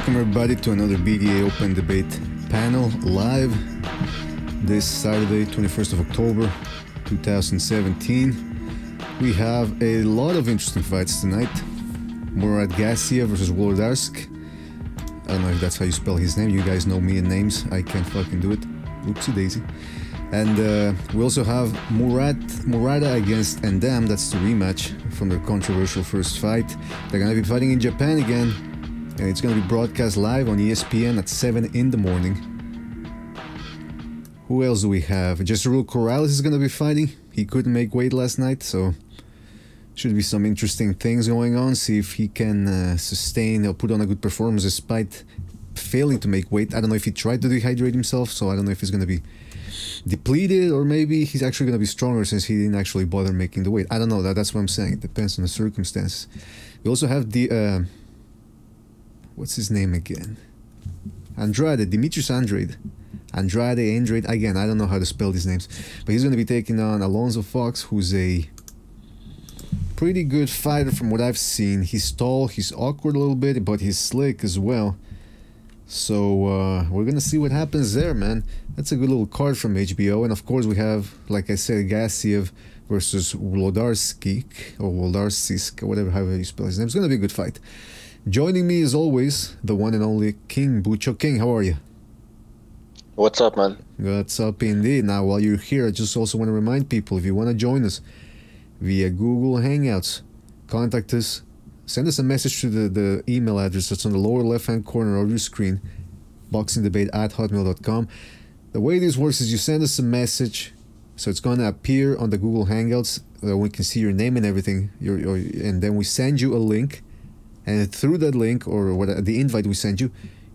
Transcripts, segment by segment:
Welcome everybody to another BDA Open Debate panel live this Saturday, 21st of October 2017. We have a lot of interesting fights tonight. Gassiev versus Wlodarczyk. I don't know if that's how you spell his name. You guys know me and names. I can't fucking do it. Oopsie daisy. And we also have Murata against Endam. That's the rematch from their controversial first fight. They're gonna be fighting in Japan again. And it's going to be broadcast live on ESPN at 7 in the morning. Who else do we have? Jezreel Corrales is going to be fighting. He couldn't make weight last night, so should be some interesting things going on. See if he can sustain or put on a good performance despite failing to make weight. I don't know if he tried to dehydrate himself, so I don't know if he's going to be depleted or maybe he's actually going to be stronger since he didn't actually bother making the weight. I don't know. That's what I'm saying. It depends on the circumstances. We also have the... what's his name again? Demetrius Andrade. Again, I don't know how to spell these names. But he's going to be taking on Alonzo Fox, who's a pretty good fighter from what I've seen. He's tall, he's awkward a little bit, but he's slick as well. So we're going to see what happens there, man. That's a good little card from HBO. And of course we have, like I said, Gassiev versus Wlodarczyk, or Wlodarczyk, or whatever, however you spell his name. It's going to be a good fight. Joining me as always, the one and only King Bucho. King, how are you? What's up, man? What's up indeed. Now, while you're here, I just also want to remind people, if you want to join us via Google Hangouts, contact us, send us a message to the email address that's on the lower left-hand corner of your screen, boxingdebate@hotmail.com. The way this works is you send us a message, so it's going to appear on the Google Hangouts, we can see your name and everything, and then we send you a link. And through that link, or what the invite we send you,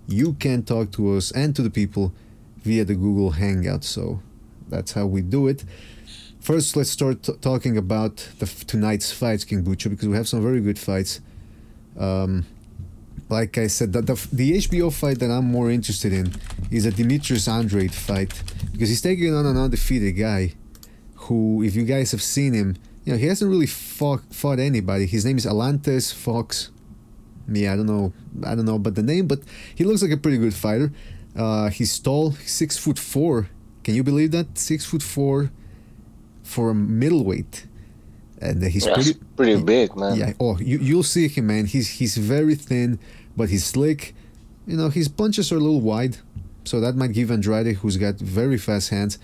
you can talk to us and to the people via the Google Hangout. So that's how we do it. First, let's start talking about tonight's fights, King Bucho, because we have some very good fights. Like I said, the HBO fight that I'm more interested in is a Demetrius Andrade fight, because he's taking on an undefeated guy who, if you guys have seen him, you know, he hasn't really fought anybody. His name is Alonzo Fox. Yeah, I don't know about the name, but he looks like a pretty good fighter. He's tall, 6'4". Can you believe that? 6'4" for a middleweight, and he's pretty big, man. Yeah. Oh, you'll see him, man. He's very thin, but he's slick. You know, his punches are a little wide, so that might give Andrade, who's got very fast hands,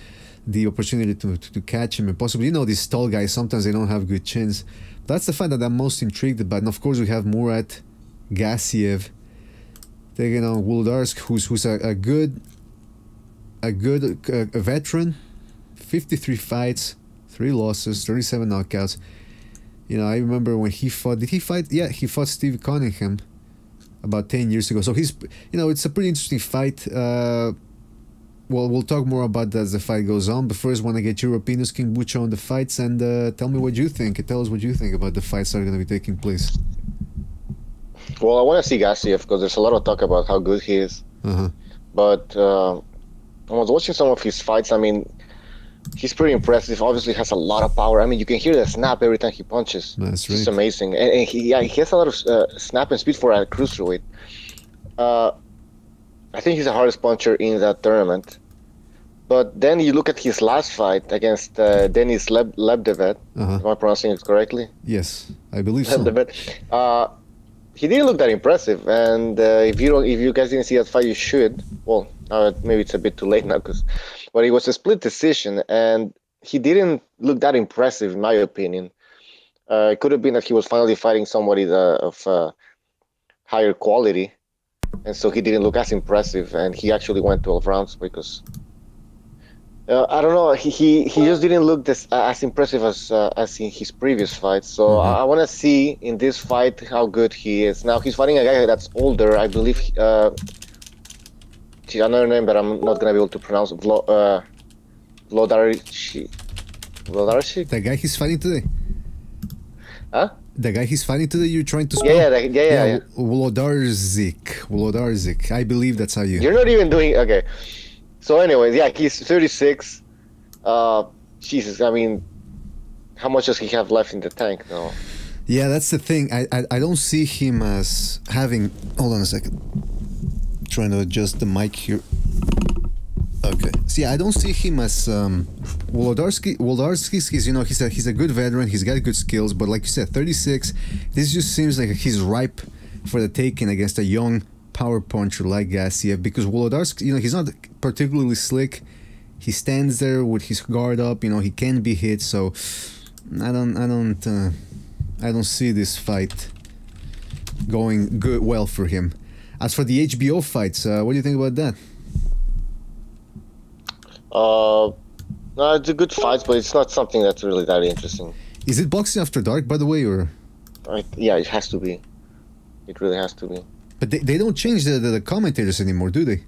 the opportunity to catch him and possibly, you know, these tall guys sometimes they don't have good chins. That's the fight that I'm most intrigued about. And of course, we have Gassiev taking on Wlodarczyk, who's a veteran, 53 fights, 3 losses, 37 knockouts. You know, I remember when he fought. Did he fight? Yeah, he fought Steve Cunningham about 10 years ago. So he's, you know, it's a pretty interesting fight. Well, we'll talk more about that as the fight goes on. But first, want to get your opinions, King Bucho, on the fights, and tell me what you think. Tell us what you think about the fights that are going to be taking place. Well, I want to see Gassiev because there's a lot of talk about how good he is. But I was watching some of his fights. I mean, he's pretty impressive. Obviously, has a lot of power. I mean, you can hear the snap every time he punches. That's right. It's amazing, and he has a lot of snap and speed for a cruiserweight. I think he's the hardest puncher in that tournament. But then you look at his last fight against Denis Lebdevet. Am I pronouncing it correctly? Yes, I believe so. Lebdevet. He didn't look that impressive, and if you guys didn't see that fight, you should. Well, maybe it's a bit too late now, but it was a split decision, and he didn't look that impressive, in my opinion. It could have been that he was finally fighting somebody of higher quality, and so he didn't look as impressive, and he actually went 12 rounds because I don't know, he just didn't look as impressive as in his previous fights. So I want to see in this fight how good he is. Now he's fighting a guy that's older, I believe. Another name that I'm not gonna be able to pronounce. Wlodarczyk. The guy he's fighting today. Huh? The guy he's fighting today, you're trying to spell? Yeah. Wlodarczyk. I believe that's how you... You're not even doing... Okay. So anyways, yeah, he's 36. Jesus, I mean, how much does he have left in the tank now? Yeah, that's the thing. I don't see him as having... Hold on a second. Trying to adjust the mic here. Okay. See, I don't see him as Wlodarczyk. He's a good veteran. He's got good skills, but like you said, 36. This just seems like he's ripe for the taking against a young power puncher like Gassiev, because Wlodarczyk, he's not particularly slick. He stands there with his guard up. He can be hit. So I don't see this fight going well for him. As for the HBO fights, what do you think about that? No, it's a good fight, but it's not something that's really that interesting. Is it boxing after dark, by the way, or? Yeah, it has to be. It really has to be. But they don't change the commentators anymore, do they?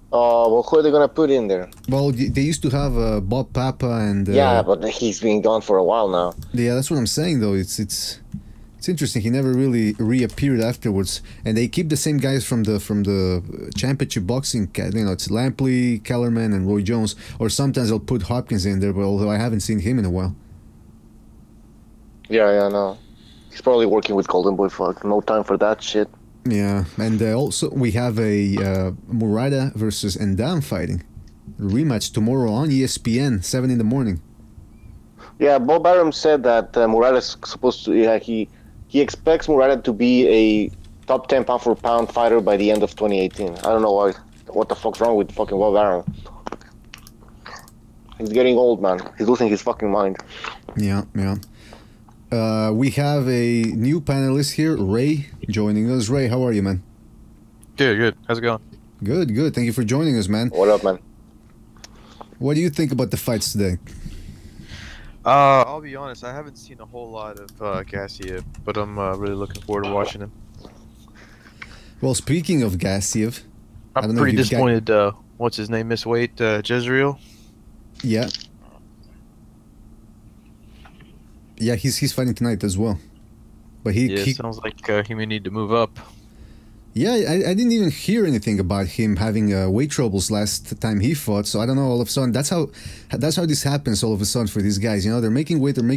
Well, who are they gonna put in there? Well, they used to have Bob Papa and. Yeah, but he's been gone for a while now. Yeah, that's what I'm saying, though. It's interesting. He never really reappeared afterwards, and they keep the same guys from the championship boxing. It's Lampley, Kellerman, and Roy Jones. Or sometimes they'll put Hopkins in there, but although I haven't seen him in a while. Yeah, no. He's probably working with Golden Boy. Fuck, no time for that shit. Yeah, and also we have a Murata versus Endam fighting rematch tomorrow on ESPN, 7 in the morning. Yeah, Bob Arum said that Murata's supposed to. He expects Murata to be a top 10 pound for pound fighter by the end of 2018. I don't know what the fuck's wrong with fucking Bob Arum. He's getting old, man. He's losing his fucking mind. Yeah. We have a new panelist here, Ray, joining us. Ray, how are you, man? Good. How's it going? Good. Thank you for joining us, man. What up, man? What do you think about the fights today? I'll be honest, I haven't seen a whole lot of Gassiev, but I'm really looking forward to watching him. Well, speaking of Gassiev, I'm pretty disappointed. What's his name? Miss Weight, Jezreel. Yeah, he's fighting tonight as well. But he sounds like he may need to move up. Yeah, I didn't even hear anything about him having weight troubles last time he fought. So I don't know. All of a sudden, that's how this happens. All of a sudden for these guys, they're making weight, and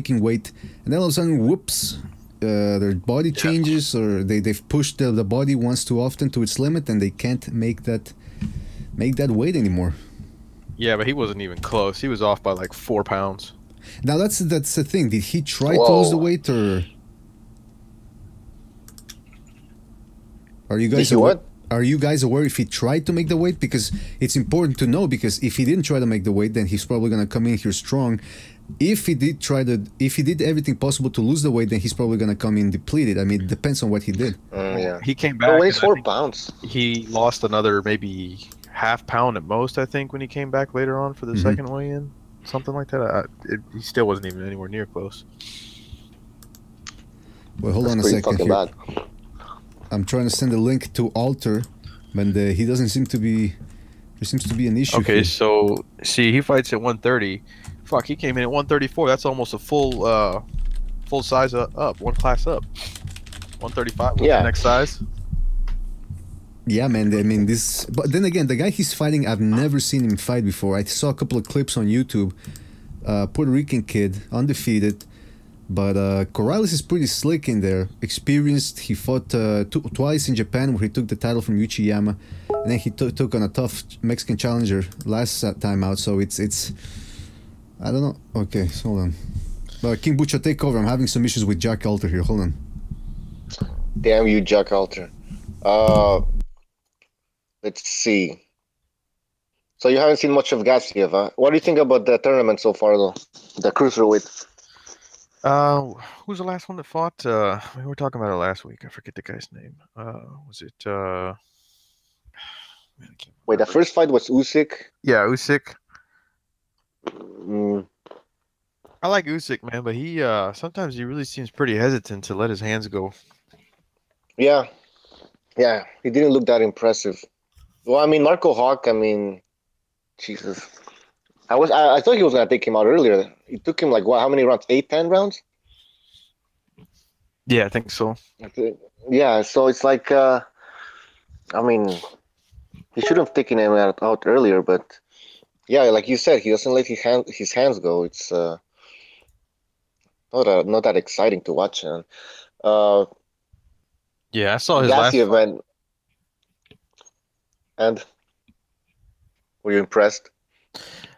then all of a sudden, whoops, their body changes, or they've pushed the body once too often to its limit, and they can't make that weight anymore. Yeah, but he wasn't even close. He was off by like 4 pounds. Now that's the thing. Did he try to lose the weight, or? Are you guys aware if he tried to make the weight? Because it's important to know, because if he didn't try to make the weight, then he's probably gonna come in here strong. If he did everything possible to lose the weight, then he's probably gonna come in depleted. I mean, it depends on what he did. Yeah. He came back. Weighs 4 pounds. He lost another maybe ½ pound at most, I think, when he came back later on for the second weigh-in, something like that. He still wasn't even anywhere near close. Well, hold on a second here. Bad. I'm trying to send a link to Alter, but he doesn't seem to be. There seems to be an issue. Okay, here. So see, he fights at 130. Fuck, he came in at 134. That's almost a full size up, one class up. 135. What's the next size? Yeah, man. I mean, this. But then again, the guy he's fighting, I've never seen him fight before. I saw a couple of clips on YouTube. Puerto Rican kid, undefeated. But Corrales is pretty slick in there, experienced. He fought twice in Japan, where he took the title from Uchiyama, and then he took on a tough Mexican challenger last time out. So it's I don't know. Okay, so hold on. King Bucha, take over. I'm having some issues with Jack Alter here. Hold on. Damn you, Jack Alter. Let's see. So you haven't seen much of Gassiev, huh? What do you think about the tournament so far, though? The Cruiserweight. Who's the last one that fought? We were talking about it last week. I forget the guy's name. Was it Wait, the first fight was Usyk? Yeah, Usyk. I like Usyk, man, but he sometimes he really seems pretty hesitant to let his hands go. Yeah, he didn't look that impressive. Well, I mean, Marco Hawk, I mean, Jesus. I thought he was gonna take him out earlier. It took him like what? How many rounds? 8, 10 rounds? Yeah, I think so. Yeah, so it's like, I mean, he should have taken him out earlier, but yeah, like you said, he doesn't let his hands go. It's not that exciting to watch. Yeah, I saw his Gassiev, last. Man. And were you impressed?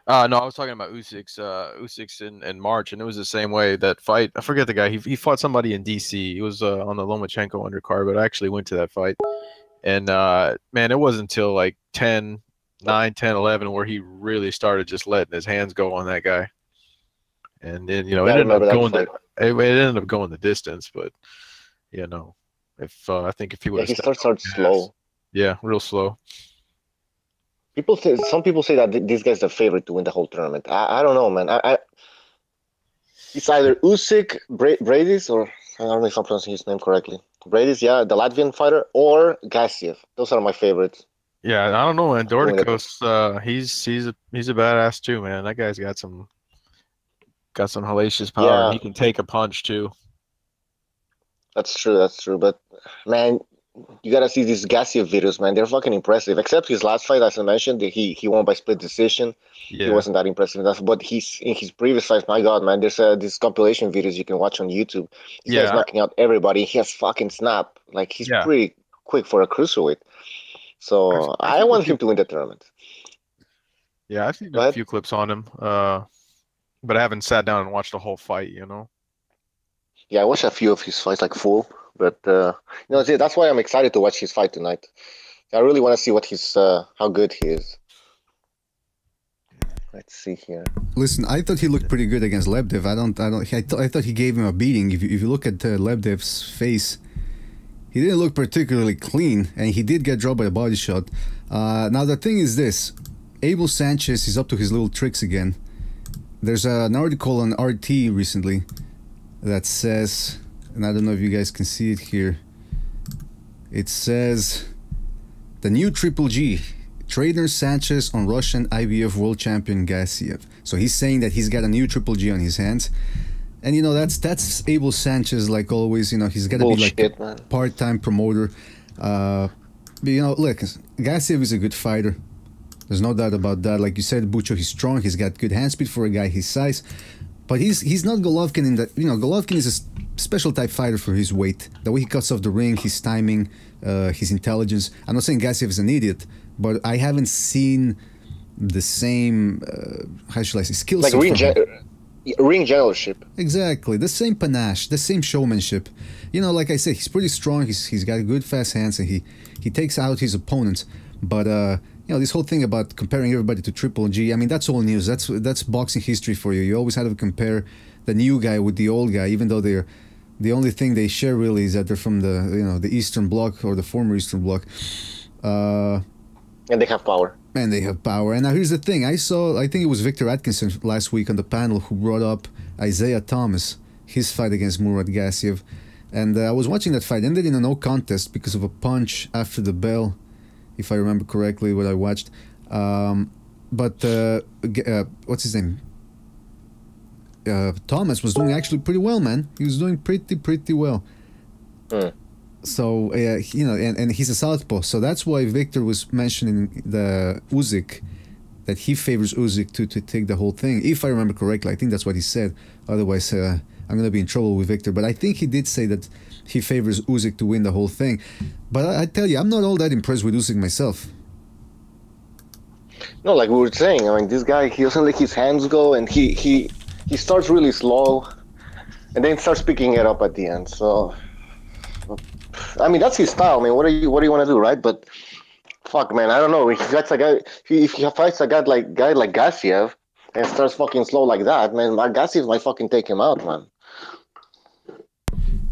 No, I was talking about Usyk's in March, and it was the same way. That fight, I forget the guy. He fought somebody in DC. He was on the Lomachenko undercard, but I actually went to that fight. And man, it wasn't until like 10, 9, 10, 11 where he really started just letting his hands go on that guy. And then, you know, Yeah, it ended that up going the distance, but you know, if I think if he would Yeah, he starts slow. Yeah, real slow. Some people say that this guy's the favorite to win the whole tournament. I don't know, man. It's either Usyk, Brady's, or I don't know if I'm pronouncing his name correctly. Brady's, yeah, the Latvian fighter, or Gassiev. Those are my favorites. Yeah, I don't know, man. Dorticos, he's a badass too, man. That guy's got some hellacious power, Yeah. and he can take a punch too. That's true. But man, you gotta see these Gassiev videos, man. They're fucking impressive. Except his last fight, as I mentioned, he won by split decision. Yeah. He wasn't that impressive enough. But he's in his previous fights. My God, man, there's these compilation videos you can watch on YouTube. This guy's knocking out everybody. He has fucking snap. Like he's pretty quick for a cruiserweight. So I want him to win the tournament. Yeah, I've seen a few clips on him, but I haven't sat down and watched the whole fight. You know. Yeah, I watched a few of his fights, like full. But you know, that's why I'm excited to watch his fight tonight. I really want to see what how good he is. Let's see here. Listen, I thought he looked pretty good against Lebdev. I thought he gave him a beating. If you look at Lebdev's face, he didn't look particularly clean, and he did get dropped by a body shot. Now the thing is this: Abel Sanchez is up to his little tricks again. There's an article on RT recently that says, and I don't know if you guys can see it here. It says, the new Triple G, trainer Sanchez on Russian IBF world champion Gassiev. So he's saying that he's got a new Triple G on his hands. And you know, that's Abel Sanchez, like always. You know, he's got to be like a part-time promoter. But you know, look, Gassiev is a good fighter. There's no doubt about that. Like you said, Bucho, he's strong. He's got good hand speed for a guy his size. But he's not Golovkin in that. You know, Golovkin is a special type fighter for his weight. The way he cuts off the ring, his timing, his intelligence. I'm not saying Gassiev is an idiot, but I haven't seen the same, how should I say, skill set. Like ring generalship. Exactly. The same panache, the same showmanship. You know, like I said, he's pretty strong. He's got good fast hands, and he takes out his opponents. But you know, this whole thing about comparing everybody to Triple G, I mean, that's all news. That's boxing history for you. You always have to compare the new guy with the old guy, even though the only thing they share really is that they're from the Eastern Bloc or the former Eastern Bloc. And they have power. And they have power. And now here's the thing. I think it was Victor Atkinson last week on the panel who brought up Isaiah Thomas, his fight against Murat Gassiev. And I was watching that fight. Ended in a no contest because of a punch after the bell, if I remember correctly what I watched. But what's his name? Thomas was doing actually pretty well, man. He was doing pretty well. So you know, and he's a southpaw, so that's why Victor was mentioning the Usyk, that he favors Usyk to take the whole thing, if I remember correctly. I think that's what he said. Otherwise, I'm gonna be in trouble with Victor. But I think he did say that he favors Usyk to win the whole thing. But I tell you, I'm not all that impressed with Usyk myself. No, like we were saying, I mean, this guy, he doesn't let his hands go, and he starts really slow, and then starts picking it up at the end. So, I mean, that's his style. I mean, what do you want to do, right? But fuck, man, I don't know. If he fights a guy, if he fights a guy like Gassiev and starts fucking slow like that, man, Gassiev might fucking take him out, man.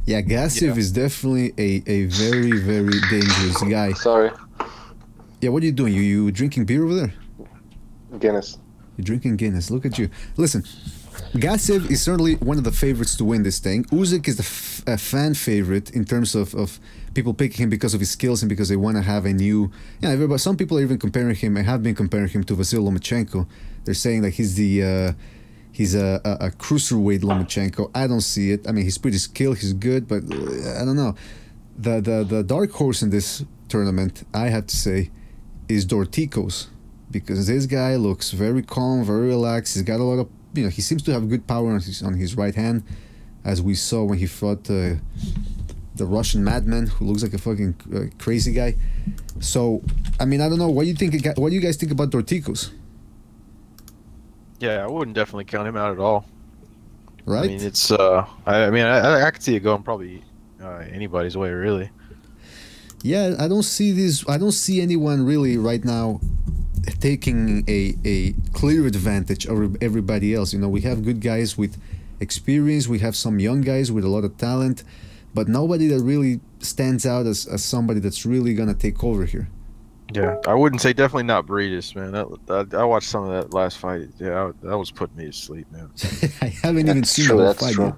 Yeah, Gassiev is definitely a very, very dangerous guy. Sorry. Yeah, what are you doing? You drinking beer over there? Guinness. You're drinking Guinness. Look at you. Listen, Gassiev is certainly one of the favorites to win this thing. Usyk is a fan favorite in terms of people picking him because of his skills and because they want to have a new... Yeah, some people are even comparing him, and have been comparing him to Vasil Lomachenko. They're saying like he's a cruiserweight Lomachenko. I don't see it. I mean, he's pretty skilled, he's good, but I don't know. The dark horse in this tournament, I have to say, is Dorticos, because this guy looks very calm, very relaxed. He's got a lot of, you know, he seems to have good power on his right hand, as we saw when he fought the Russian madman who looks like a fucking crazy guy. So, I mean, I don't know. What do you think? What do you guys think about Dorticos? Yeah, I wouldn't definitely count him out at all. Right? I mean, it's I could see it going probably anybody's way, really. Yeah, I don't see this. I don't see anyone really right now taking a clear advantage over everybody else. You know, we have good guys with experience. We have some young guys with a lot of talent, but nobody that really stands out as somebody that's really gonna take over here. Yeah, I wouldn't say definitely not Breedis, man. I watched some of that last fight. Yeah, that was putting me to sleep, man. I haven't even seen the whole fight yet.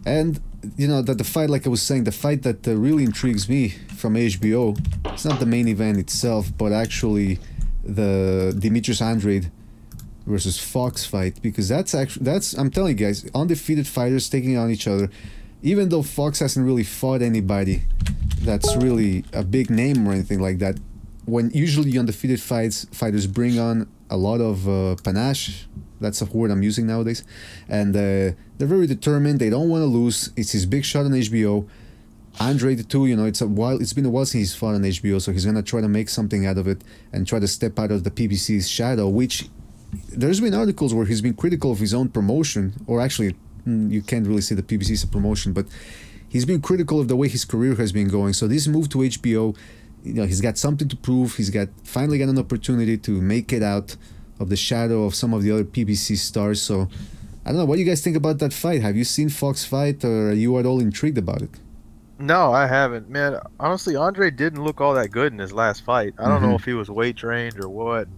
And you know that the fight, like I was saying, the fight that really intrigues me from HBO, it's not the main event itself, but actually the Demetrius Andrade versus Fox fight, because that's I'm telling you guys, undefeated fighters taking on each other. Even though Fox hasn't really fought anybody that's really a big name or anything like that, when usually undefeated fighters bring on a lot of panache. That's a word I'm using nowadays, and they're very determined. They don't want to lose. It's his big shot on HBO. Andrade too, you know, it's been a while since he's fought on HBO, so he's gonna try to make something out of it and try to step out of the PBC's shadow. Which there's been articles where he's been critical of his own promotion, or actually, you can't really say the PBC is a promotion, but he's been critical of the way his career has been going. So this move to HBO, you know, he's got something to prove. He's finally got an opportunity to make it out of the shadow of some of the other PBC stars. So I don't know, what do you guys think about that fight? Have you seen Fox fight, or are you at all intrigued about it? No, I haven't, man. Honestly, Andre didn't look all that good in his last fight. I don't know if he was weight trained or what,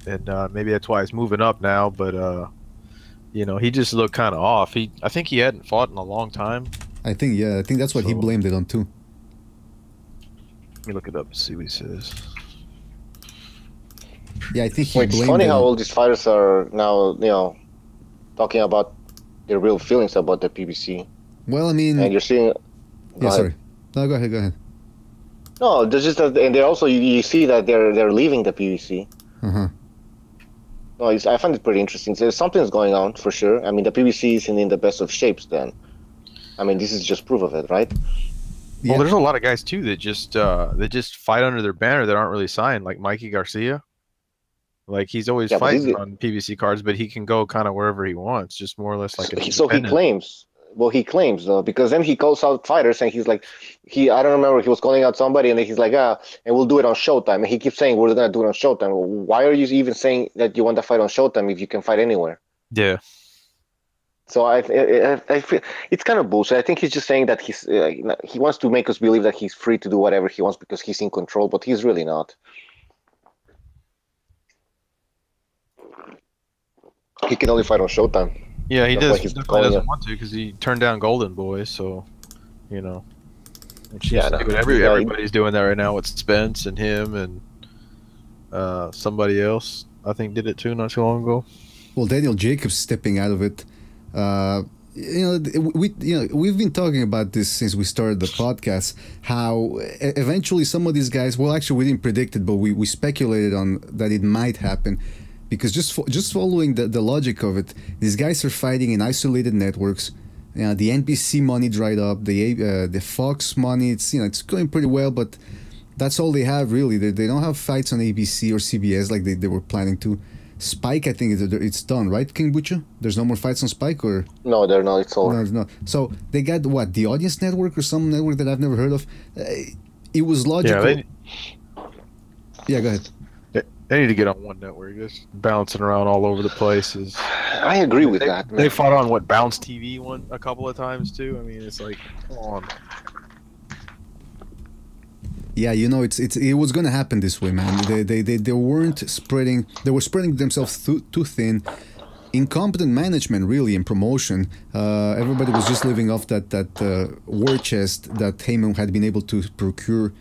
and maybe that's why he's moving up now. But you know, he just looked kind of off. I think he hadn't fought in a long time. I think that's what he blamed it on too. Let me look it up and see what he says. Yeah, I think he It's funny how all these fighters are now, you know, talking about their real feelings about the PBC. Well, I mean, and you're seeing. Yeah, sorry. No, go ahead. No, there's just that, and they're also you see that they're leaving the PBC. No, I find it pretty interesting. So something's going on for sure. I mean, the PBC isn't in the best of shapes. Then, I mean, this is just proof of it, right? Yeah. Well, there's a lot of guys too that just fight under their banner that aren't really signed, like Mikey Garcia. Like, he's always fighting on PBC cards, but he can go kind of wherever he wants, just more or less like an so he claims. Well, he claims though, because then he calls out fighters and he's like, I don't remember, he was calling out somebody and then he's like, and we'll do it on Showtime. And he keeps saying we're gonna do it on Showtime. Why are you even saying that you want to fight on Showtime if you can fight anywhere? Yeah. So I feel it's kind of bullshit. I think he's just saying that he wants to make us believe that he's free to do whatever he wants because he's in control, but he's really not. He can only fight on Showtime. Yeah, he doesn't want to because he turned down Golden Boy. So, you know, everybody's doing that right now with Spence and him and somebody else. I think did it too not too long ago. Well, Daniel Jacobs stepping out of it. We've been talking about this since we started the podcast. How eventually some of these guys. Well, actually, we didn't predict it, but we speculated on that it might happen. Because just following the logic of it, these guys are fighting in isolated networks. The NBC money dried up. The Fox money, it's going pretty well, but that's all they have really. They don't have fights on ABC or CBS like they were planning to. Spike, I think it's done, right, King Butcher? There's no more fights on Spike, or no, they're not. It's over. No, it's not. So they got what, the Audience Network or some network that I've never heard of. It was logical. Yeah, go ahead. They need to get on one network. Just bouncing around all over the place. I agree with that. Man. They fought on Bounce TV a couple of times too. I mean, it's like, come on. Yeah, it was gonna happen this way, man. They weren't spreading. They were spreading themselves too thin. Incompetent management, really, in promotion. Everybody was just living off that war chest that Heyman had been able to procure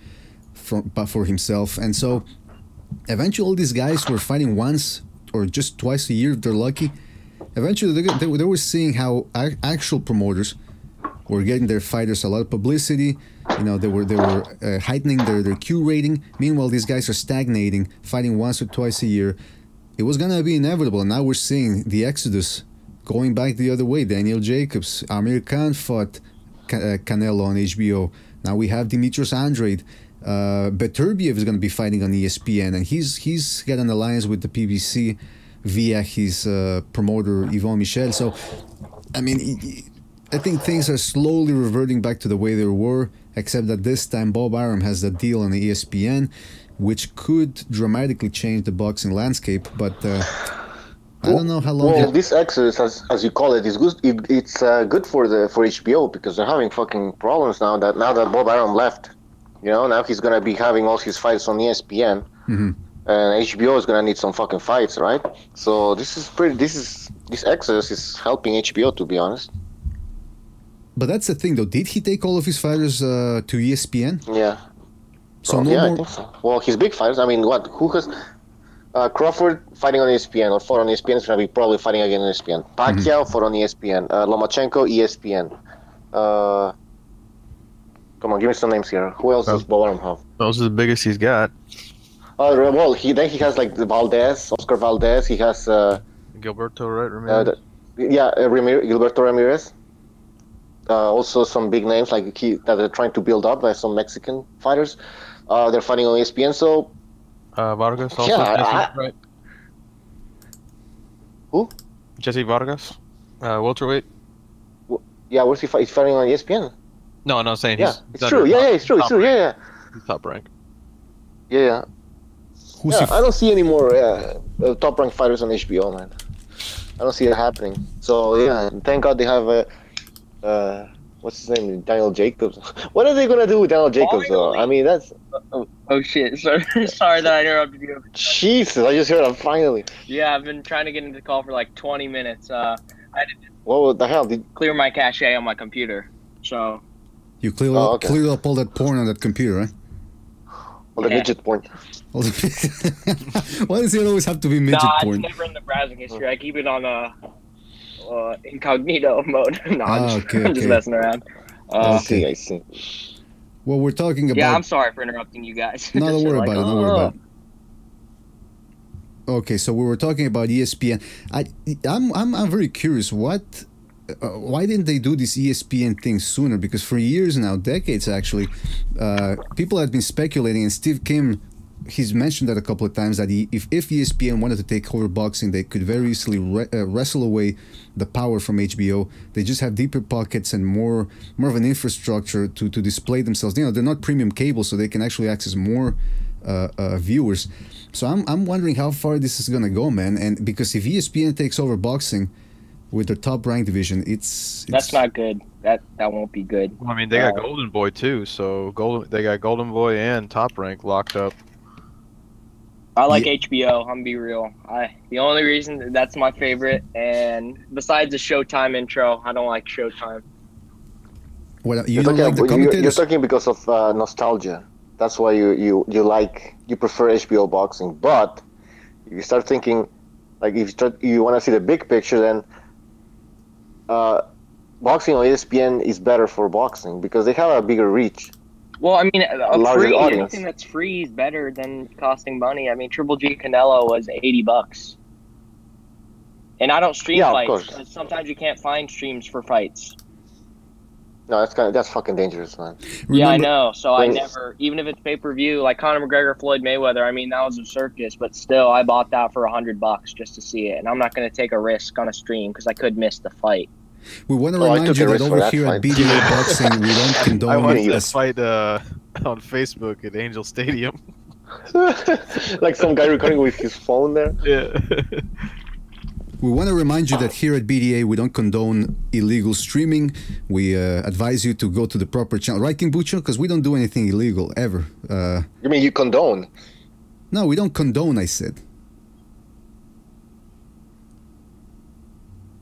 for himself, and so. Eventually, all these guys were fighting once or just twice a year if they're lucky. Eventually, they were seeing how actual promoters were getting their fighters a lot of publicity. They were heightening their Q rating. Meanwhile, these guys are stagnating, fighting once or twice a year. It was gonna be inevitable, and now we're seeing the exodus going back the other way, Daniel Jacobs, Amir Khan fought Canelo on HBO. Now we have Dimitrios Andrade. Beterbiev is going to be fighting on ESPN, and he's got an alliance with the PBC via his promoter Yvon Michel. So, I mean, I think things are slowly reverting back to the way they were, except that this time Bob Arum has the deal on the ESPN, which could dramatically change the boxing landscape. But I don't know how long. Well, this exodus, as you call it, is good. It's good for HBO because they're having fucking problems now that Bob Arum left. You know, now he's gonna be having all his fights on ESPN, and HBO is gonna need some fucking fights, right? So this exodus is helping HBO, to be honest. But that's the thing, though. Did he take all of his fighters to ESPN? Yeah. So no yeah, more. I think so. Well, his big fighters. I mean, what? Who has Crawford fighting on ESPN or fought on ESPN is gonna be probably fighting again on ESPN. Pacquiao fought on ESPN. Lomachenko ESPN. Come on, give me some names here. Who else does Bob Arum have? Those are the biggest he's got. Well, he has like the Oscar Valdez. He has Gilberto, right? Ramirez. Gilberto Ramirez. Also some big names like that they're trying to build up, like some Mexican fighters. They're fighting on ESPN. So Vargas also. Right? Who? Jesse Vargas, welterweight. Yeah, where's he fighting? He's fighting on ESPN. No, I'm saying it's true. Yeah, it's true. It's true. Yeah. He's top rank. Yeah. I don't see any more top ranked fighters on HBO, man. I don't see it happening. So yeah, thank God they have what's his name, Daniel Jacobs. What are they gonna do with Daniel Jacobs though? I mean, that's oh shit. Sorry that I interrupted you. Jesus, I just heard him finally. Yeah, I've been trying to get into the call for like 20 minutes. I had to what the hell? clear my cache on my computer. So You cleared up all that porn on that computer, right? All the midget porn. Why does it always have to be midget porn? It's never in the browsing history. I keep it on incognito mode. No, I'm just messing around. I see. Well, we're talking about. Yeah, I'm sorry for interrupting you guys. No, don't worry about it. Don't worry about it. Okay, so we were talking about ESPN. I'm very curious. Why didn't they do this ESPN thing sooner? Because for years now, decades actually, people have been speculating, and Steve Kim, he's mentioned that a couple of times, that if ESPN wanted to take over boxing, they could very easily wrestle away the power from HBO. They just have deeper pockets and more of an infrastructure to display themselves. You know, they're not premium cable, so they can actually access more viewers. So I'm wondering how far this is gonna go, man. And because if ESPN takes over boxing with their top ranked division, it's that's not good. That won't be good. Well, I mean, they got Golden Boy too, so they got Golden Boy and Top Rank locked up. I like HBO. I'm gonna be real. The only reason that's my favorite, and besides the Showtime intro, I don't like Showtime. Well, you don't like the commentators? You're talking because of nostalgia. That's why you prefer HBO boxing. But if you start thinking, like if you want to see the big picture, then boxing on ESPN is better for boxing because they have a bigger reach. Well, I mean, larger audience. Anything that's free is better than costing money. I mean, Triple G Canelo was $80, and I don't stream fights because sometimes you can't find streams for fights. No, that's fucking dangerous, man. Yeah, I know. So I never, even if it's pay-per-view, like Conor McGregor, Floyd Mayweather. I mean, that was a circus, but still, I bought that for $100 just to see it, and I'm not going to take a risk on a stream because I could miss the fight. We want to remind you that over here at BDA Boxing, we don't condone. I watched that fight on Facebook at Angel Stadium. Like some guy recording with his phone there. Yeah. We want to remind you that here at BDA, we don't condone illegal streaming. We advise you to go to the proper channel. Right, King Bucho? Because we don't do anything illegal, ever. You mean you condone? No, we don't condone, I said.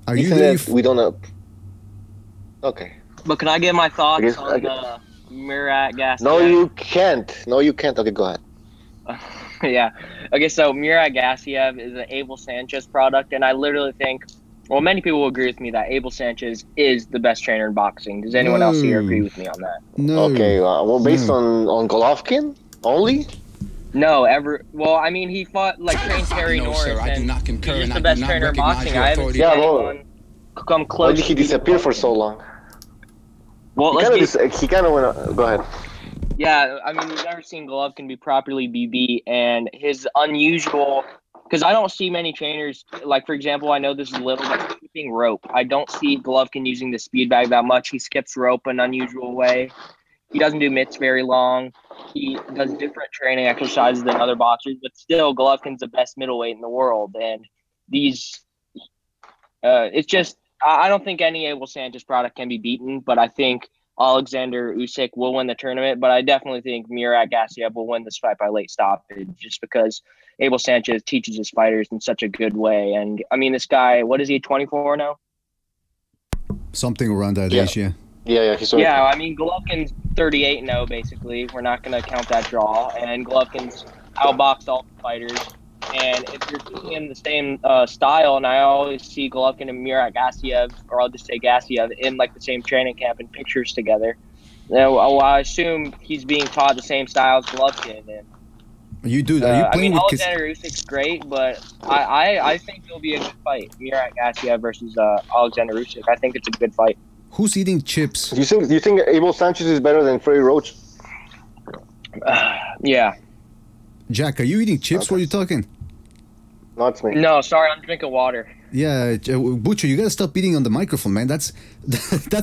Are you there? We don't... Okay. But can I get my thoughts on Murat Gassiev? No, you can't. Okay, go ahead. Yeah. Okay, so Murat Gassiev is an Abel Sanchez product, and I literally think, well, many people will agree with me that Abel Sanchez is the best trainer in boxing. Does anyone else here agree with me on that? No. Okay, well, based on Golovkin only? No, well, I mean, he fought, trained Terry Norris, sir, I do not concur, he's and the I best do not trainer in recognize boxing. your I haven't authority. seen Yeah, well, anyone come Why close. did he disappear for so long? Well, He kind of went. Go ahead. Yeah, I mean, we've never seen Golovkin be beat, and his unusual. Because I don't see many trainers, like, for example, I know this is little, but skipping rope. I don't see Golovkin using the speed bag that much. He skips rope an unusual way. He doesn't do mitts very long. He does different training exercises than other boxers, but still, Golovkin's the best middleweight in the world. And it's just, I don't think any Abel Sanchez product can be beaten, but I think Alexander Usyk will win the tournament, but I definitely think Murat Gassiev will win this fight by late stoppage just because Abel Sanchez teaches his fighters in such a good way. And, I mean, this guy, what is he, 24 now? Something around that age, yeah. Yeah, I mean, Golovkin's 38-0, basically. We're not going to count that draw. And Golovkin's outboxed all the fighters. And if you're keeping in the same style, and I always see Golovkin and Murat Gassiev, or I'll just say Gassiev, in like the same training camp and pictures together, I assume he's being taught the same style as Golovkin. And you do that. I mean, Alexander Usyk's great, but I think it'll be a good fight. Murat Gassiev versus Alexander Usyk. I think it's a good fight. Who's eating chips? Do you think Abel Sanchez is better than Freddie Roach? Yeah. Jack, are you eating chips? Okay. What are you talking? No, it's me. No, sorry, I'm drinking water. Yeah, Butcher, you gotta stop eating on the microphone, man. That's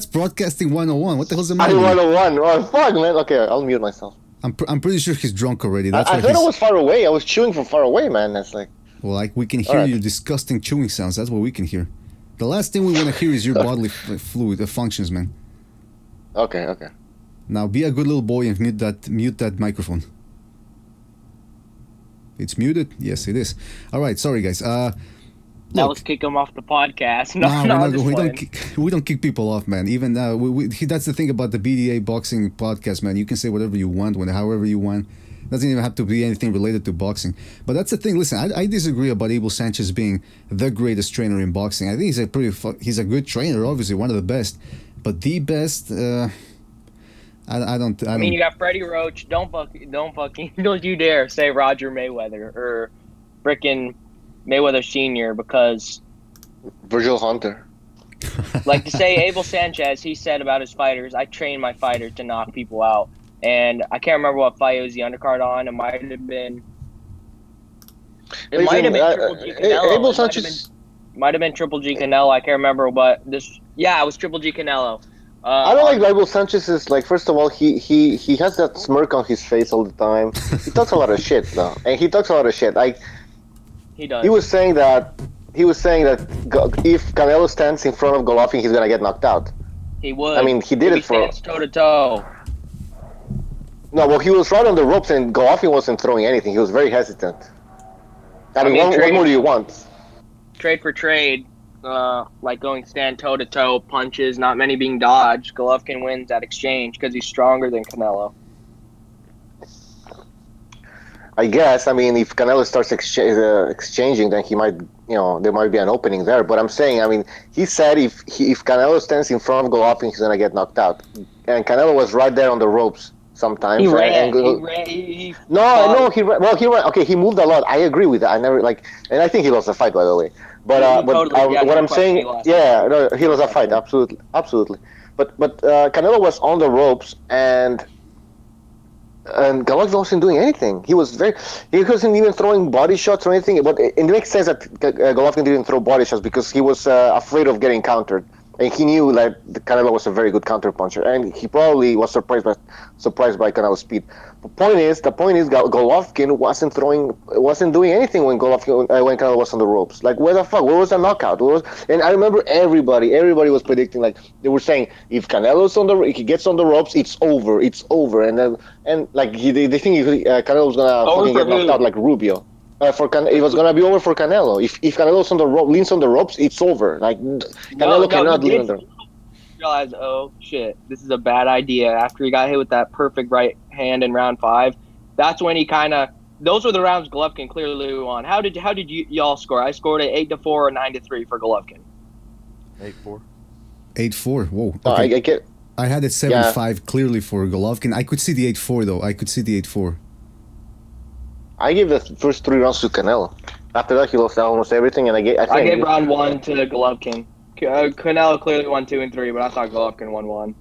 broadcasting 101. What the hell's the matter? 101. Oh, fuck, man. Okay, I'll mute myself. I'm pretty sure he's drunk already. I thought I was far away. I was chewing from far away, man. That's like. Well, like we can hear your disgusting chewing sounds. That's what we can hear. The last thing we want to hear is your bodily fluid functions, man. Okay. Now be a good little boy and mute that microphone. It's muted? Yes, it is. All right, sorry guys. Now let's kick him off the podcast. We don't kick people off, man. Even that's the thing about the BDA Boxing podcast, man. You can say whatever you want, however you want. Doesn't even have to be anything related to boxing. But that's the thing. Listen, I disagree about Abel Sanchez being the greatest trainer in boxing. I think he's a good trainer, obviously one of the best, but the best. I mean, you got Freddie Roach. Don't you dare say Roger Mayweather or frickin' Mayweather Sr. because Virgil Hunter. Like to say Abel Sanchez, he said about his fighters, I train my fighters to knock people out. And I can't remember what fight it was the undercard on. It might have been Triple G Canelo. Abel Sanchez might have been Triple G Canelo. I can't remember what this. Yeah, it was Triple G Canelo. I don't like Abel Sanchez's. Like, first of all, he has that smirk on his face all the time. He talks a lot of shit, though, and he talks a lot of shit. Like, he does. He was saying that if Canelo stands in front of Golovkin, he's gonna get knocked out. He would. I mean, he did it for toe to toe. No, well, he was right on the ropes, and Golovkin wasn't throwing anything. He was very hesitant. I mean, what more do you want? Trade for trade, like going stand toe-to-toe, punches, not many being dodged. Golovkin wins that exchange because he's stronger than Canelo. I guess. I mean, if Canelo starts exchanging, then he might, there might be an opening there. But I'm saying, I mean, he said if Canelo stands in front of Golovkin, he's going to get knocked out. And Canelo was right there on the ropes. Sometimes he ran. He ran. Okay, he moved a lot. I agree with that. And I think he lost the fight, by the way. But what I'm saying, he lost a fight. Absolutely. But Canelo was on the ropes, and Golovkin wasn't doing anything. He wasn't even throwing body shots or anything. But it makes sense that Golovkin didn't throw body shots because he was afraid of getting countered. And he knew that Canelo was a very good counterpuncher, and he probably was surprised by Canelo's speed. The point is, Golovkin wasn't doing anything when Canelo was on the ropes. Like, where the fuck? Where was the knockout? And I remember everybody was predicting, like, they were saying, if if he gets on the ropes, it's over. And like they think Canelo was gonna fucking get knocked out like Rubio. It was gonna be over for Canelo. If Canelo's leans on the ropes, it's over. Like Canelo cannot lean on the. Realize, oh shit, this is a bad idea. After he got hit with that perfect right hand in round 5, that's when he kind of. Those were the rounds Golovkin clearly won. How did y'all score? I scored an 8-4 or 9-3 for Golovkin. 8-4. 8-4. Whoa. Okay. I had it 7-5 clearly for Golovkin. I could see the 8-4 though. I could see the 8-4. I gave the first 3 rounds to Canelo. After that, he lost almost everything, and I gave round 1 to Golovkin Canelo clearly won 2 and 3, but I thought Golovkin won 1.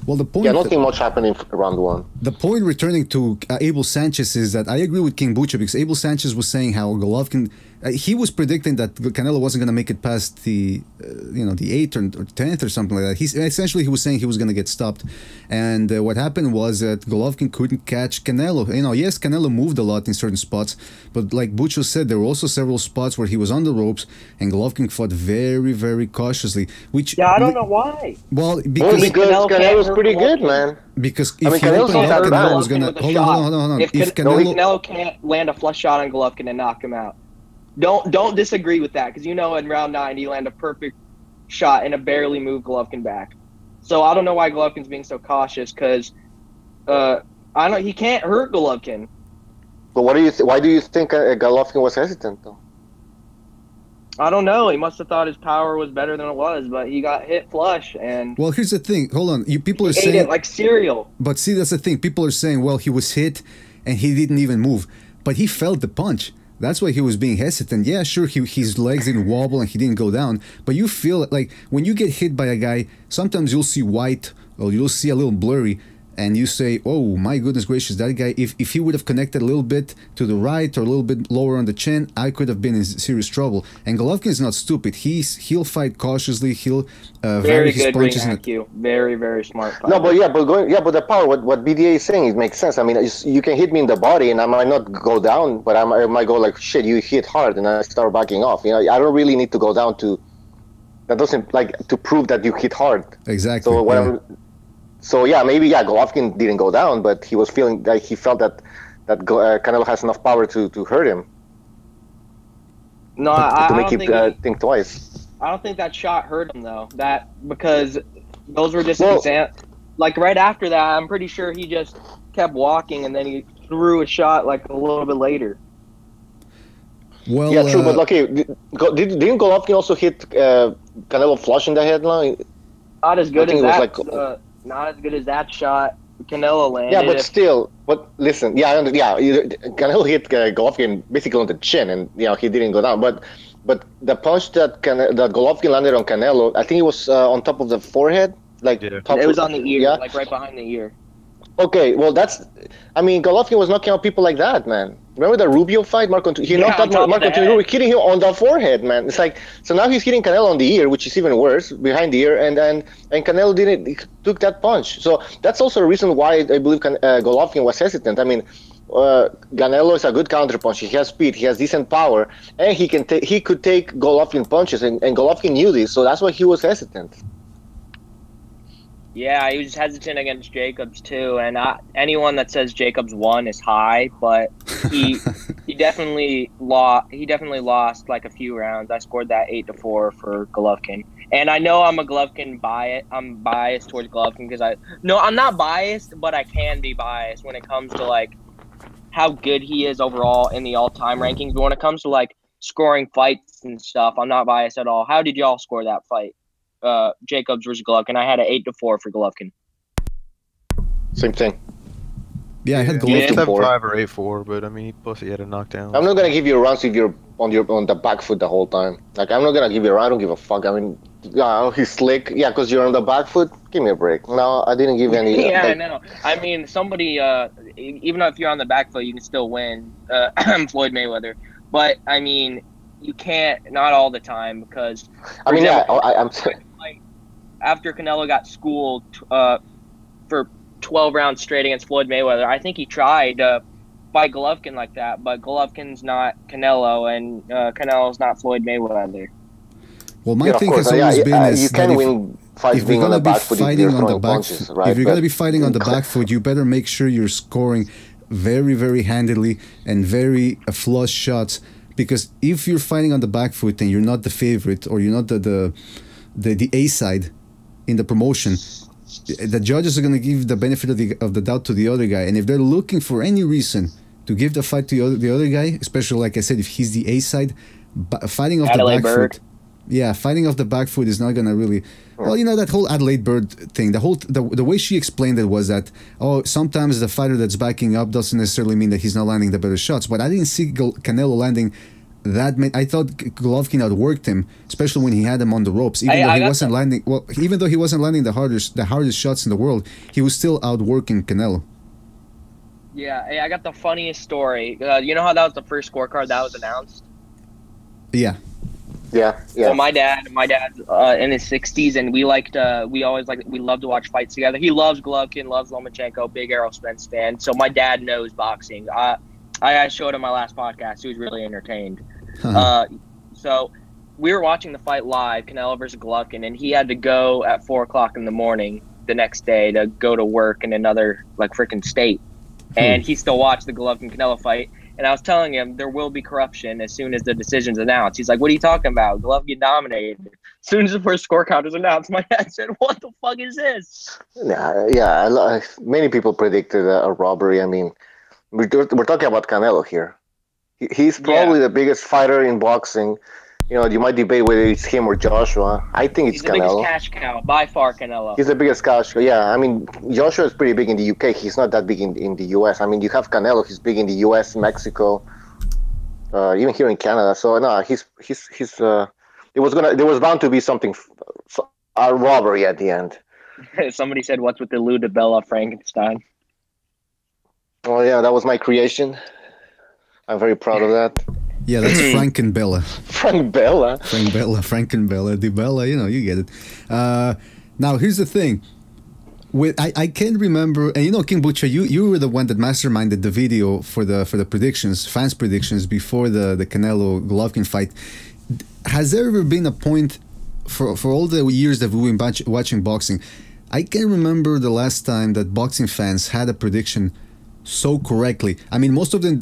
Well, the point. Yeah, I don't think much happened in round 1. The point returning to Abel Sanchez is that I agree with King Bucha because Abel Sanchez was saying how Golovkin, he was predicting that Canelo wasn't going to make it past the, the 8th or 10th or something like that. He was saying he was going to get stopped, and what happened was that Golovkin couldn't catch Canelo. Yes, Canelo moved a lot in certain spots, but like Bucho said, there were also several spots where he was on the ropes, and Golovkin fought very, very cautiously. Which I don't know why. Well, because Canelo's pretty good, man. Because if Canelo was gonna hold on. If Canelo can't land a flush shot on Golovkin and knock him out, don't disagree with that, because in round 9 he landed a perfect shot and a barely moved Golovkin back. So I don't know why Golovkin's being so cautious, because he can't hurt Golovkin. But why do you think Golovkin was hesitant though? I don't know. He must have thought his power was better than it was, but he got hit flush. And well, here's the thing. Hold on. People are saying ate it like cereal. But see, that's the thing. People are saying, well, he was hit and he didn't even move, but he felt the punch. That's why he was being hesitant. Yeah, sure, his legs didn't wobble and he didn't go down, but you feel like when you get hit by a guy, sometimes you'll see white or you'll see a little blurry, and you say, oh my goodness gracious, that guy, if he would have connected a little bit to the right or a little bit lower on the chin, I could have been in serious trouble. And Golovkin is not stupid. He'll fight cautiously. He'll vary his punches. Very, very smart fighter. No, but the power, what BDA is saying, it makes sense. I mean, you can hit me in the body and I might not go down, but I might go like, shit, you hit hard, and I start backing off. I don't really need to go down to, that doesn't, like, to prove that you hit hard. Exactly. So maybe Golovkin didn't go down, but he was feeling like he felt that Canelo has enough power to hurt him. No, I to make don't him think twice. I don't think that shot hurt him though. Because those were just like right after that, I'm pretty sure he just kept walking and then he threw a shot like a little bit later. Well, yeah, true, but okay, didn't Golovkin also hit Canelo flush in the head? Not as good as that. Not as good as that shot Canelo landed. Yeah, but still. But listen, Canelo hit Golovkin basically on the chin, and he didn't go down. But the punch that Golovkin landed on Canelo, I think it was on top of the forehead, it was on the ear, like right behind the ear. Okay, well Golovkin was knocking out people like that, man. Remember the Rubio fight? Marco knocked out Marco Antonio, hitting him on the forehead, man. It's like, so now he's hitting Canelo on the ear, which is even worse, behind the ear, and Canelo took that punch. So that's also a reason why I believe Golovkin was hesitant. I mean, Canelo is a good counterpuncher. He has speed, he has decent power, and he could take Golovkin punches, and Golovkin knew this, so that's why he was hesitant. Yeah, he was hesitant against Jacobs too, and anyone that says Jacobs won is high, but he definitely lost like a few rounds. I scored that 8-4 for Golovkin, and I know I'm a Golovkin bias. I'm biased towards Golovkin because I'm not biased, but I can be biased when it comes to like how good he is overall in the all-time rankings. But when it comes to like scoring fights and stuff, I'm not biased at all. How did y'all score that fight? Jacobs versus Golovkin. I had an 8-4 for Golovkin. Same thing. Yeah, I had Golovkin 7-5 or 8-4, but I mean, plus he had a knockdown. I'm not gonna give you rounds if you're on the back foot the whole time. Like, I'm not gonna give you a round. I don't give a fuck. I mean, he's slick. Yeah, because you're on the back foot. Give me a break. No, I didn't give any. Yeah, I know. I mean, somebody, even if you're on the back foot, you can still win. Floyd Mayweather, but I mean, you can't. Not all the time because. I'm. After Canelo got schooled for 12 rounds straight against Floyd Mayweather, I think he tried to fight Golovkin like that, but Golovkin's not Canelo, and Canelo's not Floyd Mayweather. Well, my thing has always been is you can win fights being on the back foot if you're throwing punches, right? If you're going to be fighting on the back foot, you better make sure you're scoring very, very handily and very flush shots, because if you're fighting on the back foot and you're not the favorite or you're not the A side in the promotion, the judges are going to give the benefit of the doubt to the other guy, and if they're looking for any reason to give the fight to the other guy, especially like I said, if he's the A side, fighting off Adelaide the back Byrd. foot, fighting off the back foot is not going to really. Well, that whole Adelaide Byrd thing, the way she explained it was that sometimes the fighter that's backing up doesn't necessarily mean that he's not landing the better shots, but I didn't see Canelo landing that made, I thought Golovkin outworked him, especially when he had him on the ropes. Even though he wasn't landing, well, even though he wasn't landing the hardest shots in the world, he was still outworking Canelo. Yeah, hey, I got the funniest story. You know how that was the first scorecard that was announced? Yeah. Yeah. So my dad's in his 60s, and we love to watch fights together. He loves Golovkin, loves Lomachenko, big Errol Spence fan. So my dad knows boxing. I showed him my last podcast. He was really entertained. So we were watching the fight live, Canelo versus Golovkin, and he had to go at 4 o'clock in the morning the next day to go to work in another freaking state. And he still watched the Golovkin-Canelo fight. And I was telling him there will be corruption as soon as the decision's announced. He's like, what are you talking about? Golovkin dominated. As soon as the first scorecard was announced, my dad said, what the fuck is this? Yeah. Many people predicted a robbery. I mean, we're talking about Canelo here. He's probably the biggest fighter in boxing. You know, you might debate whether it's him or Joshua. I think it's Canelo. He's the biggest cash cow, by far, Canelo. He's the biggest cash cow. Yeah, I mean, Joshua is pretty big in the UK. He's not that big in the US. I mean, you have Canelo. He's big in the US, Mexico, even here in Canada. So no, there was bound to be something, a robbery at the end. Somebody said, "What's with the Lou DiBella Frankenstein?" Oh yeah, that was my creation. I'm very proud of that. Yeah, that's Frankenbella. Frankenbella, DiBella, you know, you get it. Now, here's the thing. I can't remember, and you know, King Butcher, you were the one that masterminded the video for the predictions, fans' predictions before the Canelo-Golovkin fight. Has there ever been a point, for all the years that we've been watching boxing, I can't remember the last time that boxing fans had a prediction so correctly. I mean, most of them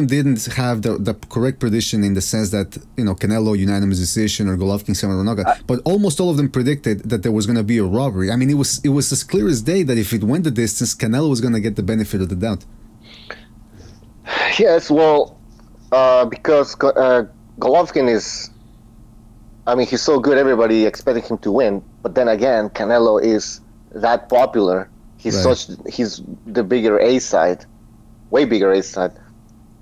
didn't have the correct prediction in the sense that, you know, Canelo unanimous decision or Golovkin knockout, but almost all of them predicted that there was going to be a robbery. I mean, it was as clear as day that if it went the distance, Canelo was going to get the benefit of the doubt. Yes, well, because Golovkin is, I mean, he's so good, everybody expecting him to win, but then again, Canelo is that popular. He's the bigger A side, way bigger A side.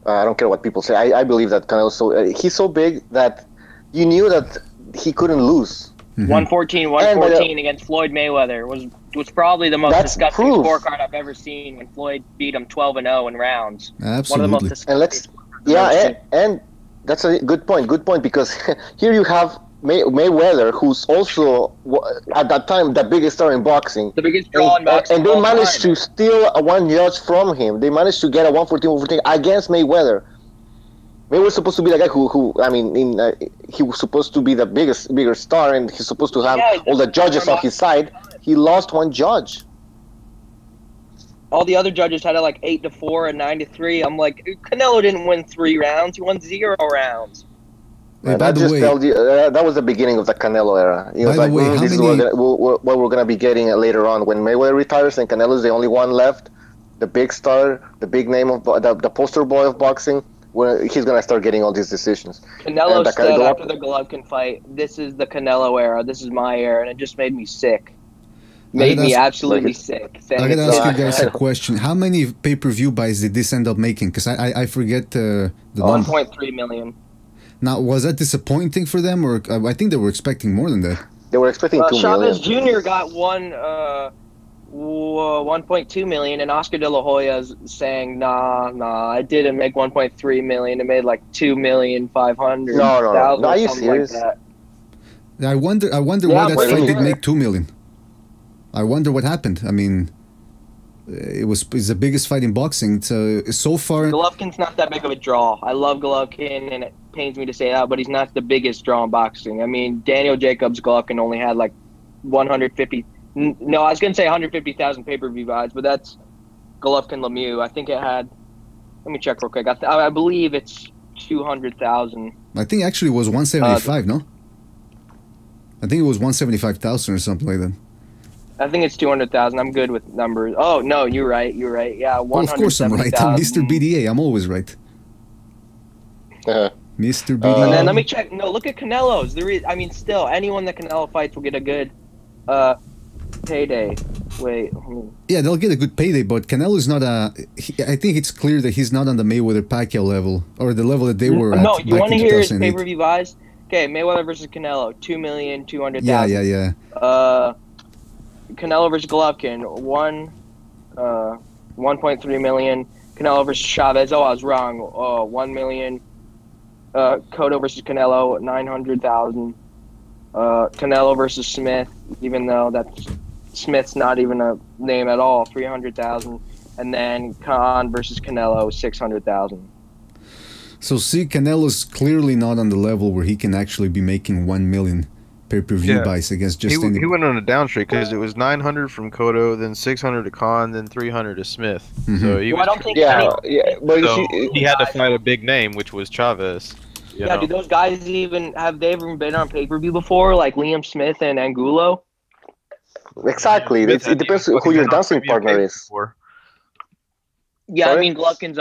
I don't care what people say. I believe that Canelo he's so big that you knew that he couldn't lose. 114 against Floyd Mayweather was probably the most disgusting scorecard I've ever seen when Floyd beat him 12-0 in rounds. Absolutely. One of the most disgusting and that's a good point. Good point, because here you have Mayweather, who's also at that time the biggest star in boxing, the biggest draw in boxing, and they managed to steal one judge from him. They managed to get a 114 against Mayweather. Mayweather was supposed to be the guy who I mean, he was supposed to be the bigger star, and he's supposed to have all the judges on his side. He lost one judge. All the other judges had it like 8-4 and 9-3. I'm like, Canelo didn't win 3 rounds; he won 0 rounds. That was the beginning of the Canelo era. You know, this is what we're going to be getting later on when Mayweather retires and Canelo's the only one left, the big star, the big name of the poster boy of boxing. Where he's going to start getting all these decisions. Canelo said after the Golovkin fight, "This is the Canelo era. This is my era," and it just made me sick. Made me absolutely sick. I gotta ask you guys a question. How many pay-per-view buys did this end up making? Because I forget the number. 1.3 million. Now, was that disappointing for them, or I think they were expecting more than that? They were expecting 2 Chavez million. Jr. got 1.2 million, and Oscar De La Hoya's saying, nah, it didn't make 1.3 million. It made like 2,500,000. No, are you serious? Like I wonder why that fight did make 2 million. I wonder what happened. I mean, it's the biggest fight in boxing. So far, Golovkin's not that big of a draw. I love Golovkin, and it pains me to say that, but he's not the biggest draw in boxing. I mean, Daniel Jacobs' Golovkin only had like 150. No, I was going to say 150,000 pay-per-view buys, but that's Golovkin Lemieux. I think it had. Let me check real quick. I believe it's 200,000. I think actually it was 175. No, I think it was 175,000 or something like that. I think it's 200,000. I'm good with numbers. Oh no, you're right. Yeah, 170,000. Well, of course I'm right. I'm Mr. BDA. I'm always right. Mr. BDA. And then let me check. No, look at Canelo's. Still, anyone that Canelo fights will get a good payday. Wait. Yeah, they'll get a good payday, but Canelo's not I think it's clear that he's not on the Mayweather-Pacquiao level, or the level that they were at. No, you want to hear his 2008. pay-per-view buys? Okay, Mayweather versus Canelo, 2,200,000. Yeah. Canelo versus Golovkin, 1.3 million. Canelo versus Chavez. Oh, I was wrong. 1 million. Cotto versus Canelo, 900,000. Canelo versus Smith, even though Smith's not even a name at all, 300,000. And then Khan versus Canelo, 600,000. So see, Canelo's clearly not on the level where he can actually be making 1 million pay-per-view buys against just any... He went on a down streak because it was 900 from Cotto, then 600 to Khan, then 300 to Smith. So he I don't think but so he had to fight a big name, which was Chavez. You know? do those guys have they ever been on pay-per-view before, like Liam Smith and Angulo? Exactly. It depends who your dancing partner is. Yeah, Sorry? I mean, Golovkin's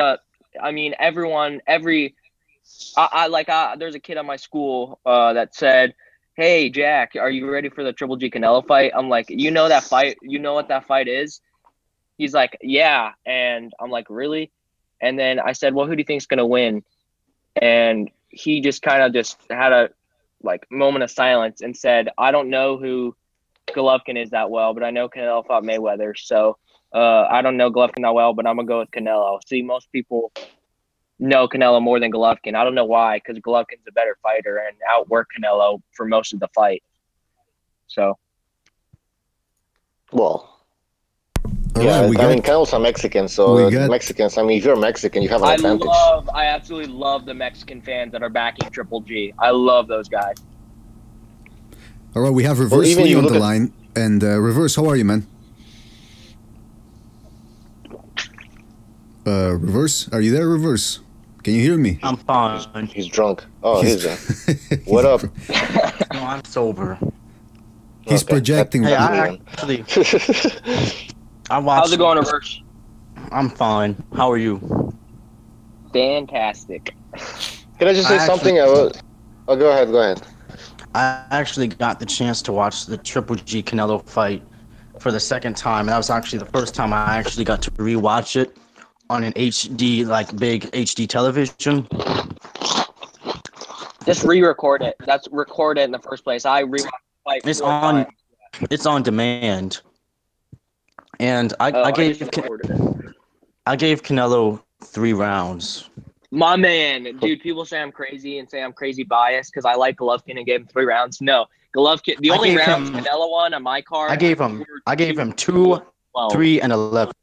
there's a kid at my school that said, "Hey, Jack, are you ready for the Triple G Canelo fight?" I'm like, "You know that fight? You know what that fight is?" He's like, "Yeah," and I'm like, "Really?" And then I said, "Well, who do you think's gonna win?" And he just kind of just had a moment of silence and said, "I don't know who Golovkin is that well, but I know Canelo fought Mayweather, so I don't know Golovkin that well, but I'm gonna go with Canelo." See, most people know Canelo more than Golovkin. I don't know why, because Golovkin's a better fighter and outworked Canelo for most of the fight. So, well, yeah, I mean, Canelo's a Mexican, so Mexicans. I mean, if you're Mexican, you have an advantage. I absolutely love the Mexican fans that are backing Triple G. I love those guys. All right, we have Reverse Lee on the line, and Reverse, how are you, man? Reverse, are you there, Reverse? Can you hear me? I'm fine. He's drunk. Oh, he's there. What up? No, I'm sober. He's projecting. Hey, I watched. How's it going, Reverse? I'm fine. How are you? Fantastic. Can I just say something? Oh, go ahead. I actually got the chance to watch the Triple G Canelo fight for the second time. And that was actually the first time I actually got to rewatch it on an HD, big HD television. Just re-record it. That's record it in the first place. I re-watched the fight. It's on demand. And I gave Canelo 3 rounds. My man, dude, people say I'm crazy and say I'm crazy biased because I like Golovkin and gave him 3 rounds. No, Golovkin, the only rounds Canelo won on my card. I gave him 2, 3, and 11.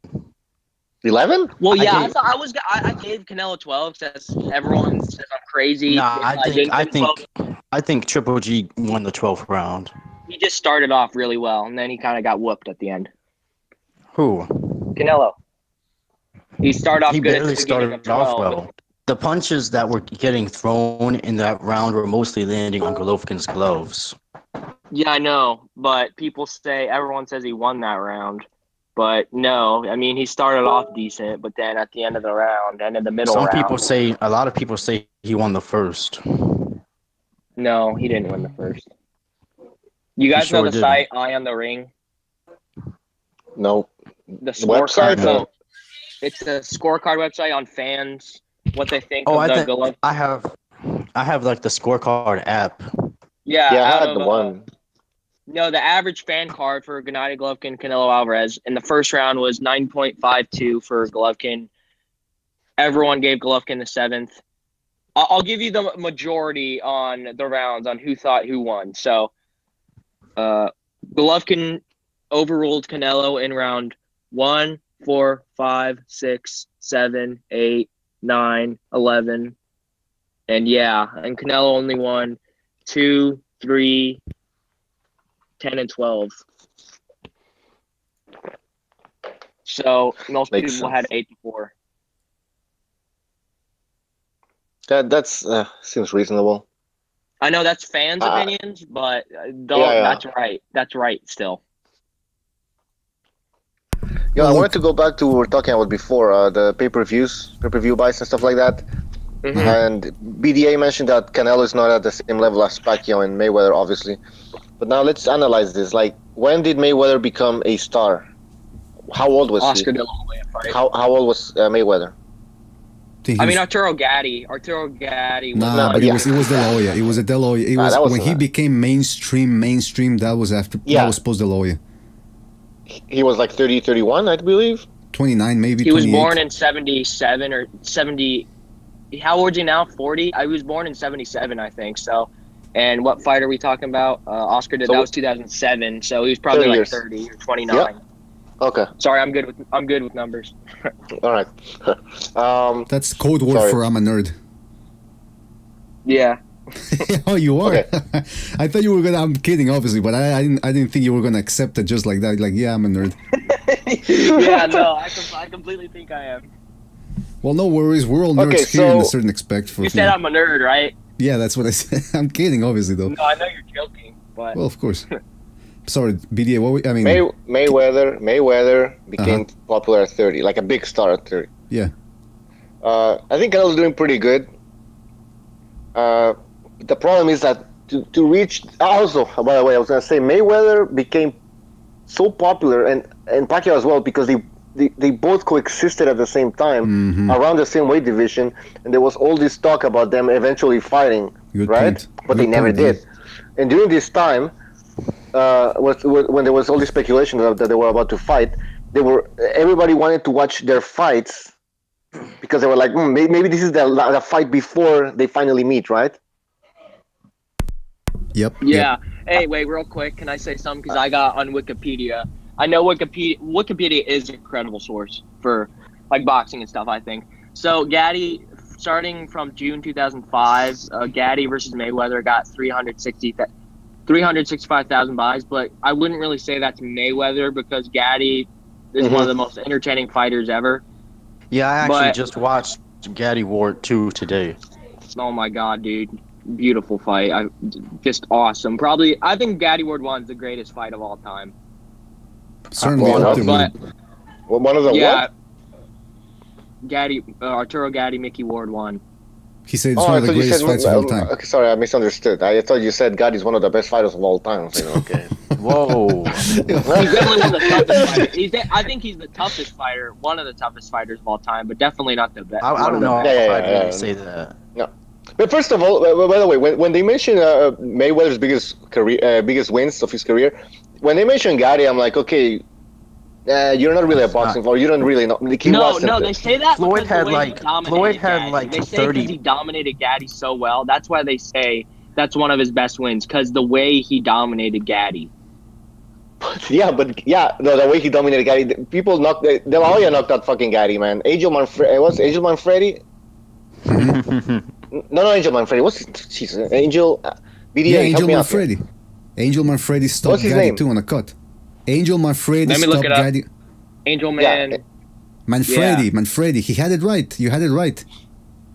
11? Well, yeah, I gave Canelo 12 because everyone says I'm crazy. Nah, I think Triple G won the 12th round. He just started off really well, and then he kind of got whooped at the end. Who? Canelo. He started off He good. barely started off well. The punches that were getting thrown in that round were mostly landing on Golovkin's gloves. Yeah, I know, but everyone says he won that round. But no, I mean, he started off decent, but then at the end of the round and in the middle round. A lot of people say he won the first. No, he didn't win the first. You guys know the site Eye on the Ring? No. The scorecard. No. It's a scorecard website on fans, what they think of the Golovkin. I have the scorecard app. Yeah, I had the one. No, the average fan card for Gennady Golovkin, Canelo Alvarez in the first round was 9.52 for Golovkin. Everyone gave Golovkin the 7th. I'll give you the majority on the rounds on who thought who won. So, Golovkin overruled Canelo in round 1, 4, 5, 6, 7, 8, 9, 11. And Canelo only won 2, 3, 10, and 12. So most people had 8-4. That's seems reasonable. I know that's fans' opinions, but that's right. That's right still. Yeah, I wanted to go back to what we were talking about before, the pay-per-view buys and stuff like that. Mm-hmm. And BDA mentioned that Canelo is not at the same level as Pacquiao and Mayweather, obviously. But now let's analyze this. When did Mayweather become a star How old was Oscar he? De La Hoya fight. How old was Mayweather? I mean, Arturo Gatti. Arturo Gatti. Nah, but it was De La Hoya. It was a De La Hoya. It was when he became mainstream. That was after. That was post De La Hoya. He was like 30, 31, I believe. 29, maybe. He 28. was born in 77 or 70. How old is he now? 40. I was born in 77, I think. So, and what fight are we talking about? Oscar did. That was 2007. So he was probably like 30 or 29. Yep. Okay. Sorry, I'm good with numbers. All right. That's code word for I'm a nerd. Yeah. Oh, you are. Okay. I thought you were gonna. I'm kidding, obviously, but I didn't think you were gonna accept it just like that. Like, yeah, I'm a nerd. Yeah, no, I completely think I am. Well, no worries. We're all nerds here in a certain aspect. You said I'm a nerd, right? Yeah, that's what I said. I'm kidding, obviously, though. No, I know you're joking, but well, of course. Sorry, BDA. Mayweather became popular at 30, like a big star at 30. Yeah. I think Canelo's doing pretty good. The problem is that to reach. Also, by the way, I was gonna say Mayweather became so popular, and Pacquiao as well, because they both coexisted at the same time around the same weight division, and there was all this talk about them eventually fighting, right? But they never did. And during this time, when there was all this speculation that they were about to fight, everybody wanted to watch their fights because they were like, maybe this is the fight before they finally meet, right? Yep. Yeah. Yep. Hey, wait, real quick. Can I say something? Because I got on Wikipedia. I know Wikipedia is a credible source for like boxing and stuff, I think. So Gatti, starting from June 2005, Gatti versus Mayweather got 365,000 buys, but I wouldn't really say that's Mayweather because Gatti is one of the most entertaining fighters ever. Yeah, I actually just watched Gatti Ward 2 today. Oh my god, dude. Beautiful fight. Just awesome. Probably, I think Gatti Ward 1 is the greatest fight of all time. Certainly. One of the what? Arturo Gatti, Mickey Ward 1. He said it's one of the greatest fights of all time. Okay, sorry, I misunderstood. I thought you said God is one of the best fighters of all time. So, okay. Whoa. He's definitely one of the toughest fighters. I think he's the toughest fighter, one of the toughest fighters of all time, but definitely not the best. I don't know if I'd really say that. No. But first of all, by the way, when they mention Mayweather's biggest wins of his career, when they mention Gatti, I'm like, okay, you're not really a boxing player. You don't really know. No, they say that Floyd had like 30. Because he dominated Gatti so well. That's why they say that's one of his best wins, because the way he dominated Gatti. The way he dominated Gatti, people knocked. De La Hoya knocked out fucking Gatti, man. Angel Manfredi? No, Angel Manfredi. Angel? BDA, yeah, Angel Manfredi. Angel Manfredi stopped Gatti too on a cut. Angel Manfredi stopped Gatti. Angel Man. Yeah. Manfredi. He had it right. You had it right.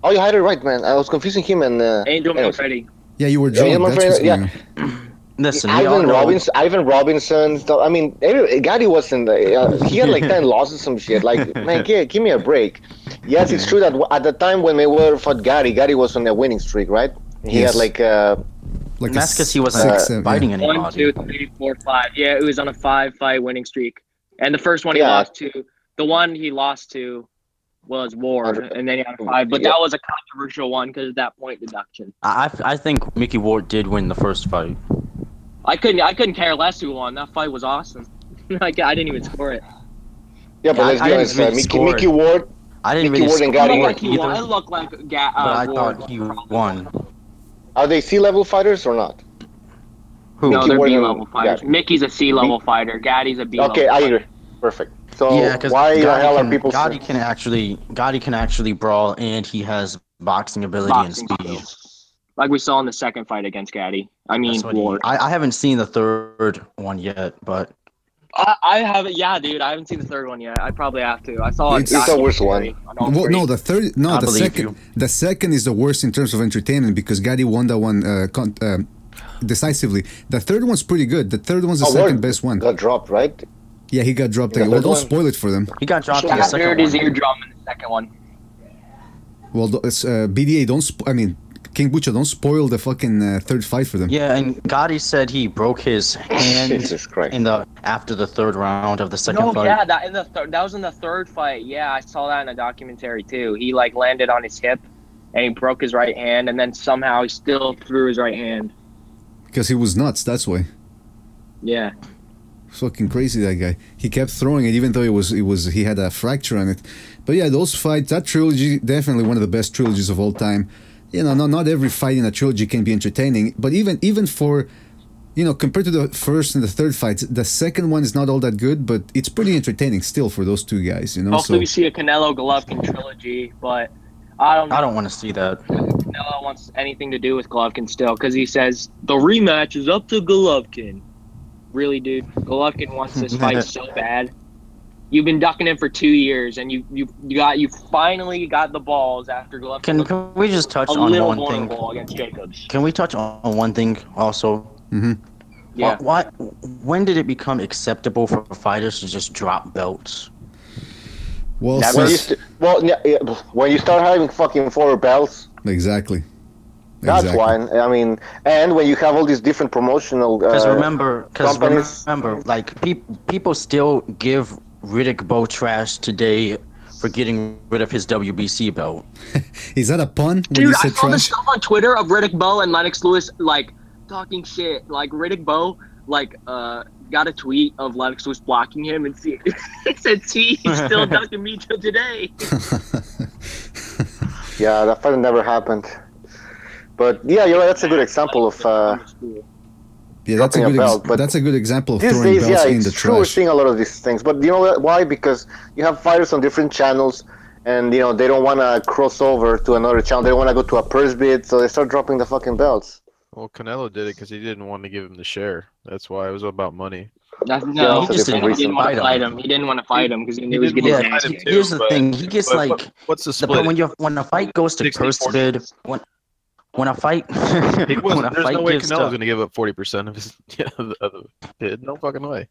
Oh, you had it right, man. I was confusing him and... Angel Manfredi. Yeah, you were drunk. That's what's going on. Listen, Ivan Robinson. I mean, Gatti wasn't. He had like 10 losses, some shit. Like, man, give me a break. Yes, it's true that at the time when Mayweather fought Gatti was on a winning streak, right? He had like that's because he wasn't fighting anybody. 1, 2, 3, 4, 5. Yeah, it was on a 5-fight winning streak, and the first one he lost to, the one he lost to, was Ward, and then he had a 5. But that was a controversial one because of that point deduction. I think Mickey Ward did win the first fight. I couldn't care less who won. That fight was awesome. I didn't even score it. Yeah, but let's be honest. Mickey Ward. I didn't really score it either. It looked like but I thought he won. Are they C-level fighters or not? Who? No, they're B-level fighters. Mickey's a C-level fighter. Gaddy's a B-level. Okay, I agree. Perfect. So why the hell are people? Gotti can actually brawl, and he has boxing ability and speed. Like we saw in the second fight against Gatti. I mean, Ward. I haven't seen the third one yet, but I haven't. Yeah, dude, I haven't seen the third one yet. I probably have to. I saw it's the worst one. Well, no, the third. No, the second. The second is the worst in terms of entertainment because Gatti won that one decisively. The third one's pretty good. The third one's the second best one. Got dropped, right? Yeah, he got dropped. Well, don't spoil it for them. He got dropped in the second one. His eardrum in the second one. Well, BDA, don't. I mean, King Butcher, don't spoil the fucking third fight for them. Yeah, and Gotti said he broke his hand Jesus Christ. after the third round of the second No, fight. yeah, that was in the third fight. Yeah, I saw that in a documentary too. He like landed on his hip, and he broke his right hand, and then somehow he still threw his right hand. Because he was nuts, that's why. Yeah. Fucking crazy, that guy. He kept throwing it even though he had a fracture on it. But yeah, those fights, that trilogy, definitely one of the best trilogies of all time. You know, not every fight in a trilogy can be entertaining, but even for, you know, compared to the first and the third fights, the second one is not all that good, but it's pretty entertaining still for those two guys, you know. Hopefully we see a Canelo Golovkin trilogy, but I don't want to see that. Canelo wants anything to do with Golovkin still, because he says the rematch is up to Golovkin. Really, dude? Golovkin wants this fight so bad. You've been ducking him for 2 years, and you finally got the balls after Golovkin. Can we just touch on one thing? Against Jacobs. Can we touch on one thing also? Mm-hmm. Yeah. When did it become acceptable for fighters to just drop belts? Well, when you start having fucking 4 belts. Exactly. That's why. I mean, and when you have all these different promotional because remember, like people still give Riddick Bowe trash today for getting rid of his WBC belt. Is that a pun? Dude, I saw this stuff on Twitter of Riddick Bowe and Lennox Lewis like talking shit. Like Riddick Bowe got a tweet of Lennox Lewis blocking him and it said, "See, he's still ducking me till today." Yeah, that fight never happened. But yeah, you're right. That's a good example of. Yeah, that's a good example of throwing days, belts in it's the true. We're trash. seeing a lot of these things, but you know why? Because you have fighters on different channels, and you know they don't want to cross over to another channel. They don't want to go to a purse bid, so they start dropping the fucking belts. Well, Canelo did it because he didn't want to give him the share. That's why it was about money. No, he didn't want to fight him. He didn't want to fight him because he knew he was getting his ass kicked. Here's the thing: he gets what's the split? When a fight goes to purse bid, when a fight, there's no way Canelo's going to give up 40% of his of the bid. No fucking way.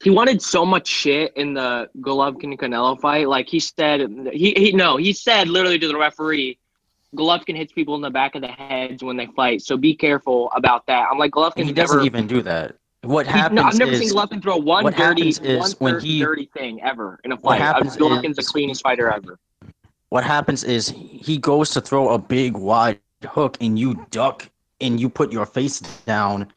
He wanted so much shit in the Golovkin Canelo fight. Like he said, he said literally to the referee, Golovkin hits people in the back of the heads when they fight, so be careful about that. I'm like, Golovkin doesn't even do that. What happens I've never seen Golovkin throw one dirty thing ever in a fight. Golovkin's the cleanest fighter ever. What happens is he goes to throw a big wide hook and you duck and you put your face down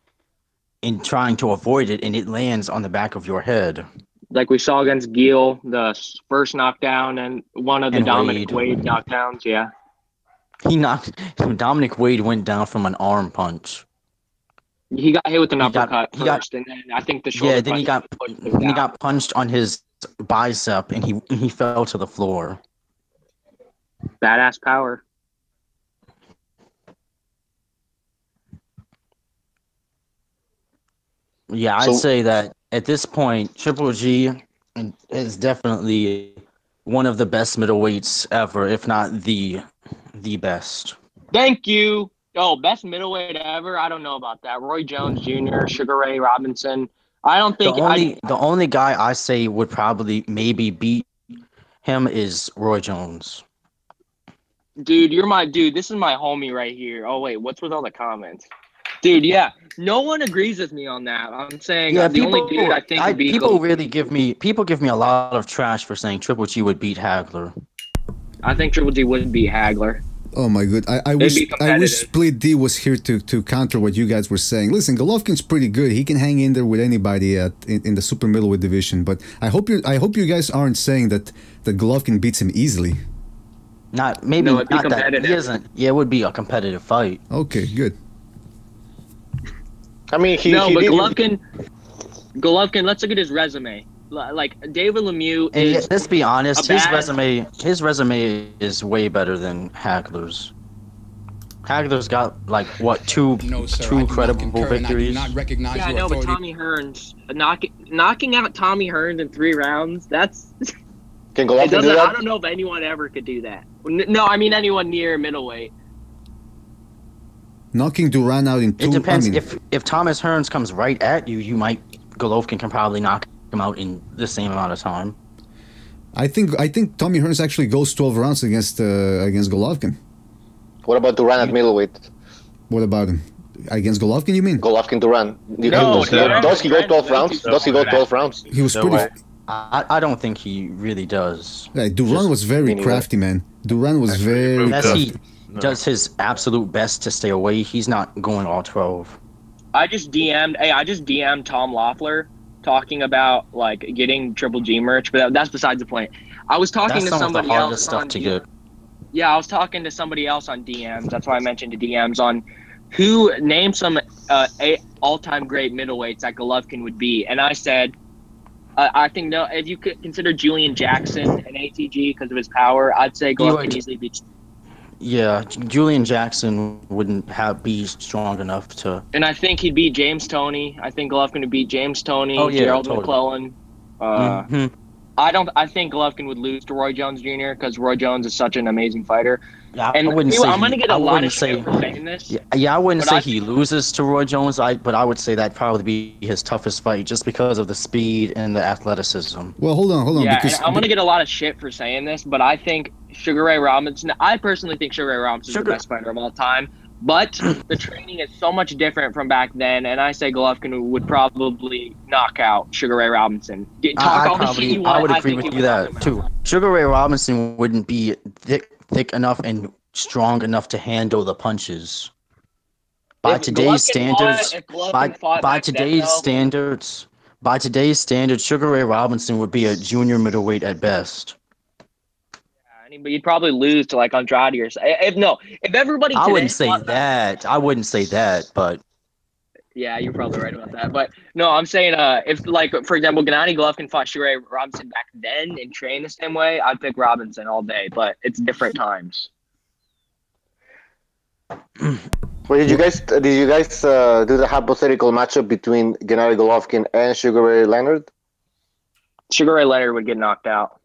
in trying to avoid it and it lands on the back of your head. Like we saw against Gil, the first knockdown and one of the Dominic Wade knockdowns, yeah. Dominic Wade went down from an arm punch. He got hit with an uppercut first, and then I think the shoulder. Yeah, then he got punched on his bicep, and he fell to the floor. Badass power. Yeah, I'd say that at this point, Triple G is definitely one of the best middleweights ever, if not the best. Thank you. Oh, best middleweight ever? I don't know about that. Roy Jones Jr., Sugar Ray Robinson. I don't think the only guy I say would probably maybe beat him is Roy Jones. Dude, you're my dude. This is my homie right here. Oh wait, what's with all the comments? Dude, yeah. No one agrees with me on that. I'm saying the only dude I think would beat people give me a lot of trash for saying Triple G would beat Hagler. I think Triple G would beat Hagler. Oh my god! I wish Split D was here to counter what you guys were saying. Listen, Golovkin's pretty good. He can hang in there with anybody in the super middleweight division. But I hope you guys aren't saying that Golovkin beats him easily. Not that he isn't. Yeah, it would be a competitive fight. Okay, good. I mean, Golovkin. Let's look at his resume. Like David Lemieux is. Let's be honest. His resume is way better than Hagler's. Hagler's got like what two credible victories. Yeah, I know, but Tommy Hearns knocking out Tommy Hearns in 3 rounds. That's. Can Golovkin do that? I don't know if anyone ever could do that. No, I mean anyone near middleweight. Knocking Duran out in 2. It depends. If Thomas Hearns comes right at you, Golovkin can probably knock him out in the same amount of time. I think Tommy Hearns actually goes 12 rounds against Golovkin. What about Duran at middleweight? What about him? Against Golovkin, you mean? Golovkin Duran. No, Does he go 12 rounds? Does he go 12 rounds? He was No pretty. way. I don't think he really does. Duran was very crafty, man. Duran was very. Unless he No. does his absolute best to stay away, he's not going all 12. I just DM'd Tom Loeffler talking about like getting Triple G merch, but that's besides the point. I was talking That's to some of the somebody hardest else stuff on to get. Yeah, I was talking to somebody else on DMs. That's why I mentioned the DMs on who named some all-time great middleweights that Golovkin would be, and I said, I think no. If you could consider Julian Jackson an ATG because of his power, I'd say Golovkin easily beats. Yeah, Julian Jackson wouldn't be strong enough to. And I think he'd beat James Toney. I think Golovkin would beat James Toney, Gerald McClellan. I think Golovkin would lose to Roy Jones Jr. because Roy Jones is such an amazing fighter. Yeah, And I wouldn't say I'm going to get a lot of shit say. for saying this. Yeah, I wouldn't But say I he loses to Roy Jones, but I would say that'd probably be his toughest fight just because of the speed and the athleticism. Well, hold on. Yeah, Because and I'm going to get a lot of shit for saying this, but I think Sugar Ray Robinson, I personally think Sugar Ray Robinson is the best fighter of all time, but the training is so much different from back then, and I say Golovkin would probably knock out Sugar Ray Robinson. I would agree with you that too. Sugar Ray Robinson wouldn't be thick enough and strong enough to handle the punches. By today's standards, Sugar Ray Robinson would be a junior middleweight at best. But you'd probably lose to like Andrade or if everybody. I wouldn't say that, but yeah, you're probably right about that. But no, I'm saying if like for example, Gennady Golovkin fought Sugar Ray Robinson back then and trained the same way, I'd pick Robinson all day. But it's different times. Well, did you guys do the hypothetical matchup between Gennady Golovkin and Sugar Ray Leonard? Sugar Ray Leonard would get knocked out.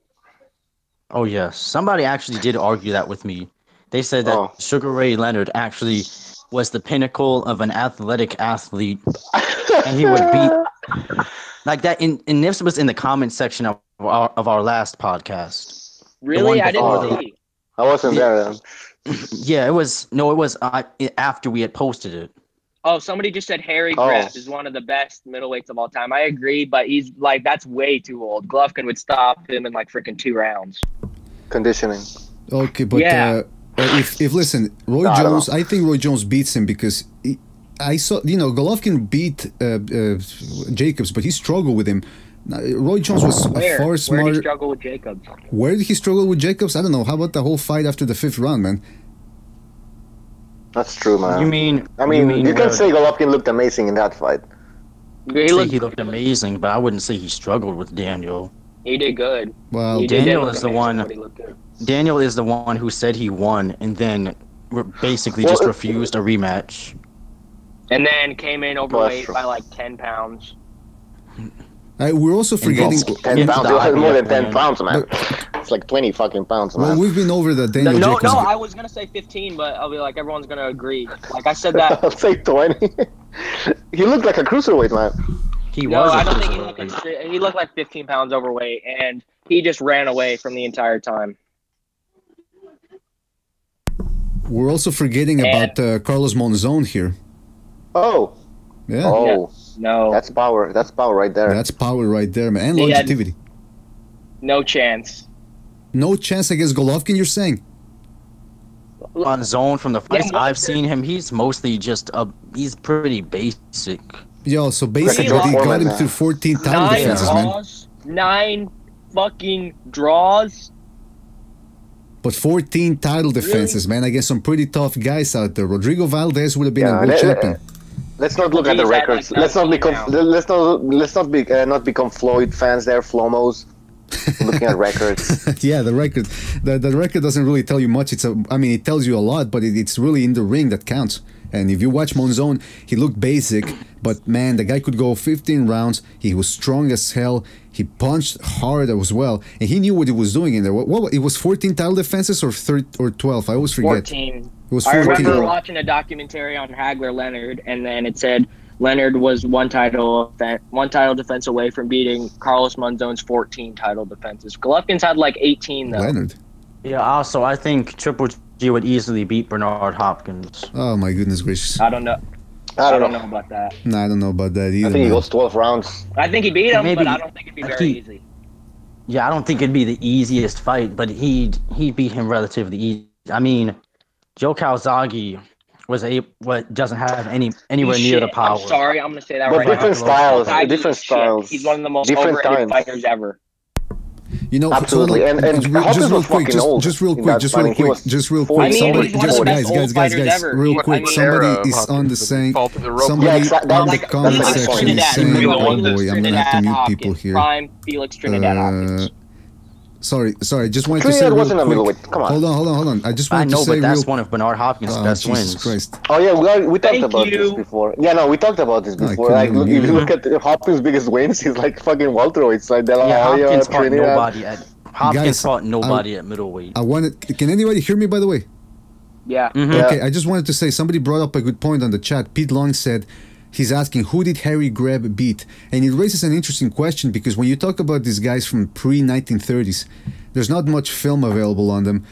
Oh yes, somebody actually did argue that with me. They said that Sugar Ray Leonard actually was the pinnacle of an athletic athlete, and he would beat like that. And this was in the comment section of our last podcast. Really, I didn't see. I wasn't there then. Yeah, it was after we had posted it. Oh, somebody just said Harry Graf is one of the best middleweights of all time. I agree, but he's like that's way too old. Golovkin would stop him in like freaking 2 rounds. Conditioning. Okay, but if listen, Roy Jones, I think Roy Jones beats him because I saw Golovkin beat Jacobs, but he struggled with him. Roy Jones was far smarter. Where did he struggle with Jacobs? Where did he struggle with Jacobs? I don't know. How about the whole fight after the 5th round, man? That's true, man. You mean you can say Golovkin looked amazing in that fight. He looked amazing, but I wouldn't say he struggled with Daniel. He did good. Well, Daniel is the one. Daniel is the one who said he won, and then basically just refused a rematch. And then came in overweight by like 10 pounds. We're also forgetting 10 pounds. More than 10 pounds, man. It's like 20 fucking pounds, man. Well, we've been over the Daniel Jacobs. No, I was gonna say 15, but I'll be like everyone's gonna agree. Like I said that. I'll say 20. He looked like a cruiserweight, man. I don't think he looked like 15 pounds overweight, and he just ran away from the entire time. We're also forgetting about Carlos Monzon here. Oh. Yeah. Oh. No. That's power. That's power right there. That's power right there, man. And longevity. No chance. No chance against Golovkin, you're saying? Monzon, from the fights I've seen him, he's mostly just he's pretty basic. Yo, so basically he got him through 14 title defenses, man. 9 fucking draws. But 14 title defenses, man, against some pretty tough guys out there. Rodrigo Valdez would have been a world champion. Let's not look at the records. Let's not become Floyd fans there, Flomos. Looking at records. Yeah, the record. The record doesn't really tell you much. It tells you a lot, but it's really in the ring that counts. And if you watch Monzon, he looked basic, but man, the guy could go 15 rounds. He was strong as hell. He punched hard as well, and he knew what he was doing in there. What it was 14 title defenses or 12? I always forget. 14. It was 14. I remember watching a documentary on Hagler Leonard, and then it said Leonard was one title defense away from beating Carlos Monzon's 14 title defenses. Golovkin's had like 18 though. Leonard. Yeah. Also, I think Triple would easily beat Bernard Hopkins. Oh my goodness gracious. I don't know. I don't know. about that. Nah, I don't know about that either. I think he man. goes 12 rounds. I think he beat him, Maybe- but I don't think it'd be very easy. Yeah, I don't think it'd be the easiest fight, but he beat him relatively easy. I mean, Joe Calzaghe doesn't have anywhere near the power. I'm sorry, I'm gonna say that But right different now. styles. Calzaghe Different is shit. styles. He's one of the most Different overrated times. fighters ever. You know, Absolutely. hold on, And Hopkins was fucking old just real in quick, that just fight. real He quick, was just real 40. quick. I mean, Somebody, he's one of just the best guys, old fighters ever. real He quick. was Somebody era of is on the Hopkins, saying. fall to the rope. Somebody Yeah, exactly. on the That's comment like section is Trinidad. saying, Felix "Oh boy, I'm gonna have to Trinidad mute Hopkins. people here." Prime Felix Trinidad Hopkins. Sorry. Just wanted to Trinidad say real wasn't a quick. middleweight. Come on. Hold on. I just I wanted know, to say but that's real. one of Bernard Hopkins' Oh, best Jesus wins. Christ. Oh yeah, we talked Thank about you. this before. Yeah, no, we talked about this I before. couldn't Like, look, even if you hear look at Hopkins' biggest wins, he's like fucking welterweights. Like De La Yeah, Hoya, Hopkins fought Trinidad. nobody at Guys, fought nobody at middleweight. I wanted. Can anybody hear me? By the way. Yeah. Mhm. Yeah. Okay, I just wanted to say somebody brought up a good point on the chat. Pete Long said he's asking who did Harry Greb beat, and it raises an interesting question because when you talk about these guys from pre-1930s, there's not much film available on them.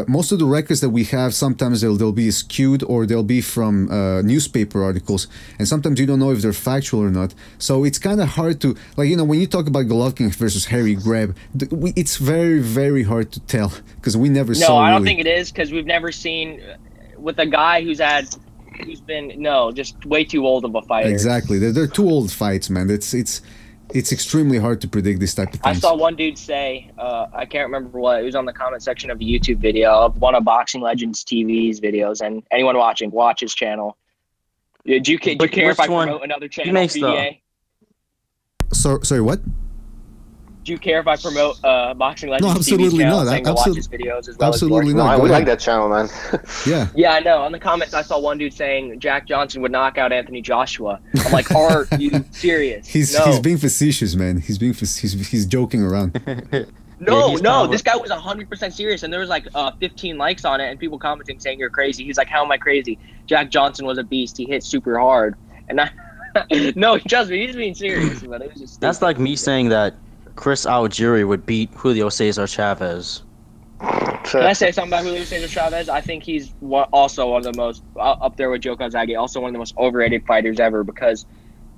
Most of the records that we have, sometimes they'll be skewed or they'll be from newspaper articles, and sometimes you don't know if they're factual or not. So it's kind of hard to, like, you know, when you talk about Golovkin versus Harry Greb, it's very, very hard to tell because we never saw. No, I don't really. think it is because we've never seen with a guy who's been just way too old of a fighter. Exactly, they're too old fights, man. It's extremely hard to predict this type of I things. saw one dude say, I can't remember what, it was on the comment section of a YouTube video of one of Boxing Legends TV's videos, and anyone watching, watch his channel. Do you care if I promote another channel, makes BDA? Sorry, what? Do you care if I promote Boxing Legends TV's absolutely channel not. saying to watch his videos as well Absolutely as yours? not. No, Go we ahead. like that channel, man. Yeah. Yeah, I know. On the comments, I saw one dude saying Jack Johnson would knock out Anthony Joshua. I'm like, are you serious? He's being facetious, man. He's joking around. No, he's no, probably- this guy was 100% serious, and there was like 15 likes on it, and people commenting saying you're crazy. He's like, how am I crazy? Jack Johnson was a beast. He hit super hard, and no, trust me, he's being serious, but it was just. That's like me saying that Chris Algieri would beat Julio Cesar Chavez. Can I say something about Julio Cesar Chavez? I think he's also one of the most up there with Joe Calzaghe, also one of the most overrated fighters ever because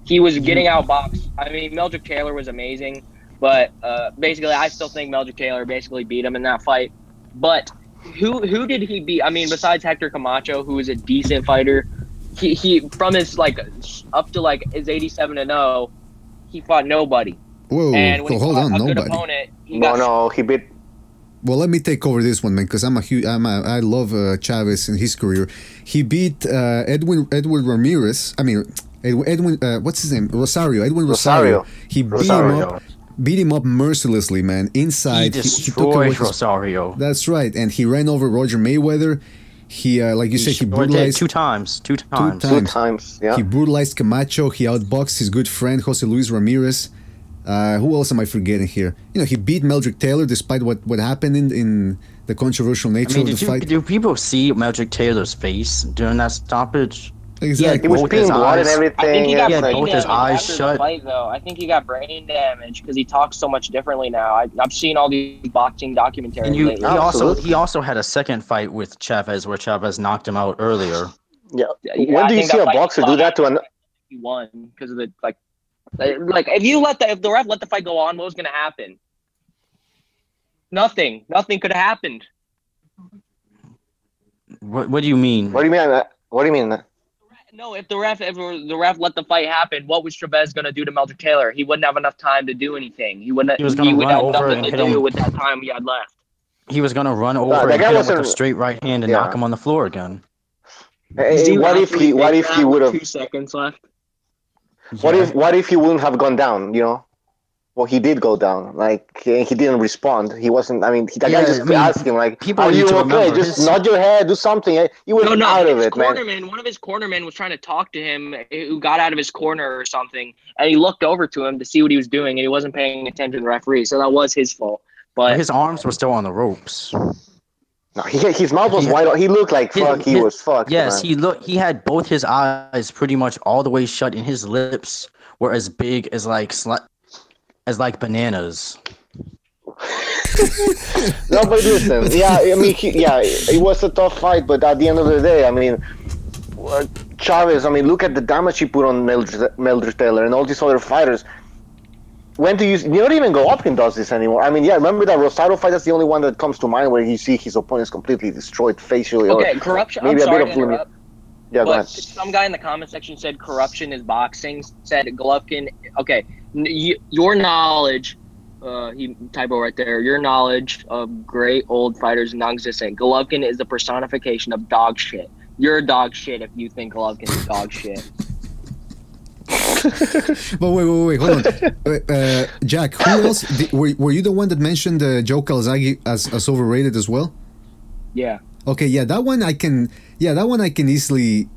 he was getting outboxed. I mean, Meldrick Taylor was amazing. But basically, I still think Meldrick Taylor basically beat him in that fight. But who did he beat? I mean, besides Hector Camacho, who is a decent fighter, he from his up to his 87-0, he fought nobody. Whoa, And when he hold fought on, a good nobody. opponent, he got No, he beat. Well, let me take over this one, man, because I love Chavez in his career. He beat Edwin Ramirez. I mean, Edwin. What's his name? Rosario. Edwin Rosario. He beat him up mercilessly, man. Inside, He took destroyed away his- Rosario. That's right, and he ran over Roger Mayweather. He, like you said, he brutalized two times. Two times, yeah. He brutalized Camacho. He outboxed his good friend Jose Luis Ramirez. Who else am I forgetting here? You know, he beat Meldrick Taylor despite what happened in the controversial nature of the fight. Do people see Meldrick Taylor's face during that stoppage? Exactly. He was both peeing his blood and eyes. everything. I think he got yeah, Yeah, brain both his damage eyes after shut. the fight, though. I think he got brain damage because he talks so much differently now. I've seen all these boxing documentaries And lately. he also had a second fight with Chavez where Chavez knocked him out earlier. yeah. Yeah, When I do you think see a fight boxer he do fought that to an? He won because of the if the ref let the fight go on, what was going to happen? Nothing could have happened. What do you mean? What do you mean? What do you mean? No, if the ref let the fight happen, what was Chavez going to do to Meldrick Taylor? He wouldn't have enough time to do anything. He would He was gonna would run have over nothing and to hit do him. with that time he had left. He was gonna run over that and guy hit him with a wasn't- straight right hand and Yeah. knock him on the floor again. What if he would have? 2 seconds left? What if he wouldn't have gone down? You know, well, he did go down. Like he didn't respond. He wasn't. I mean, the guy just asked him like, people "Are need you to okay? remember Just his- nod your head, do something." He was out of it, man. One of his cornermen was trying to talk to him, who got out of his corner or something, and he looked over to him to see what he was doing, and he wasn't paying attention to the referee, so that was his fault. But His arms were still on the ropes. No, his mouth was wide open. He looked like he was fucked. Yes, man. he had both his eyes pretty much all the way shut, and his lips were as big as like bananas. No, but listen, yeah, I mean, it was a tough fight, but at the end of the day, I mean, Chavez, I mean, look at the damage he put on Mildred Taylor and all these other fighters. When do you not even Golovkin does this anymore? I mean, yeah, remember that Rosado fight? That's the only one that comes to mind where you see his opponents completely destroyed facially. Okay, or corruption. Maybe I'm a sorry bit to of interrupt. Yeah, go But ahead. some guy in the comment section said corruption is boxing. Said Golovkin. Okay, your knowledge. He typo right there. Your knowledge of great old fighters is non-existent. Golovkin is the personification of dog shit. You're a dog shit if you think Golovkin is dog shit. But wait, hold on. Jack, who else? Were you the one that mentioned Joe Calzaghe as overrated as well? Yeah. Okay, yeah, that one I can easily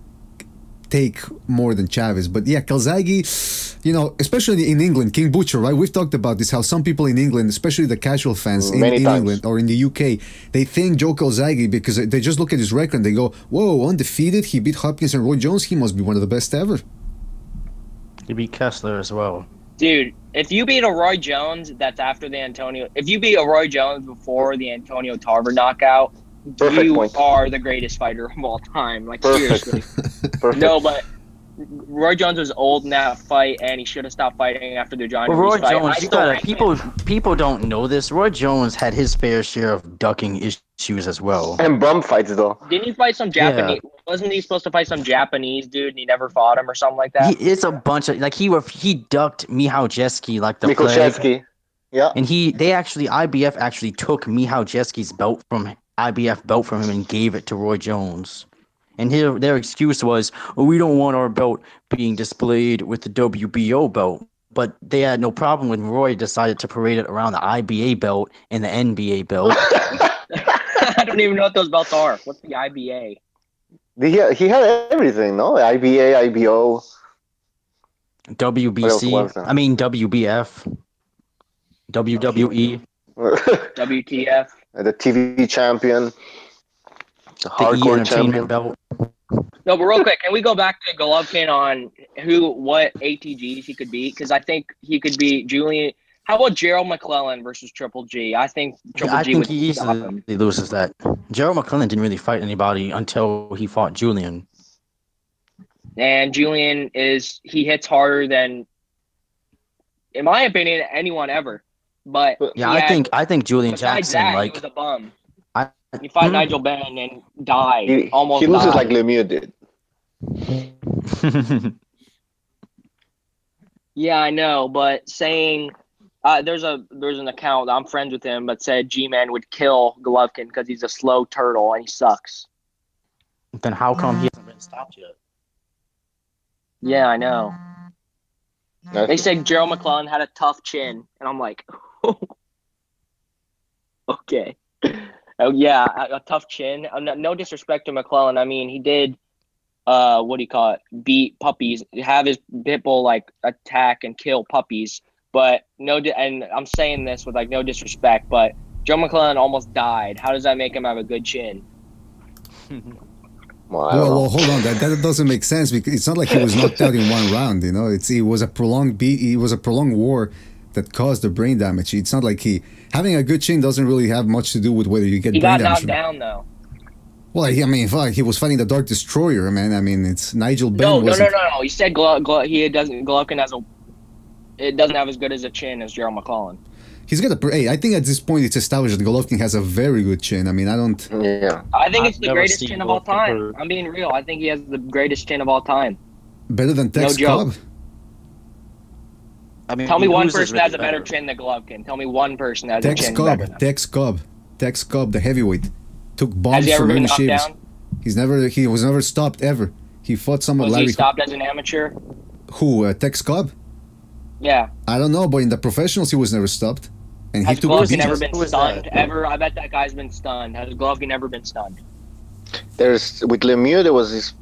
take more than Chavez. But yeah, Calzaghe, you know, especially in England, King Butcher, right? We've talked about this, how some people in England, especially the casual fans in England or in the UK, they think Joe Calzaghe, because they just look at his record and they go, whoa, undefeated, he beat Hopkins and Roy Jones, he must be one of the best ever. He beat Kessler as well. Dude, if you beat a Roy Jones, that's after the Antonio. If you beat a Roy Jones before the Antonio Tarver knockout, you are the greatest fighter of all time. Like, seriously. Perfect. No, but Roy Jones was old in that fight, and he should have stopped fighting after the John Well, Roy fight. Jones, people don't know this. Roy Jones had his fair share of ducking issues as well. And bum fights, though. Didn't he fight some Japanese? Yeah. Wasn't he supposed to fight some Japanese dude, and he never fought him or something like that? It's a bunch of, like, he ducked Michał Jeski like the plague. Yeah. And IBF actually took Michał Jeski's IBF belt from him and gave it to Roy Jones. And their excuse was, we don't want our belt being displayed with the WBO belt. But they had no problem when Roy decided to parade it around the IBA belt and the NBA belt. I don't even know what those belts are. What's the IBA? He had everything, no? IBA, IBO. WBC. I mean, WBF. WWE. WTF. The TV champion. The hardcore champion belt. No, but real quick, can we go back to Golovkin on what ATGs he could beat? Because I think he could beat Julian. How about Gerald McClellan versus Triple G? I think Triple G would he stop him. He loses that. Gerald McClellan didn't really fight anybody until he fought Julian. And Julian he hits harder than, in my opinion, anyone ever. But yeah, I think Julian Jackson, he was a bum. He fought Nigel Benn and died. He loses like Lemieux did. Yeah, I know, but saying there's an account, I'm friends with him, but said G-Man would kill Golovkin because he's a slow turtle and he sucks. Then how come he hasn't been stopped yet? Yeah, I know. They said Gerald McClellan had a tough chin, and I'm like, okay. Oh, yeah, a tough chin. No disrespect to McClellan. I mean, he did, beat puppies, have his pit bull, like, attack and kill puppies. But and I'm saying this with, like, no disrespect, but Joe McClellan almost died. How does that make him have a good chin? Well, hold on. That doesn't make sense because it's not like he was knocked out in one round. You know, it was a prolonged war that caused the brain damage. It's not like having a good chin doesn't really have much to do with whether you get brain damage. He got knocked down though. Well, I mean, he was fighting the Dark Destroyer, man. I mean, it's Nigel Benn. No. He said Golovkin doesn't have as good as a chin as Gerald McClellan. He's got I think at this point it's established that Golovkin has a very good chin. I mean, Yeah. I think it's the greatest chin of all time. I'm being real. I think he has the greatest chin of all time. Better than Tex Cobb? I mean, tell me one person has a better chin than Golovkin. Tell me one person has a chin better than Tex Cobb, the heavyweight, took bombs from many shapes. He was never stopped ever. He fought someone. Was he stopped as an amateur? Who? Tex Cobb? Yeah. I don't know, but in the professionals he was never stopped. And has Golovkin never been stunned ever? I bet that guy's been stunned. Has Golovkin never been stunned? With Lemieux there was this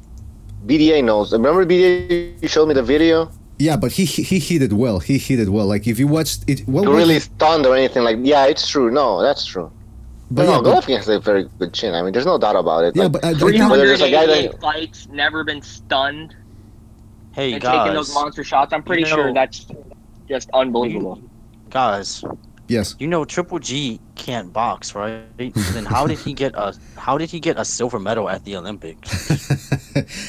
BDA knows. Remember BDA? You showed me the video. Yeah, but he hit it well. He hit it well. Like if you watched it, really stunned or anything like. Yeah, it's true. No, that's true. But Golovkin has a very good chin. I mean, there's no doubt about it. Yeah, like, but 388 fights, never been stunned. Hey and guys, taking those monster shots. I'm pretty sure that's just unbelievable. Guys, Yes. You know, Triple G can't box, right? Then how did he get a silver medal at the Olympics?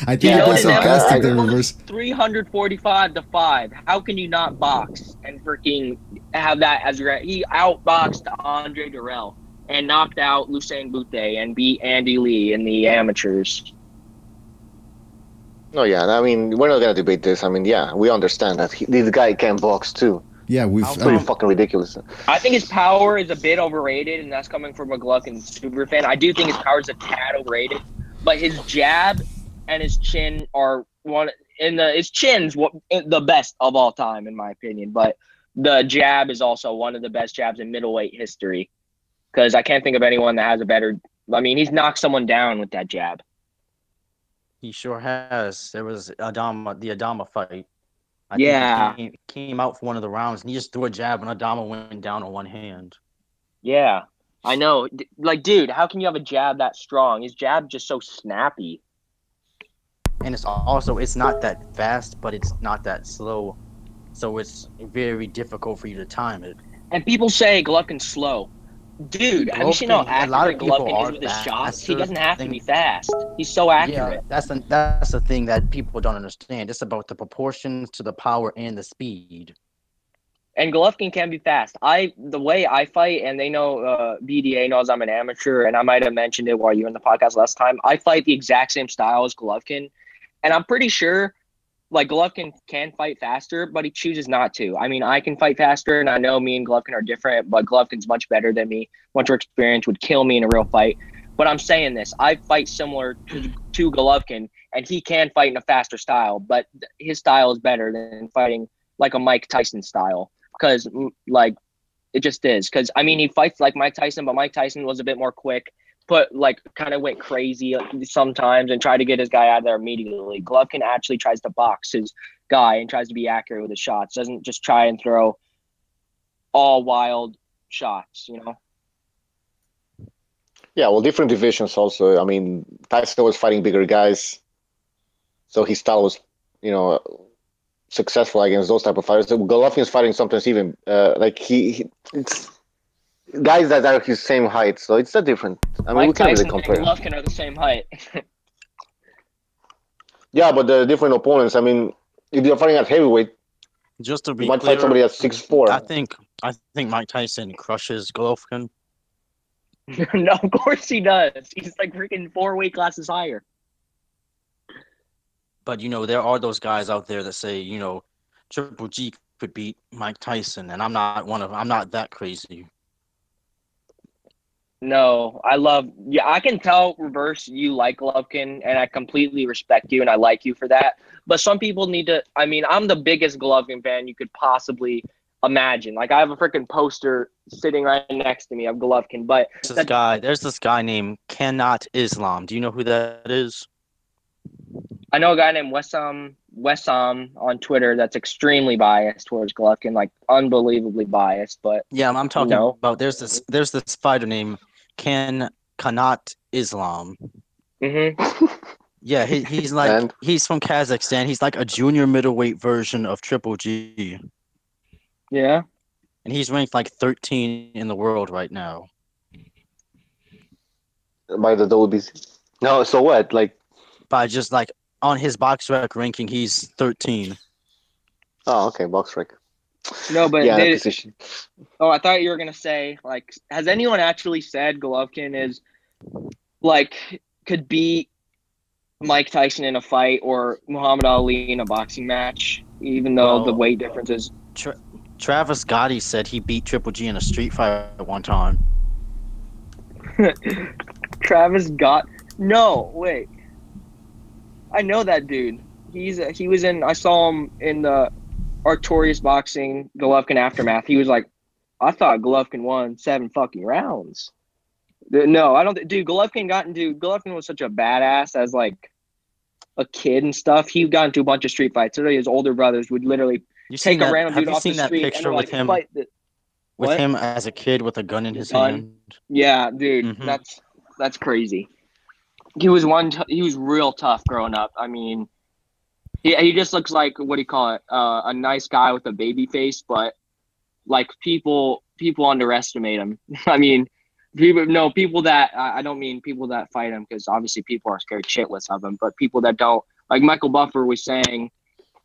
I think You you're know, being his sarcastic there, average Reverse. 345-5. How can you not box and freaking have that as your? He outboxed Andre Durrell and knocked out Usain Bolte and beat Andy Lee in the amateurs. No, yeah. I mean, we're not gonna debate this. I mean, yeah, we understand that this guy can box too. Yeah, we've. It's pretty fucking ridiculous. I think his power is a bit overrated, and that's coming from a Golovkin super fan. I do think his power is a tad overrated, but his jab and his chin are his chin's the best of all time in my opinion. But the jab is also one of the best jabs in middleweight history, because I can't think of anyone that has a better. I mean, he's knocked someone down with that jab. He sure has. There was the Adama fight. I Yeah. think he came out for one of the rounds, and he just threw a jab, and Adama went down on one hand. Yeah, I know. Like, dude, how can you have a jab that strong? His jab just so snappy. And it's not that fast, but it's not that slow. So it's very difficult for you to time it. And people say Golovkin's slow. Dude, have you seen how accurate Golovkin is with his shots? He doesn't have to be fast. He's so accurate. Yeah, that's the thing that people don't understand. It's about the proportions to the power and the speed. And Golovkin can be fast. The way I fight, and they know BDA knows I'm an amateur, and I might have mentioned it while you were in the podcast last time. I fight the exact same style as Golovkin, and I'm pretty sure like Golovkin can fight faster, but he chooses not to. I mean, I can fight faster, and I know me and Golovkin are different, but Golovkin's much better than me. Much more experience, would kill me in a real fight. But I'm saying this, I fight similar to Golovkin, and he can fight in a faster style, but his style is better than fighting like a Mike Tyson style, because like it just is. Because I mean, he fights like Mike Tyson, but Mike Tyson was a bit more quick. Kind of went crazy sometimes and tried to get his guy out of there immediately. Golovkin actually tries to box his guy and tries to be accurate with his shots. Doesn't just try and throw all wild shots, you know? Yeah, well, different divisions also. I mean, Tyson was fighting bigger guys, so his style was, successful against those type of fighters. So Golovkin is fighting sometimes even it's guys that are his same height, so it's a different. I mean, Mike we can't Tyson really compare. and Golovkin are the same height. Yeah, but they're different opponents. I mean, if you're fighting at heavyweight, Just to be you might clear, fight somebody at 6'4". I think Mike Tyson crushes Golovkin. No, of course he does. He's like freaking 4 weight classes higher. But there are those guys out there that say, Triple G could beat Mike Tyson, and I'm not that crazy. No, I can tell, Reverse, you like Golovkin, and I completely respect you, and I like you for that. But some people need to, I mean, I'm the biggest Golovkin fan you could possibly imagine. Like, I have a freaking poster sitting right next to me of Golovkin, but There's this guy named Cannot Islam. Do you know who that is? I know a guy named Wessam on Twitter that's extremely biased towards Golovkin, like unbelievably biased. But yeah, I'm talking about there's this fighter named Cannot Islam. Mm-hmm. Yeah, he's like he's from Kazakhstan. He's like a junior middleweight version of Triple G. Yeah, and he's ranked like 13 in the world right now. By the WBC. No, so what? Like by just like on his BoxRec ranking, he's 13. Oh, okay, BoxRec. No, but yeah, position. Oh, I thought you were gonna say, like, has anyone actually said Golovkin is like could beat Mike Tyson in a fight or Muhammad Ali in a boxing match, even though the weight difference is? Travis Gotti said he beat Triple G in a street fight at one time. Travis got no wait. I know that dude. He was in. I saw him in the Artorias Boxing Golovkin Aftermath. He was like, I thought Golovkin won 7 fucking rounds. No, I don't. Dude, Golovkin was such a badass as like a kid and stuff. He got into a bunch of street fights. Literally, his older brothers would literally take a random dude off the street. Have you seen that picture with him? With him as a kid with a gun in his hand. Yeah, dude, Mm-hmm. that's crazy. He was real tough growing up. I mean, he just looks like, what do you call it? A nice guy with a baby face, but like people people underestimate him. I mean, people that I don't mean people that fight him, because obviously people are scared shitless of him, but people that don't, like Michael Buffer was saying,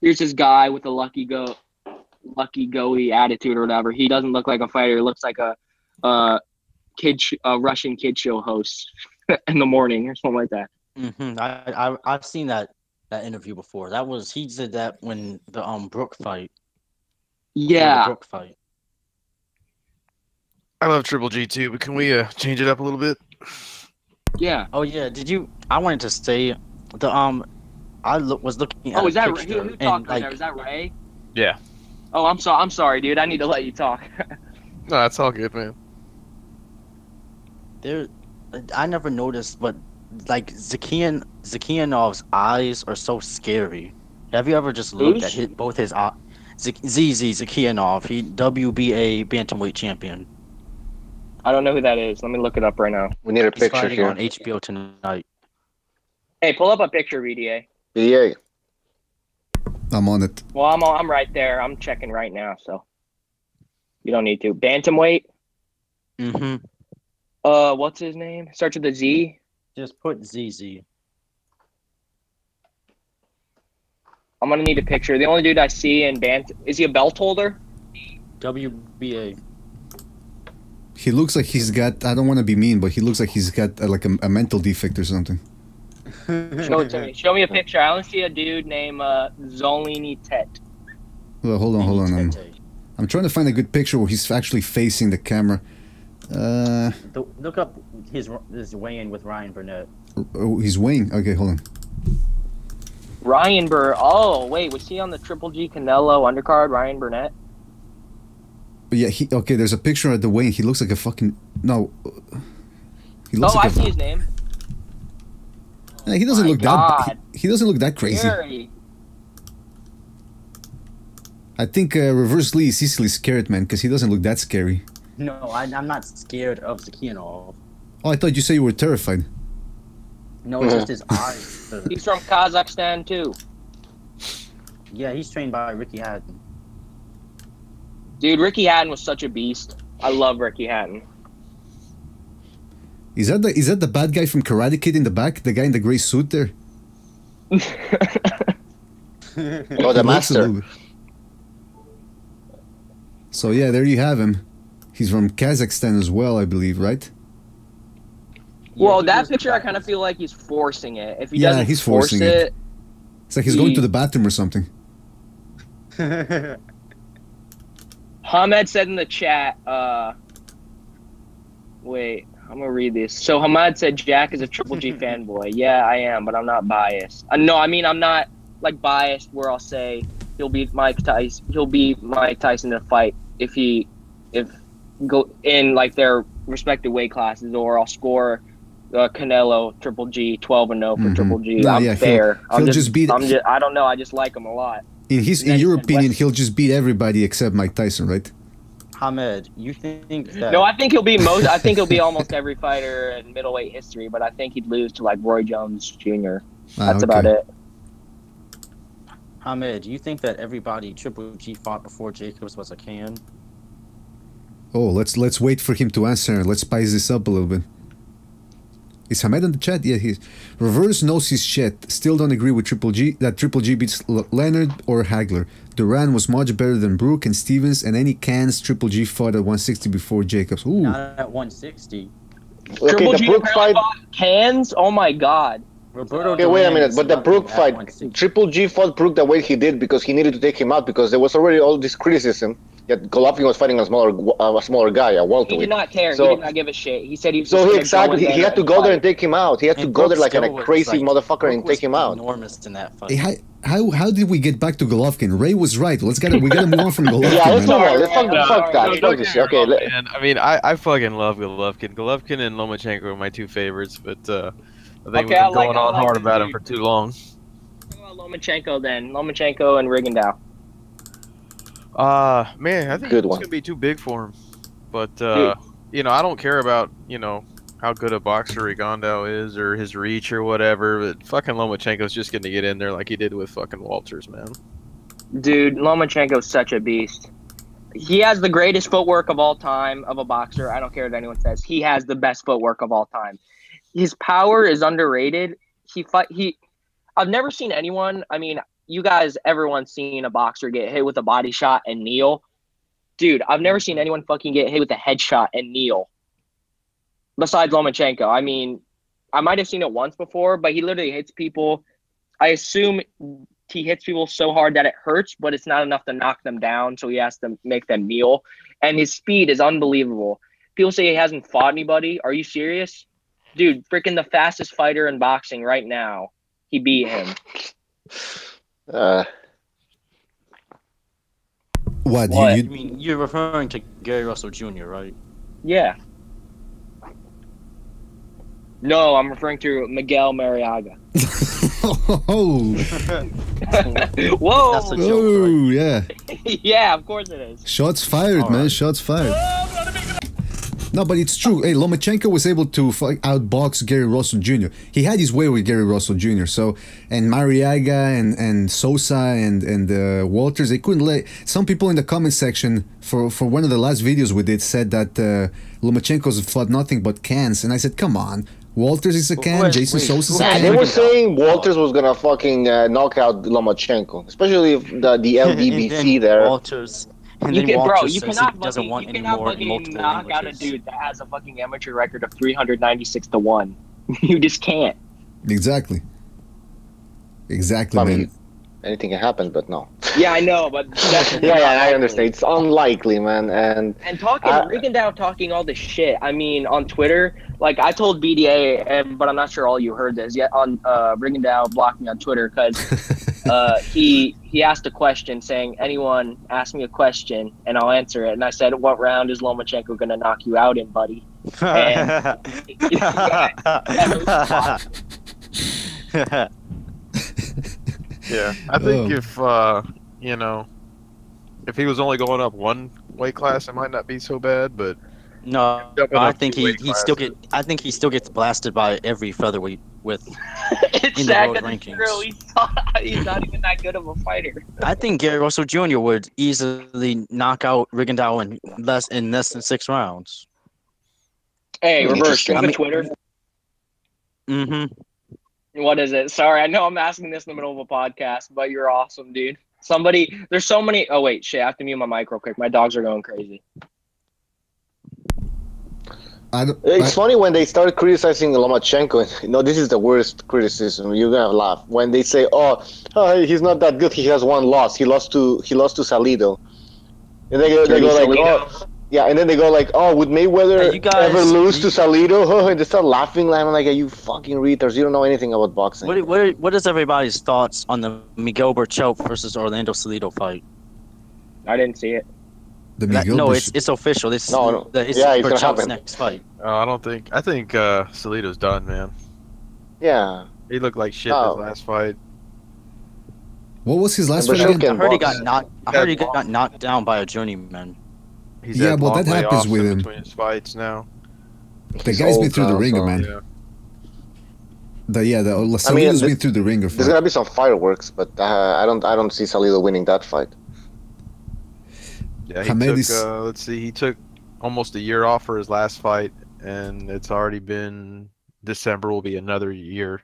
here's this guy with a lucky go-y attitude or whatever. He doesn't look like a fighter. He looks like a Russian kid show host in the morning or something like that. I've seen that interview before. He did that when the Brook fight. Yeah. The Brook fight. I love Triple G too, but can we change it up a little bit? Yeah. Oh yeah. I wanted to say the was looking at. Oh, is that picture, who talked right there? Is that Ray? Yeah. Oh, I'm sorry, dude. I need to let you talk. No, that's all good, man. I never noticed, but like Zakianov's eyes are so scary. Have you ever just looked at both his eyes? Zakianov, he WBA bantamweight champion. I don't know who that is. Let me look it up right now. We need a He's picture fighting here. on HBO tonight. Hey, pull up a picture, BDA. BDA. I'm on it. Well, I'm right there. I'm checking right now, so you don't need to. Bantamweight. What's his name? Starts with a Z. Just put ZZ. I'm gonna need a picture. The only dude I see in is he a belt holder? WBA. He looks like he's got, I don't want to be mean, but he looks like he's got like a mental defect or something. Show it to me. Show me a picture. I only see a dude named Zolini Tet. Well, hold on. I'm trying to find a good picture where he's actually facing the camera. Look up his weigh-in with Ryan Burnett. Oh, he's weighing. Okay, hold on. Ryan Burnett. Oh, wait. Was he on the Triple G Canelo undercard, Ryan Burnett? Yeah, okay, there's a picture at the weigh-in. He looks like a fucking... No. He looks like I see his name. He doesn't look that... He doesn't look that crazy. Scary. I think Reverse Lee is easily scared, man, because he doesn't look that scary. No, I'm not scared of Zakianov. Oh, I thought you said you were terrified. No, it's just his eyes. He's from Kazakhstan, too. Yeah, he's trained by Ricky Hatton. Dude, Ricky Hatton was such a beast. I love Ricky Hatton. Is that the bad guy from Karate Kid in the back? The guy in the gray suit there? Oh, the master. So yeah, there you have him. He's from Kazakhstan as well, I believe, right? Well, that picture, I kind of feel like he's forcing it. If he doesn't he's forcing it. It's like he's going to the bathroom or something. Hamed said in the chat, wait, I'm going to read this. So Hamed said Jack is a Triple G fanboy. Yeah, I am, but I'm not biased. No, I mean, I'm not like biased where I'll say he'll beat Mike Tyson in a fight if go in like their respective weight classes, or I'll score Canelo Triple G 12-0 for Triple G. I'm fair. I don't know. I just like him a lot. In your opinion, he'll just beat everybody except Mike Tyson, right? Hamed, you think that... No, I think he'll be almost every fighter in middleweight history, but I think he'd lose to like Roy Jones Jr. That's about it. Hamed, do you think that everybody Triple G fought before Jacobs was a can? Oh, let's wait for him to answer. Let's spice this up a little bit. Is Hamed in the chat? Yeah, he's. Reverse knows his shit. Still don't agree with Triple G that Triple G beats Leonard or Hagler. Duran was much better than Brook and Stevens, and any cans Triple G fought at 160 before Jacobs. Ooh. Not at 160. Okay, Triple the G Brook fight. Cans? Oh my god. Okay, wait a minute. But the Brook fight, Triple G fought Brook the way he did because he needed to take him out because there was already all this criticism that Golovkin was fighting a smaller guy, a welterweight. He did not care. So, he did not give a shit. He said he was. So he had to go there and take him out. He had to go there like a crazy motherfucker and take him out. Enormous in that fight. Hey, how did we get back to Golovkin? Ray was right. We gotta move on from Golovkin. Yeah, let's fuck that. Fuck this shit. Okay. Man, I mean, I fucking love Golovkin. Golovkin and Lomachenko are my two favorites, but I think we've been going on hard about him for too long. Lomachenko then. Lomachenko and Rigondeaux. Man, I think it's gonna be too big for him. But you know, I don't care about how good a boxer Rigondeaux is or his reach or whatever. But fucking Lomachenko's just gonna get in there like he did with fucking Walters, man. Dude, Lomachenko's such a beast. He has the greatest footwork of all time of a boxer. I don't care what anyone says. He has the best footwork of all time. His power is underrated. I've never seen anyone. I mean, you guys, everyone's seen a boxer get hit with a body shot and kneel. Dude, I've never seen anyone fucking get hit with a headshot and kneel. Besides Lomachenko. I mean, I might have seen it once before, but he literally hits people. I assume he hits people so hard that it hurts, but it's not enough to knock them down, so he has to make them kneel. And his speed is unbelievable. People say he hasn't fought anybody. Are you serious? Dude, freaking the fastest fighter in boxing right now. He beat him. What? I mean, you're referring to Gary Russell Jr., right? Yeah. No, I'm referring to Miguel Mariaga. Oh. Whoa. That's a joke, Oh, right? yeah. Yeah, of course it is. Shots fired, man. Shots fired. No, but it's true. Hey, Lomachenko was able to outbox Gary Russell Jr. He had his way with Gary Russell Jr. So, and Mariaga and Sosa and Walters, they couldn't let. Some people in the comment section for one of the last videos we did said that Lomachenko's fought nothing but cans, and I said, come on. Walters is a can, Jason Sosa's a can. They were saying Walters was gonna fucking knock out Lomachenko, especially if the LDBC there. Walters. And then Walters you says cannot he doesn't want any cannot more fucking multiple knock out a languages. dude that has a fucking amateur record of 396-1. You just can't. Exactly. Exactly, I man. mean, anything can happen, but no. Yeah, I know, but Yeah, I understand. It's unlikely, man. And talking Rigondeaux talking all this shit. I mean, on Twitter, like I told BDA, but I'm not sure all you heard this yet. On Rigondeaux blocked me on Twitter because he asked a question saying, "Anyone ask me a question and I'll answer it." And I said, "What round is Lomachenko gonna knock you out in, buddy?" And, Yeah, I think if if he was only going up one weight class, it might not be so bad. But No, jumping I up think two weight he still classes. he still gets blasted by every featherweight with it's in the sad world 'cause it's rankings. true. He's not even that good of a fighter. I think Gary Russell Jr. would easily knock out Rigondeaux in less than 6 rounds. Hey, reverse. Interesting. Go to Twitter. Mm-hmm. What is it? Sorry, I know I'm asking this in the middle of a podcast, but you're awesome, dude. There's so many. Oh wait, shit! I have to mute my mic real quick. My dogs are going crazy. it's funny when they start criticizing Lomachenko. This is the worst criticism. You're gonna laugh when they say, "Oh, he's not that good. He has one loss. He lost to Salido." And they go like, "Oh, yeah." And then they go like, "Oh, would Mayweather Hey, you guys- ever lose to Salido?" And they start laughing. I'm like, "You fucking retards! You don't know anything about boxing." What is everybody's thoughts on the Miguel Burchell versus Orlando Salido fight? I didn't see it. The Miguel It's official. It's No. It's Yeah, it's gonna Burchell's happen. next fight. I think Salido's done, man. Yeah. He looked like shit Oh. his last fight. What was his last And fight Burchell again? I heard he box. got knocked. I heard he got knocked down by a journeyman. He's Yeah, had but long that happens layoffs with in him. between his fights now. The guy's been through the ringer, so- man. Yeah. Salido's been through the ringer. There's gonna be some fireworks, but I don't see Salido winning that fight. Yeah, Hamedi's- he took almost a year off for his last fight, and it's already been December will be another year,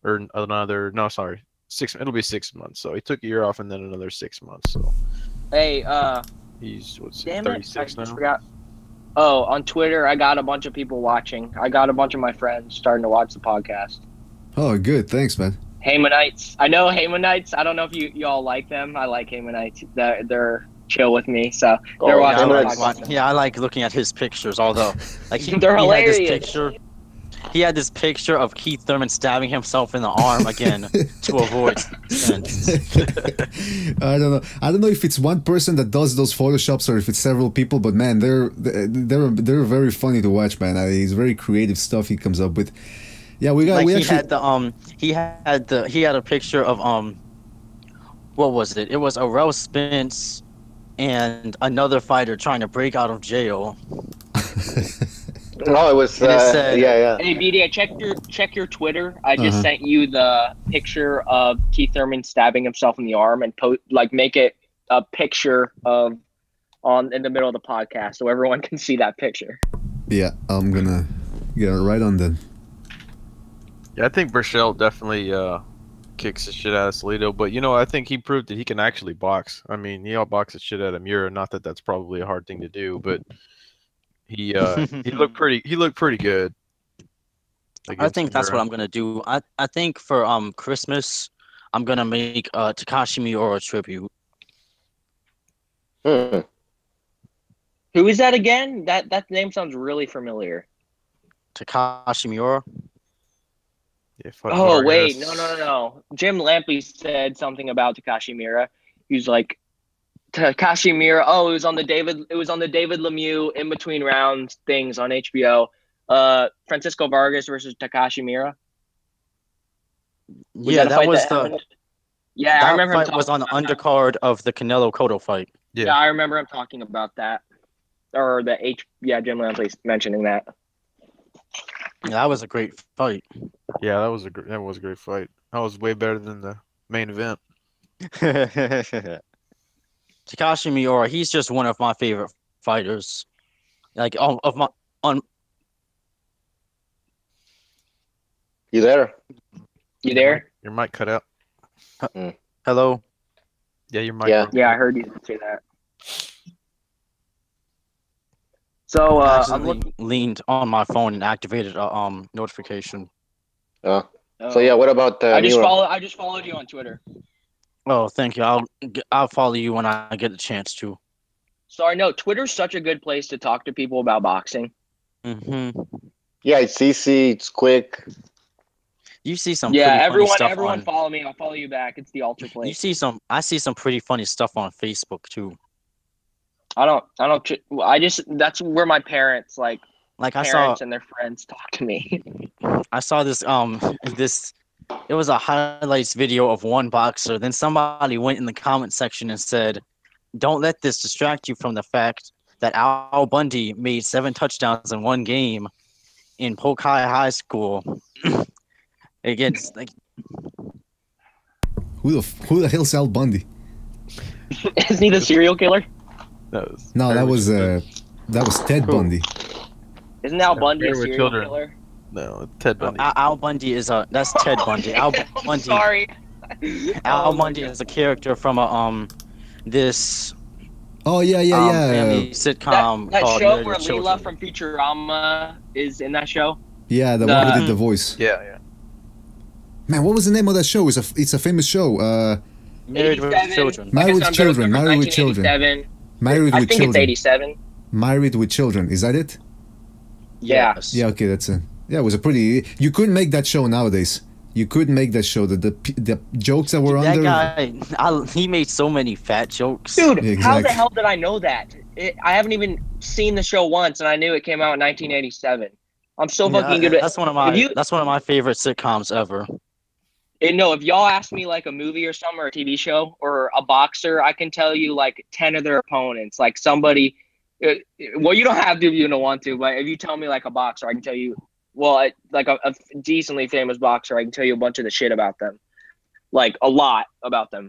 or another, no, sorry, it'll be 6 months. So he took a year off and then another 6 months. So Hey, he's damn it! I 36 just now. forgot. Oh, on Twitter, I got a bunch of people watching. I got a bunch of my friends starting to watch the podcast. Oh, good. Thanks, man. Haymanites. I know Haymanites. I don't know if you all like them. I like Haymanites. They're chill with me, so they're Oh, watching. yeah, the I podcast. Yeah, I like looking at his pictures. Although, like They're he had this hilarious. picture. He had this picture of Keith Thurman stabbing himself in the arm again to avoid scent. I don't know if it's one person that does those photoshops or if it's several people, but man, they're very funny to watch, man. It's very creative stuff he comes up with. Yeah, we actually had a picture of what was it? It was Errol Spence and another fighter trying to break out of jail. No, it was And it said- yeah. Hey BDA, check your Twitter. I just sent you the picture of Keith Thurman stabbing himself in the arm and make it a picture of in the middle of the podcast so everyone can see that picture. Yeah, I'm gonna get right on that. Yeah, I think Burchell definitely kicks the shit out of Salido, but I think he proved that he can actually box. I mean, he outboxed the shit out of Mura. Not that that's probably a hard thing to do, but he looked pretty good. I think that's what I'm gonna do. I think for Christmas, I'm gonna make Takashi Miura a tribute. Hmm. Who is that again? That name sounds really familiar. Takashi Miura. Yeah, Oh wait, no. Jim Lampley said something about Takashi Miura. He was like, Takashi Miura. Oh, it was on the David Lemieux in between rounds things on HBO. Francisco Vargas versus Takashi Miura. Yeah, that was Yeah, I remember. That fight was on the undercard of the Canelo Cotto fight. Yeah, I remember him talking about that. Or Jim Lampley mentioning that. Yeah, that was a great fight. Yeah, that was a great fight. That was way better than the main event. Takashi Miura, he's just one of my favorite fighters. Like You there? You there? Your mic cut out. Hello. Yeah, your mic. Yeah, I heard you say that. So I leaned on my phone and activated a notification. So yeah, what about I just followed you on Twitter. Oh, thank you. I'll follow you when I get the chance to. So I know Twitter's such a good place to talk to people about boxing. Mm-hmm. Yeah, it's easy. It's quick. You see some everyone follow me. I'll follow you back. It's the ultra place. I see some pretty funny stuff on Facebook too. That's where my parents and their friends talk to me. I saw this it was a highlights video of one boxer. Then somebody went in the comment section and said, "Don't let this distract you from the fact that Al Bundy made 7 touchdowns in one game in Polk High School." Against who the hell's Al Bundy? Isn't he the serial killer? That was Ted Bundy. Isn't Al Bundy a serial killer? No, Ted Bundy. Al Bundy that's Ted Bundy. Al Bundy. Sorry. Al Bundy is a character from this. Oh yeah. Family sitcom that called show where Children. Leela from Futurama is in that show. Yeah, the one who did the voice. Yeah. Man, what was the name of that show? It's a famous show. Married with Children. Married with Children. Married with Children. Married with Children. It's 87. Married with Children. Is that it? Yeah. Yes. Yeah. Okay, that's it. Yeah, it was a pretty. You couldn't make that show nowadays. You couldn't make that show. The jokes that were under. That guy, he made so many fat jokes. Dude, Yeah, exactly. How the hell did I know that? I haven't even seen the show once, and I knew it came out in 1987. I'm so fucking good at. That's one of my favorite sitcoms ever. No, if y'all ask me like a movie or something or a TV show or a boxer, I can tell you like 10 of their opponents. Like somebody, well, you don't have to if you don't want to, but if you tell me like a boxer, I can tell you, like a decently famous boxer, I can tell you a bunch of the shit about them. Like a lot about them.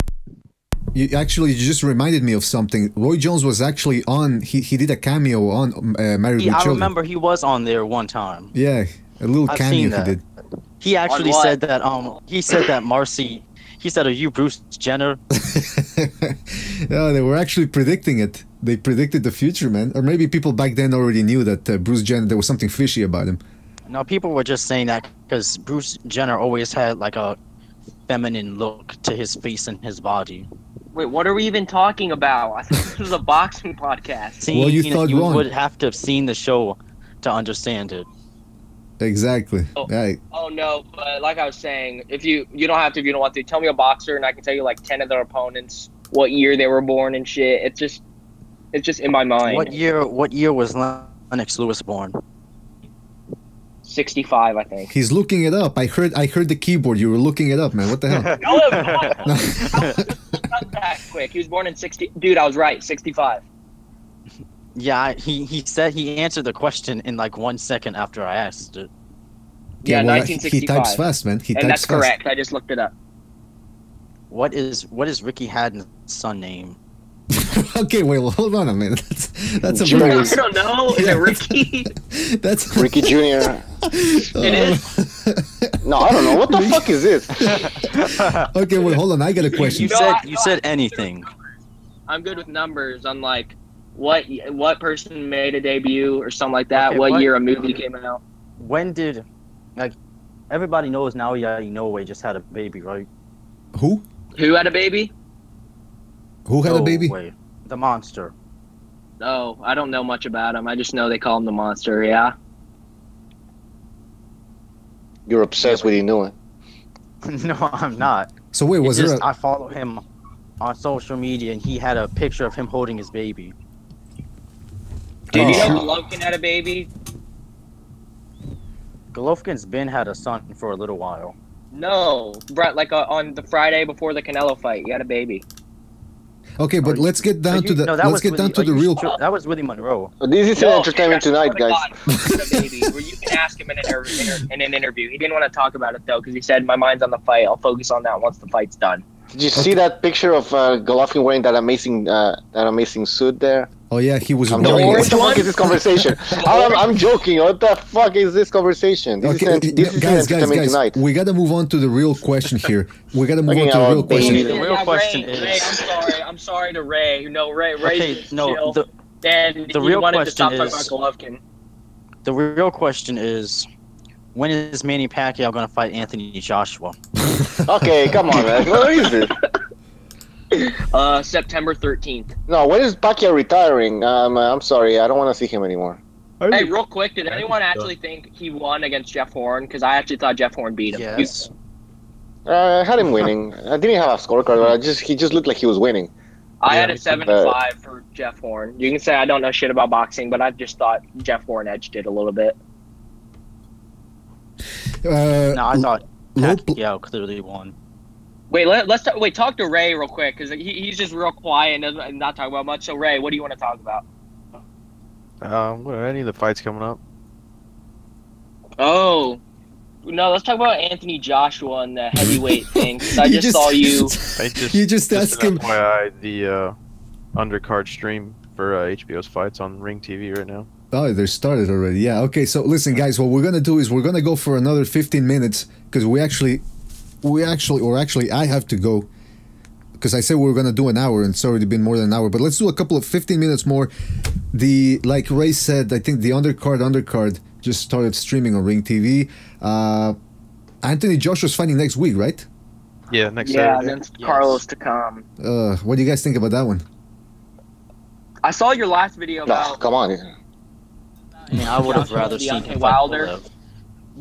You just reminded me of something. Roy Jones was actually on, he did a cameo on Married with Children. I remember he was on there one time. Yeah, a little cameo he did. He actually said that Marcy. He said, "Are you Bruce Jenner?" No, they were actually predicting it. They predicted the future, man. Or maybe people back then already knew that Bruce Jenner. There was something fishy about him. No, people were just saying that because Bruce Jenner always had like a feminine look to his face and his body. Wait, what are we even talking about? I thought this was a boxing podcast. Well, you thought you wrong. would have to have seen the show to understand it. Exactly. Right. Oh no, but like I was saying, if you don't have to if you don't want to. Tell me a boxer and I can tell you like 10 of their opponents, what year they were born and shit. It's just in my mind. What year was Lennox Lewis born? 65, I think. He's looking it up. I heard the keyboard. You were looking it up, man. What the hell? Not that quick. He was born in 60. Dude, I was right. 65. Yeah, he said he answered the question in like 1 second after I asked it. Yeah, well, 1965. He types fast, man. And that's correct. I just looked it up. What is Ricky Haddon's son name? Okay, wait, well, hold on a minute. That's a Junior. very... I don't know. Is it Ricky? That's Ricky Jr. It is. No, I don't know. What the fuck is this? Okay, wait, hold on. I got a question. You said anything. I'm good with numbers on like what person made a debut or something like that. Okay, what what- year a movie came out? When did, like, everybody knows now Inoue just had a baby, right? Who? Who had a baby? Who had a baby? Wait, the monster. Oh, I don't know much about him. I just know they call him the monster. Yeah. You're obsessed with Inoue. No, I'm not. So wait, was It's there just, a... I follow him on social media, and he had a picture of him holding his baby. Dude, you Oh. know Golovkin had a baby? Golovkin's been had a son for a little while. No, Brett. Like on the Friday before the Canelo fight, he had a baby. Okay, but let's get down to the... No, that let's was get down Willie- to the real... That was Willie Monroe. This is an entertainment I swear tonight, to guys. God, he had a baby. Where you can ask him in an interview. He didn't want to talk about it though because he said, "My mind's on the fight. I'll focus on that once the fight's done." Did you see that picture of Golovkin wearing that amazing suit there? Oh yeah, he was... I'm The joking. wearing- What the fuck is this conversation? I'm joking. What the fuck is this conversation? This Okay, is guys, entertainment tonight. we gotta move on to the real question here. We gotta move on Okay, to the our real baby. question. The real question Ray, is- I'm sorry to Ray. No, Ray. Okay, just no, chill. the And the he real wanted to question stop talking is- about Golovkin. real question is, when is Manny Pacquiao going to fight Anthony Joshua? Okay, come on, man. What is this? September 13th. No, when is Pacquiao retiring? I'm sorry, I don't want to see him anymore. Hey, real quick, did anyone actually think he won against Jeff Horn? Because I actually thought Jeff Horn beat him. Yes. I had him winning. I didn't have a scorecard, but he just looked like he was winning. I had Yeah, it 7-5 for Jeff Horn. You can say I don't know shit about boxing, but I just thought Jeff Horn edged it a little bit. No, I thought low- Pacquiao clearly won. Wait, talk to Ray real quick because he's just real quiet and not talking about much. So Ray, what do you want to talk about? What are any of the fights coming up? Oh, no, let's talk about Anthony Joshua and the heavyweight thing. 'Cause I You just saw you. You just ask an him- FYI, the undercard stream for HBO's fights on Ring TV right now. Oh, they're started already. Yeah. Okay. So listen, guys. What we're gonna do is we're gonna go for another 15 minutes because I have to go because I said we were gonna do an hour and it's already been more than an hour. But let's do a couple of 15 minutes more. Like Ray said, I think the undercard just started streaming on Ring TV. Anthony Joshua's fighting next week, right? Yeah, next Yeah, Saturday. against Carlos to come. What do you guys think about that one? I saw your last video No, about come on. I mean, I would have rather seen Deontay him fight Wilder. Pulev.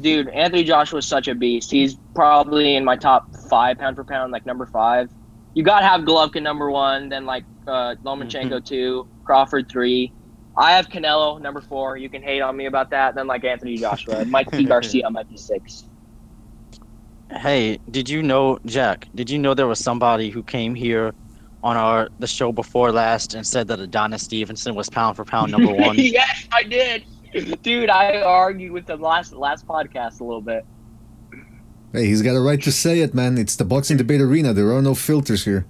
Dude, Anthony Joshua is such a beast. He's probably in my top 5 pound for pound, like number 5. You gotta have Golovkin number 1, then like Lomachenko 2, Crawford 3. I have Canelo number 4. You can hate on me about that. Then like Anthony Joshua, Mike P. Garcia might be 6. Hey, did you know, Jack? Did you know there was somebody who came here on the show before last and said that Adonis Stevenson was pound for pound number 1? Yes, I did. Dude, I argued with the last podcast a little bit. Hey, he's got a right to say it, man. It's the boxing debate arena. There are no filters here.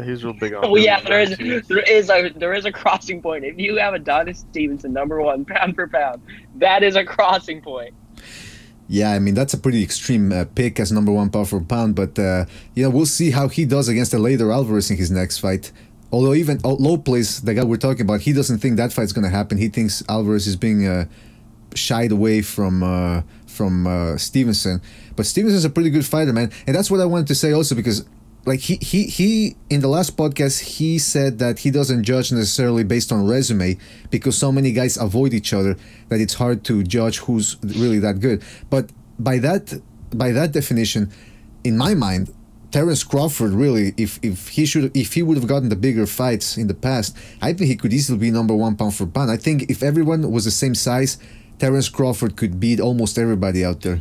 He's real big on. Oh yeah, doing that, there is a crossing point. If you have Adonis Stevenson number 1 pound for pound, that is a crossing point. Yeah, I mean, that's a pretty extreme pick as number 1 pound for pound, but we'll see how he does against Adelaide Alvarez in his next fight. Although even Lopez, the guy we're talking about, he doesn't think that fight's going to happen. He thinks Alvarez is being shied away from Stevenson. But Stevenson's a pretty good fighter, man. And that's what I wanted to say also because like he in the last podcast, he said that he doesn't judge necessarily based on resume because so many guys avoid each other that it's hard to judge who's really that good. But by that definition, in my mind, Terence Crawford really, if he would have gotten the bigger fights in the past, I think he could easily be number 1 pound for pound. I think if everyone was the same size, Terence Crawford could beat almost everybody out there.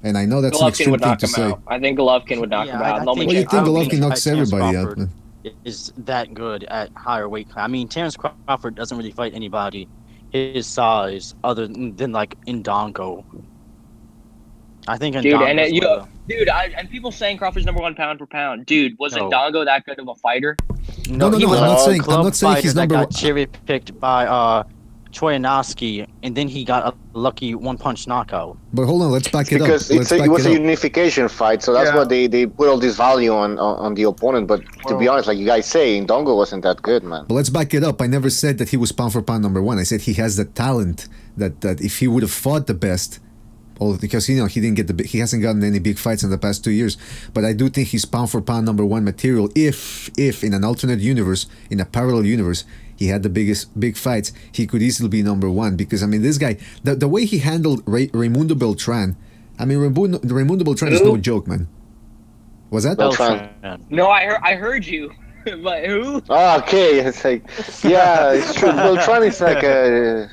And I know that's an Golovkin extreme would thing knock to him say. out. I think Golovkin would knock him out. Well, you think Golovkin knocks everybody out, man? Is that good at higher weight class? I mean, Terence Crawford doesn't really fight anybody his size other than like Indongo. I think Dude, Ndongo's and people saying Crawford's #1 pound for pound. Dude, wasn't No. Dongo that good of a fighter? No, he was I'm a not saying- I'm club not saying fighter he's that number got one. cherry-picked by Troyanowski, and then he got a lucky one-punch knockout. But hold on, let's back it up. Because Let's it back was a it up. unification fight, so that's Yeah. what they put all this value on the opponent. But to be honest, like you guys say, Dongo wasn't that good, man. But let's back it up. I never said that he was pound for pound #1. I said he has the talent that if he would have fought the best, because he didn't get he hasn't gotten any big fights in the past 2 years. But I do think he's pound for pound #1 material. If in an alternate universe, in a parallel universe, he had the big fights, he could easily be #1. Because I mean, this guy, the way he handled Raimundo Beltran, I mean, Raimundo Beltran is no joke, man. Was that? Beltran. No, I heard you. But who? Oh, okay, it's like, yeah, it's true. Beltran is like a.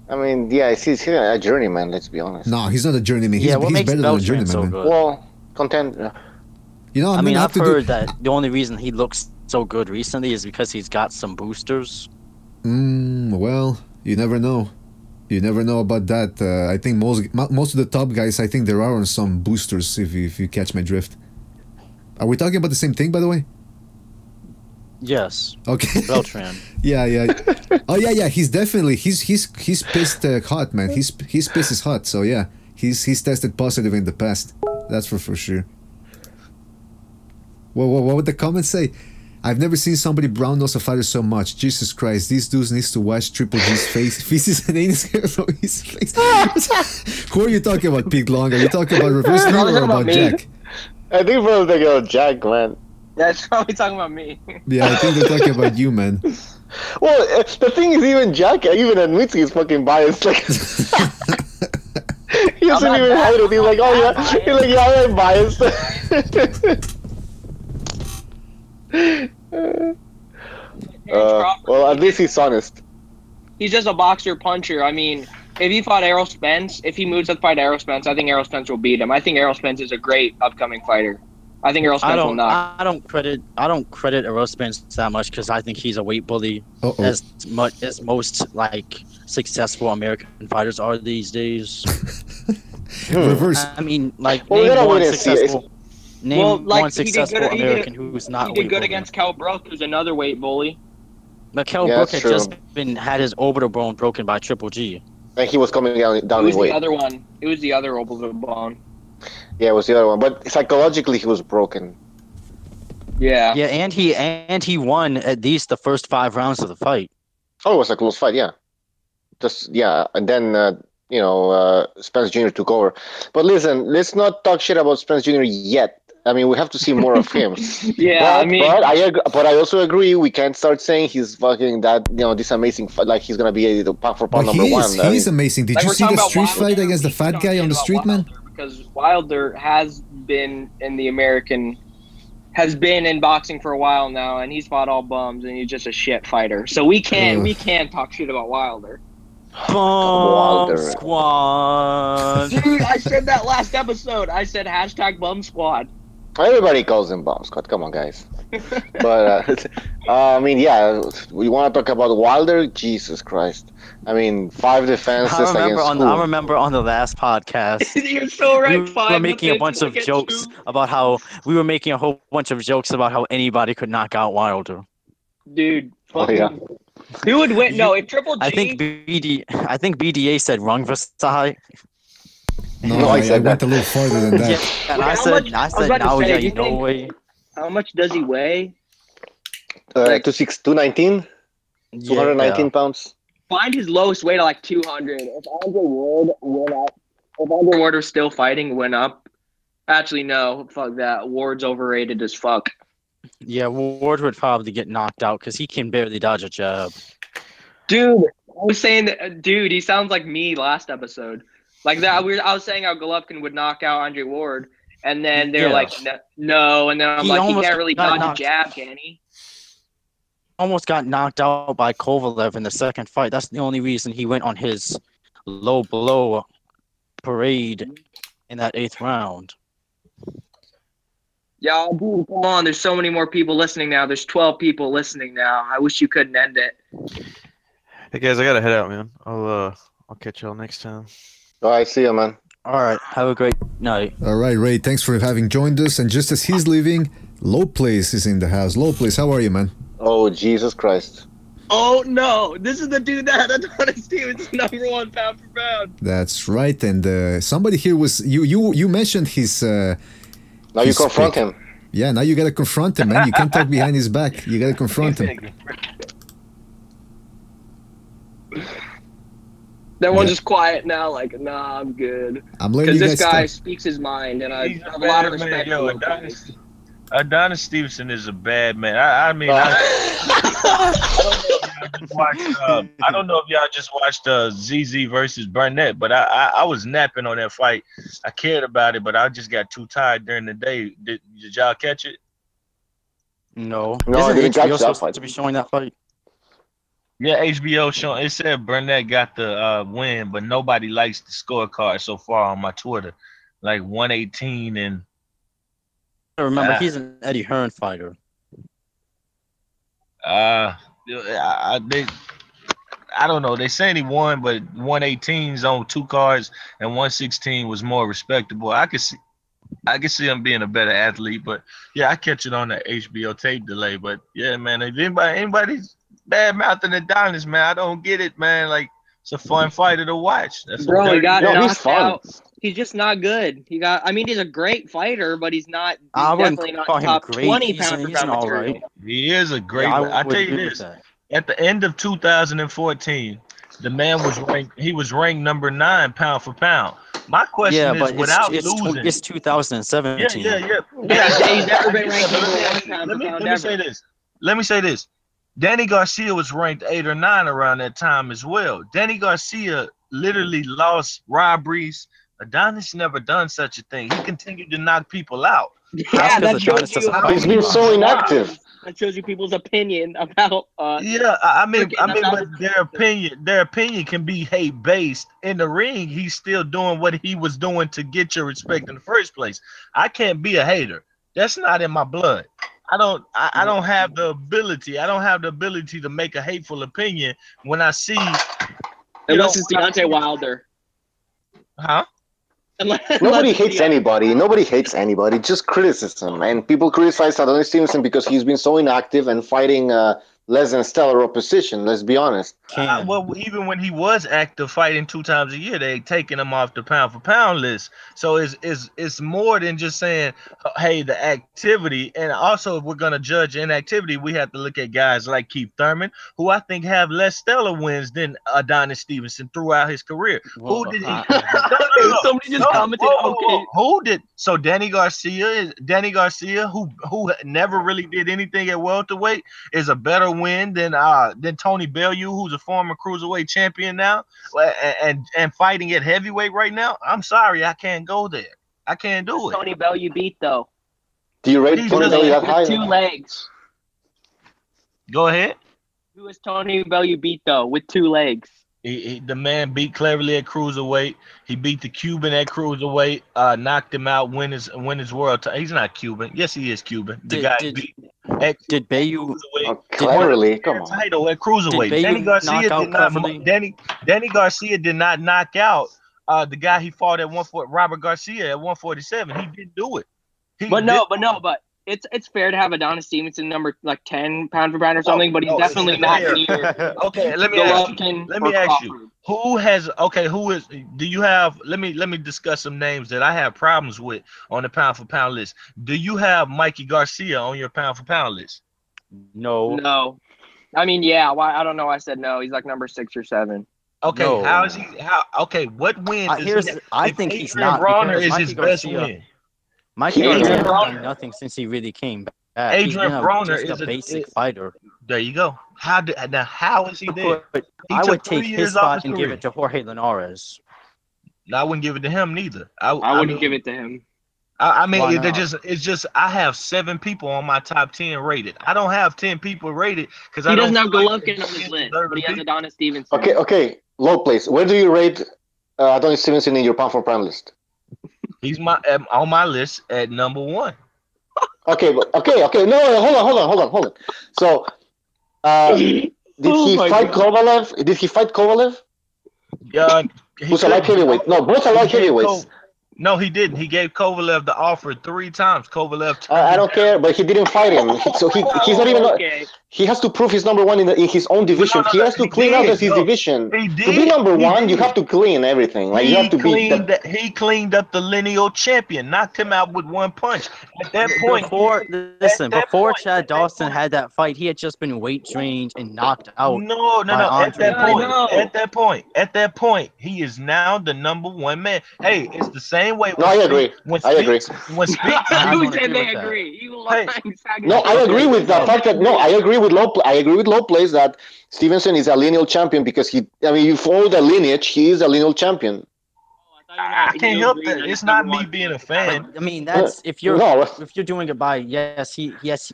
I mean, yeah, he's a journeyman. Let's be honest. No, he's not a journeyman. He's, Yeah, what he's makes better than a Beltran journeyman. so Man. good? Well, contender. You know, I mean, I've have to heard that the only reason he looks so good recently is because he's got some boosters. Well, you never know. You never know about that. I think most of the top guys, I think there are on some boosters. If you catch my drift. Are we talking about the same thing, by the way? Yes. Okay. Beltran. Yeah. Oh yeah. He's definitely he's pissed hot, man. His piss is hot. So yeah, he's tested positive in the past. That's for sure. What would the comments say? I've never seen somebody brown nose a fighter so much. Jesus Christ, these dudes needs to wash Triple G's face, feces and anus hair from his face. Who are you talking about, Pig Long? Are you talking about Reverse New or about me. Jack? I think we're talking about Jack, man. That's probably talking about me. Yeah, I think they're talking about you, man. Well, the thing is, even Jack even admits he's fucking biased. Like, he doesn't I'm not even hide that- it. He's I'm like, not oh yeah, that he's like, yeah, I'm biased. Well, at least he's honest. He's just a boxer puncher. I mean, if he fought Errol Spence, if he moves to fight Errol Spence, I think Errol Spence will beat him. I think Errol Spence is a great upcoming fighter. I think Errol Spence will knock. I don't credit Errol Spence that much because I think he's a weight bully as much as most like successful American fighters are these days. Reverse. I mean, like Well, we name gotta one wait and see. one successful American who's not He a did weight good bully. against Cal Brook, who's another weight bully. Mikel Yeah, Brook that's had true. just had his orbital bone broken by Triple G. And he was coming down It in was the weight. other one. It was the other orbital bone. Yeah, it was the other one. But psychologically, he was broken. Yeah. Yeah, and he won at least the first 5 rounds of the fight. Oh, it was a close fight, yeah. And then Spence Jr. took over. But listen, let's not talk shit about Spence Jr. yet. I mean, we have to see more of him. Yeah, but I also agree. We can't start saying he's fucking that. This amazing fight. Like he's gonna be the pound for pound But #1. he's amazing. Did Like, you we're see talking the about street Wilder, fight against the we fat don't guy shit on the about street, man? Wilder, because Wilder has been in boxing for a while now, and he's fought all bums, and he's just a shit fighter. So we can't talk shit about Wilder. Bum Squad. Dude, I said that last episode. I said #Bum Squad. Everybody calls him bomb squad. Come on, guys. But I mean, yeah, we want to talk about Wilder. Jesus Christ! I mean, 5 defenses against who? I remember on the last podcast. You're so right. We were making a bunch of jokes about how anybody could knock out Wilder. Dude, Oh, yeah. who would win? No, if Triple G. I think BDA said wrong Versailles. No, I went a little farther than that. Yeah, and Wait, I how said much- I was about to no, say, yeah, you no think- way. How much does he weigh? 219, 219 pounds. Find his lowest weight at like 200. If Andre Ward went up, if Andre Ward was still fighting, went up. Actually, no, fuck that. Ward's overrated as fuck. Yeah, Ward would probably get knocked out because he can barely dodge a jab. Dude, I was saying that. Dude, he sounds like me last episode. Like that. I was saying how Golovkin would knock out Andre Ward, and then they're Yeah. like, no, and then I'm He like, he almost can't really got dodge a knocked. jab, can he? Almost got knocked out by Kovalev in the second fight. That's the only reason he went on his low blow parade in that 8th round. Y'all, dude, come on. There's so many more people listening now. There's 12 people listening now. I wish you couldn't end it. Hey guys, I gotta head out, man. I'll catch y'all next time. Oh, I see you, man. All right. Have a great night. All right, Ray, thanks for having joined us. And just as he's leaving, Low Place is in the house. Low Place, how are you, man? Oh, Jesus Christ. Oh no! This is the dude that had Adonis Stevenson #1 pound for pound. That's right. And somebody here was you mentioned his. Now you confront him. Yeah, now you gotta confront him, man. You can't talk behind his back. You gotta confront him. Everyone's just quiet now, like, nah, I'm good. I'm letting Because you this guys guy talk. speaks his mind, and I He's a have a lot of bad man, respect yo, for Adonis. Adonis Stevenson is a bad man. I mean, I don't know if y'all just watched ZZ versus Burnett, but I was napping on that fight. I cared about it, but I just got too tired during the day. Did y'all catch it? No. No, I Isn't didn't catch HBO that supposed fight. to be showing that fight? Yeah, HBO showing. It said Burnett got the win, but nobody likes the scorecard so far on my Twitter. Like 118 and. I remember, he's an Eddie Hearn fighter. I don't know. They saying he won, but 118's on 2 cards and 116 was more respectable. I could see him being a better athlete, but yeah, I catch it on the HBO tape delay. But yeah, man, if anybody's bad mouthing Adonis, man, I don't get it, man. Like, it's a fun fighter to watch. That's Bro, he got No, he's knocked fun. out. He's just not good. I mean, he's a great fighter, but he's not. He's I wouldn't definitely not call him top great. 20 He's pound for an pound all material. right. He is a great. Yeah, I would tell you agree with this. that. At the end of 2014, the man was ranked. He was ranked number 9 pound for pound. My question Yeah, is, but without it's losing, 2017. yeah. He's never been ranked number 1 pound for pound Let me ever. say this. Let me say this. Danny Garcia was ranked 8 or 9 around that time as well. Danny Garcia literally lost robberies. Adonis never done such a thing. He continued to knock people out. Yeah, that because shows Adonis you. doesn't He's been so inactive. That shows you people's opinion about. Yeah, I mean, Freaking but their opinion can be hate based. In the ring, he's still doing what he was doing to get your respect in the first place. I can't be a hater. That's not in my blood. I don't have the ability. I don't have the ability to make a hateful opinion when I see. Unless it's Deontay Wilder. Huh? Nobody hates anybody. Nobody hates anybody. Just criticism. And people criticize Adonis Stevenson because he's been so inactive and fighting less than stellar opposition. Let's be honest. Well, even when he was active fighting 2 times a year, they taking him off the pound for pound list. So it's more than just saying, hey, the activity. And also, if we're gonna judge inactivity, we have to look at guys like Keith Thurman, who I think have less stellar wins than Adonis Stevenson throughout his career. Well, Who did he? Somebody just commented. Okay. Who did? So Danny Garcia, who never really did anything at welterweight, is a better win than Tony Bellew, who's a former cruiserweight champion now, and fighting at heavyweight right now. I'm sorry, I can't go there. I can't do it. Tony Bellew beat though. Do you rate Tony Bellew that high? With 2 legs. Go ahead. Who is Tony Bellew beat though with 2 legs? The man beat Cleverly at cruiserweight. He beat the Cuban at cruiserweight. Knocked him out. Win his world title. He's not Cuban. Yes, he is Cuban. The guy beat. Did Bellew? Cleverly, come on. Title at cruiserweight. Danny Garcia did not knock out the guy he fought at Robert Garcia at 147. He didn't do it. But it's fair to have Adonis Stevenson number like 10 pound for pound or something, but he's definitely not near. Okay, let me ask you. Do you have let me discuss some names that I have problems with on the pound for pound list. Do you have Mikey Garcia on your pound for pound list? No. I mean, yeah, why I don't know why I said no. He's like number 6 or 7. Okay, No. how is he what win I think he's not. Brawner is Mikey his best Garcia- win. Mikey Adrian Garcia has Broner. done nothing since he really came back. He's Adrian been Broner just is a basic fighter. There you go. How is he there? But He I took would 3 take years his off spot his and give career. it to Jorge Linares. I wouldn't give it to him neither. I wouldn't mean, give it to him. I mean, Why it's just I have 7 people on my top 10 rated. I don't have 10 people rated because He I doesn't don't have feel Golovkin on his list, but he has Adonis Stevenson. Okay. Low place. Where do you rate Adonis Stevenson in your pound for pound list? He's on my list at number 1. Okay. No, hold on. So, did he fight Kovalev? Who's a light heavyweight? No, both are light heavyweights. No, he didn't. He gave Kovalev the offer 3 times. Kovalev. I don't care, but he didn't fight him. He's not even. Okay. He has to prove he's number one in his own division. He has to clean up his division. He did. To be number one, you have to clean everything. Like you have to He cleaned up the lineal champion, knocked him out with 1 punch. At that point, before Chad Dawson had that fight, he had just been weight drained and knocked out. No. At that point, he is now the number 1 man. Hey, it's the same way. No, I agree. I agree. Who said they agree? No, I agree with the fact that I agree with Lopez that Stevenson is a lineal champion because you follow the lineage, he is a lineal champion. I can't help that. It's not me being a fan. But, I mean, that's if you're doing it by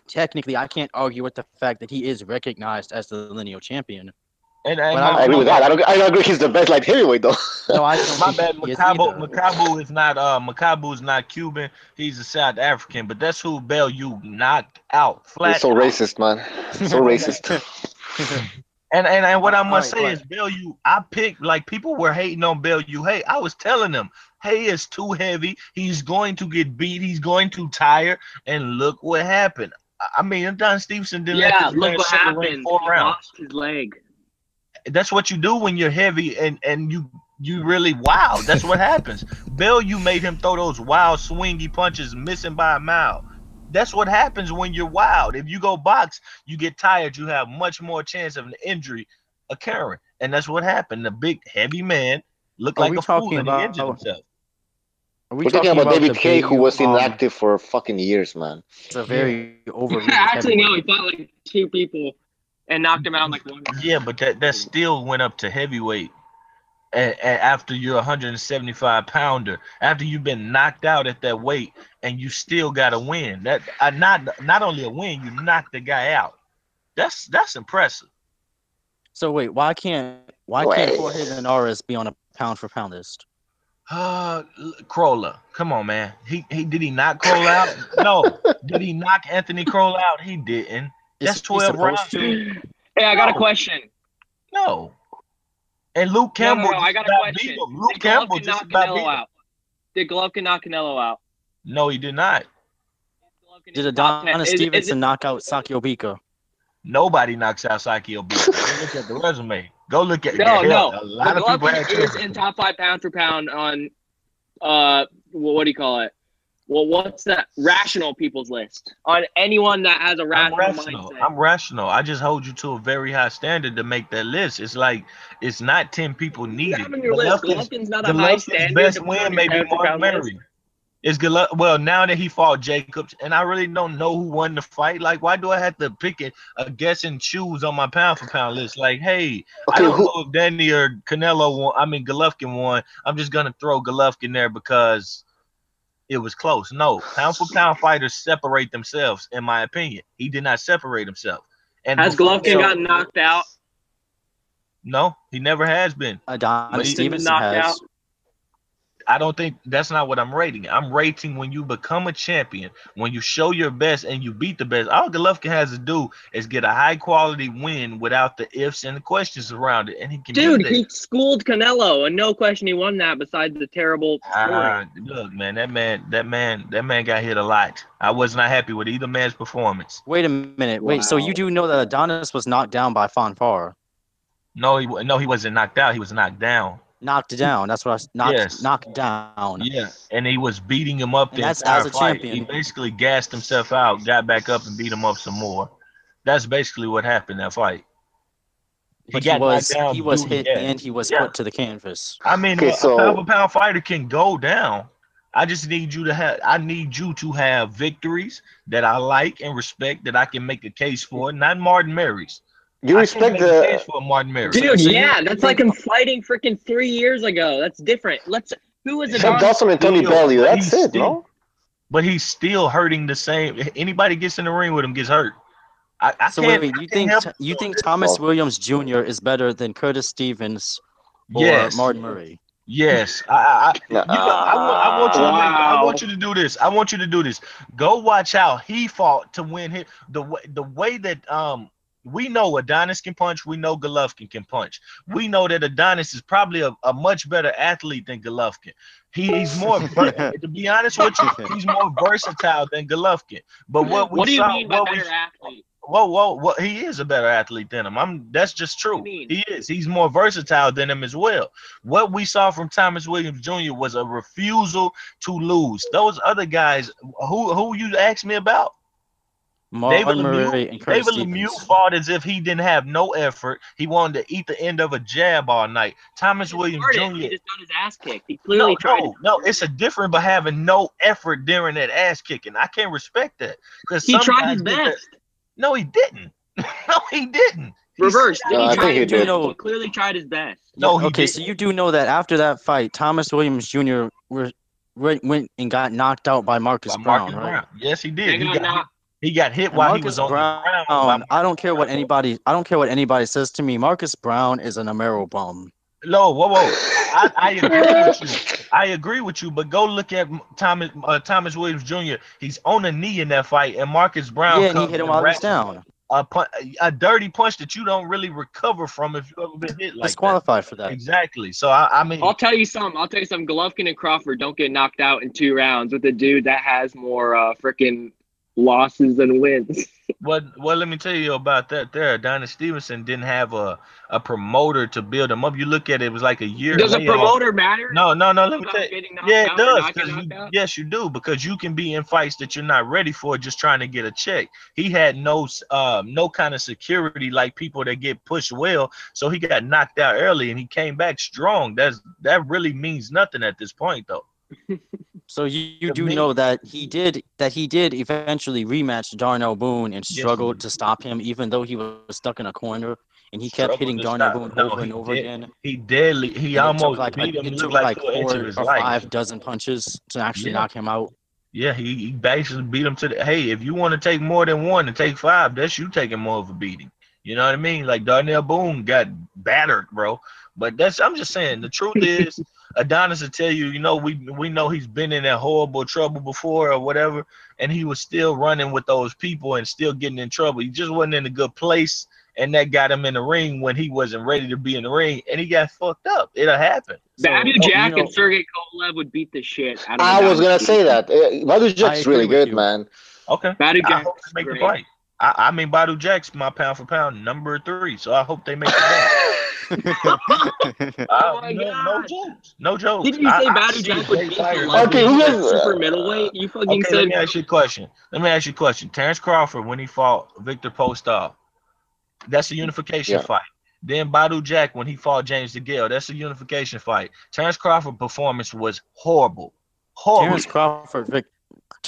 technically I can't argue with the fact that he is recognized as the lineal champion. And I agree with that. I don't agree he's the best light heavyweight though. No, I don't. My bad. Makabu is not Cuban. He's a South African, but that's who Bellew knocked out flat. He's so racist, man. So racist. And what I must say is Bellew, I picked, like, people were hating on Bellew. Hey, I was telling them, hey, it's too heavy. He's going to get beat. He's going to tire. And look what happened. I mean, Adonis Stevenson didn't let this man sit in the ring 4 rounds. Lost his leg. That's what you do when you're heavy and you really wild. That's what happens. Bellew made him throw those wild swingy punches, missing by a mile. That's what happens when you're wild. If you go box, you get tired. You have much more chance of an injury occurring, and that's what happened. The big heavy man looked like a fool and he injured himself. We're talking about David Haye, who was inactive for fucking years, man. It's a very overrated. Actually, no, he fought like 2 people and knocked him out like 1. Yeah, but that still went up to heavyweight. After you're 175 pounder, after you've been knocked out at that weight, and you still got to win. That not only a win, you knock the guy out. That's impressive. So wait, why can't Jorge Linares be on a pound for pound list? Crolla, come on, man. He did he knock Crolla out? No. Did he knock Anthony Crolla out? He didn't. That's 12 rounds. Hey, I got a question. No. And Luke Campbell. No, I got a question. Luke Campbell just about beat him. Did Golovkin knock Canelo out? No, he did not. Did Adonis Stevenson knock out Sakio Bika? Nobody knocks out Sakio Bika. Go look at the resume. Go look at No. A lot of people is in top 5 pound for pound on what do you call it? Well, what's that? Rational people's list. On anyone that has a rational mindset. I'm rational. I just hold you to a very high standard to make that list. It's like it's not 10 people needed. Golovkin's not a high standard. Best win maybe Mark Mary. Well, now that he fought Jacobs, and I really don't know who won the fight. Like, why do I have to pick a guess and choose on my pound for pound list? Like, hey, I don't know if Danny or Canelo won. I mean, Golovkin won. I'm just gonna throw Golovkin there because it was close. No, pound for pound fighters separate themselves, in my opinion. He did not separate himself. And has Golovkin gotten knocked out? No, he never has been. Adonis Stevenson has. I don't think that's not what I'm rating. I'm rating when you become a champion, when you show your best and you beat the best. All Golovkin has to do is get a high quality win without the ifs and the questions around it, and he can. Dude, he schooled Canelo, and no question he won that. Besides the terrible. Look, man, that man got hit a lot. I was not happy with either man's performance. Wait a minute. Wait, so you do know that Adonis was knocked down by Fonfara? No, he wasn't knocked out. He was knocked down. Knocked down. That's what knocked down. Yeah, and he was beating him up. That's as a champion. He basically gassed himself out, got back up, and beat him up some more. That's basically what happened that fight. He was hit and he was put to the canvas. I mean, a pound for pound fighter can go down. I just need you to have. I need you to have victories that I like and respect, that I can make a case for. Not Martin Mary's. You respect the Martin Mary. Dude, that's like him fighting freaking 3 years ago. That's different. Who is it? Dawson and Tony Bellew. That's it, no? But he's still hurting the same. Anybody gets in the ring with him gets hurt. You think Thomas Williams Jr. is better than Curtis Stevens or Martin Murray? Yes. I want you to do this. I want you to do this. Go watch how he fought to win the way that we know Adonis can punch. We know Golovkin can punch. We know that Adonis is probably a much better athlete than Golovkin. He's more, to be honest with you, he's more versatile than Golovkin. But what we What do you saw, mean by better athlete? Whoa, he is a better athlete than him. That's just true. He is. He's more versatile than him as well. What we saw from Thomas Williams Jr. was a refusal to lose. Those other guys, who you asked me about? David Lemieux fought as if he didn't have no effort. He wanted to eat the end of a jab all night. Thomas Williams Jr. He just got his ass kicked. He clearly tried. No, it's a difference by having no effort during that ass kicking. I can't respect that because he tried his best. No, he didn't. No, he didn't. Reverse. I think he did. He clearly tried his best. No, okay, so you do know that after that fight, Thomas Williams Jr. went and got knocked out by Marcus Brown, right? Yes, he did. He got hit while he was on the ground. I don't care what anybody says to me. Marcus Brown is an Amero bum. No, whoa. I agree with you. I agree with you, but go look at Thomas Williams Jr. He's on a knee in that fight, and Marcus Brown and he hit him while he was down. A dirty punch that you don't really recover from if you've ever been hit like disqualified for that. Exactly. So I mean, I'll tell you something. Golovkin and Crawford don't get knocked out in 2 rounds with a dude that has more freaking losses than wins. Well, let me tell you about that. There, Adonis Stevenson didn't have a promoter to build him up. You look at it, it was like a year. Does a promoter matter? No. Let me tell you. Yeah, it does. Yes, you do, because you can be in fights that you're not ready for, just trying to get a check. He had no kind of security like people that get pushed well, so he got knocked out early and he came back strong. That really means nothing at this point, though. So you do know that he did eventually rematch Darnell Boone and struggled to stop him, even though he was stuck in a corner and he kept hitting Darnell Boone over and over again. He almost beat him. It took like 4 or 5 dozen punches to actually knock him out. Yeah, he basically beat him to the. Hey, if you want to take more than 1 and take 5, that's you taking more of a beating. You know what I mean? Like Darnell Boone got battered, bro. But I'm just saying, the truth is, Adonis will tell you, we know he's been in that horrible trouble before or whatever, and he was still running with those people and still getting in trouble. He just wasn't in a good place, and that got him in the ring when he wasn't ready to be in the ring, and he got fucked up. It'll happen. Badu Jack and Sergey Kovalev would beat the shit out of I was going to say that. Badu Jack's really good, man. Okay. Badu Jack make the fight. I mean, Badu Jack's my pound for pound number 3, so I hope they make the fight. Oh my God. No jokes. Didn't you say Badu Jack would beat super middleweight? You fucking said. Let me ask you a question. Terrence Crawford, when he fought Victor Postol, that's a unification fight. Then Badu Jack, when he fought James DeGale, that's a unification fight. Terrence Crawford's performance was horrible. Terrence Crawford,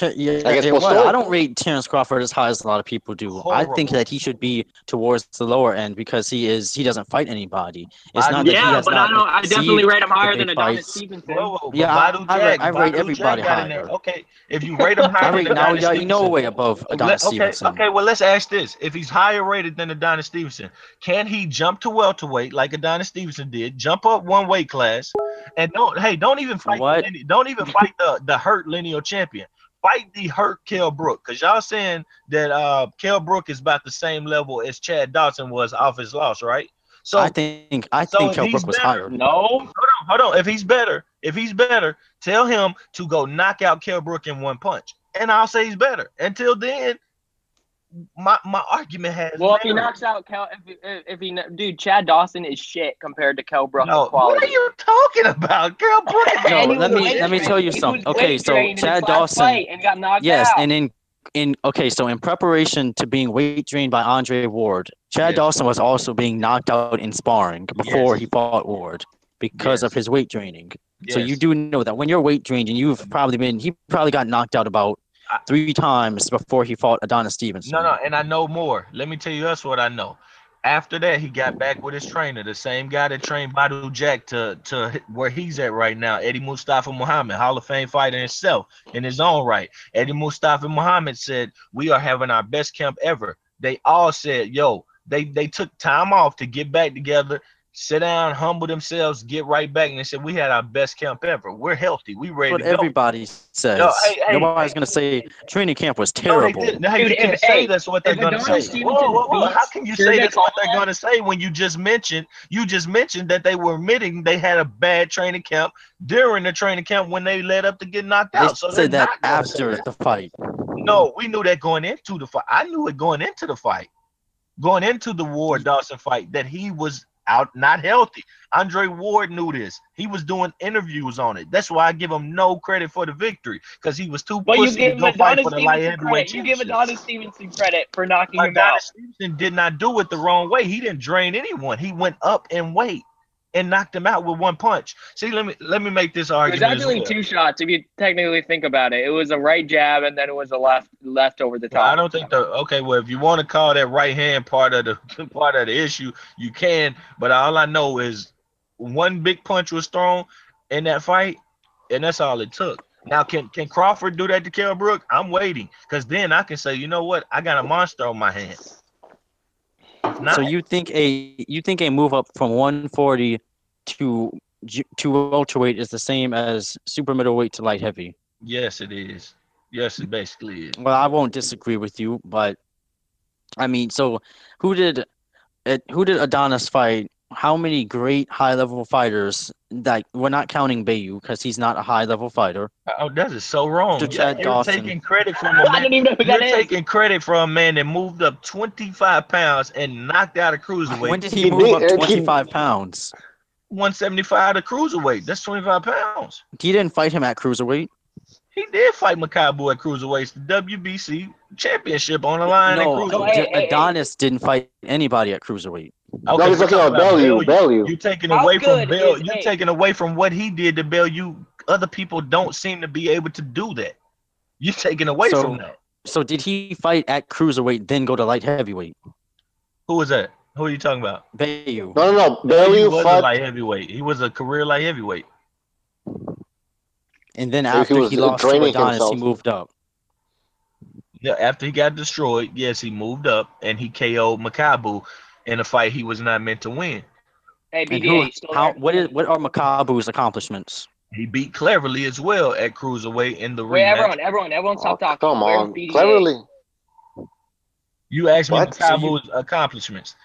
I don't rate Terrence Crawford as high as a lot of people do. Horrible. I think that he should be towards the lower end because he doesn't fight anybody. It's not that he has I definitely rate him higher than Adonis Stevenson. I rate everybody higher. Okay, if you rate him higher, way above Adonis Stevenson. Okay, well let's ask this: if he's higher rated than Adonis Stevenson, can he jump to welterweight like Adonis Stevenson did? Jump up 1 weight class, and don't even fight the hurt lineal champion. Fight the hurt Kell Brook, because y'all saying that Kell Brook is about the same level as Chad Dawson was off his loss, right? So I think Kell Brook was higher. No, hold on. If he's better, tell him to go knock out Kell Brook in 1 punch, and I'll say he's better. Until then, my argument has. Well, if he knocks out dude, Chad Dawson is shit compared to Kell Brook. No, what are you talking about? Kell Brook. No, let me tell you something. Okay, so Chad Dawson and got knocked out. And in preparation to being weight trained by Andre Ward, Chad Dawson was also being knocked out in sparring before he fought Ward because of his weight training. So you do know that when you're weight trained, and he probably got knocked out about 3 times before he fought Adonis Stevenson. No, and I know more. Let me tell you what I know. After that, he got back with his trainer, the same guy that trained Badu Jack to where he's at right now, Eddie Mustafa Muhammad, Hall of Fame fighter himself in his own right. Eddie Mustafa Muhammad said, "We are having our best camp ever." They all said, "Yo," they took time off to get back together sit down, humble themselves, get right back, and they said we had our best camp ever. We're healthy. We ready What to go. everybody says. Nobody's gonna say training camp was No, terrible. they did. No, Dude, you can't if- say hey, that's what they're if gonna Adonis say. Stevenson Whoa. How beats can you say Sergey that's what they're Kovalev- gonna say when you just mentioned that they were admitting they had a bad training camp during the training camp when they led up to get knocked They out? So said they're that not gonna say after that. the fight. No, we knew that going into the fight. I knew it going into the fight, going into the Ward Dawson fight, that he was out not healthy. Andre Ward knew this. He was doing interviews on it. That's why I give him no credit for the victory, because he was too But you pussy to give go fight Adonis for the light Stevenson heavyweight credit. You give championship. Adonis Stevenson credit for knocking him out. Adonis Stevenson did not do it the wrong way. He didn't drain anyone. He went up in weight and knocked him out with one punch. See, let me make this It was argument. actually two shots if you technically think about it. It was a right jab and then it was a left over the top. I don't think well, if you want to call that right hand part of the issue, you can. But all I know is one big punch was thrown in that fight, and that's all it took. Now, can Crawford do that to Kell Brook? I'm waiting, because then I can say, you know what, I got a monster on my hands. So you think a move up from 140 to welterweight is the same as super middleweight to light heavy? Yes, it is. Yes, it basically is. Well, I won't disagree with you, but I mean, so who did Adonis fight? How many great high-level fighters? Like, we're not counting Bayu because he's not a high-level fighter. Oh, that is so wrong. You're taking credit from a man. I didn't even know who that is. You're taking credit from a man that moved up 25 pounds and knocked out a cruiserweight. When did he move up 25 pounds? 175 to cruiserweight. That's 25 pounds. He didn't fight him at cruiserweight. He did fight Makabu at cruiserweight, the WBC championship on the line. No, at cruiserweight. Adonis didn't fight anybody at cruiserweight. Okay, no, he's talking about Bellew. You're taking away from Bell. You're taking away from what he did to Bellew. Other people don't seem to be able to do that. You're taking away from that. So did he fight at cruiserweight, then go to light heavyweight? Who was that? Who are you talking about? Bayu. No. Bellew was fought a light heavyweight. He was a career light heavyweight. And then after he lost to Adonis, he moved up. Yeah, after he got destroyed, yes, he moved up and he KO'd Makabu in a fight he was not meant to win. Hey, BDA, what are Makabu's accomplishments? He beat Cleverly as well at cruiserweight in the Wait, rematch. everyone, stop talking. Come on, Cleverly. You asked me Makabu's accomplishments.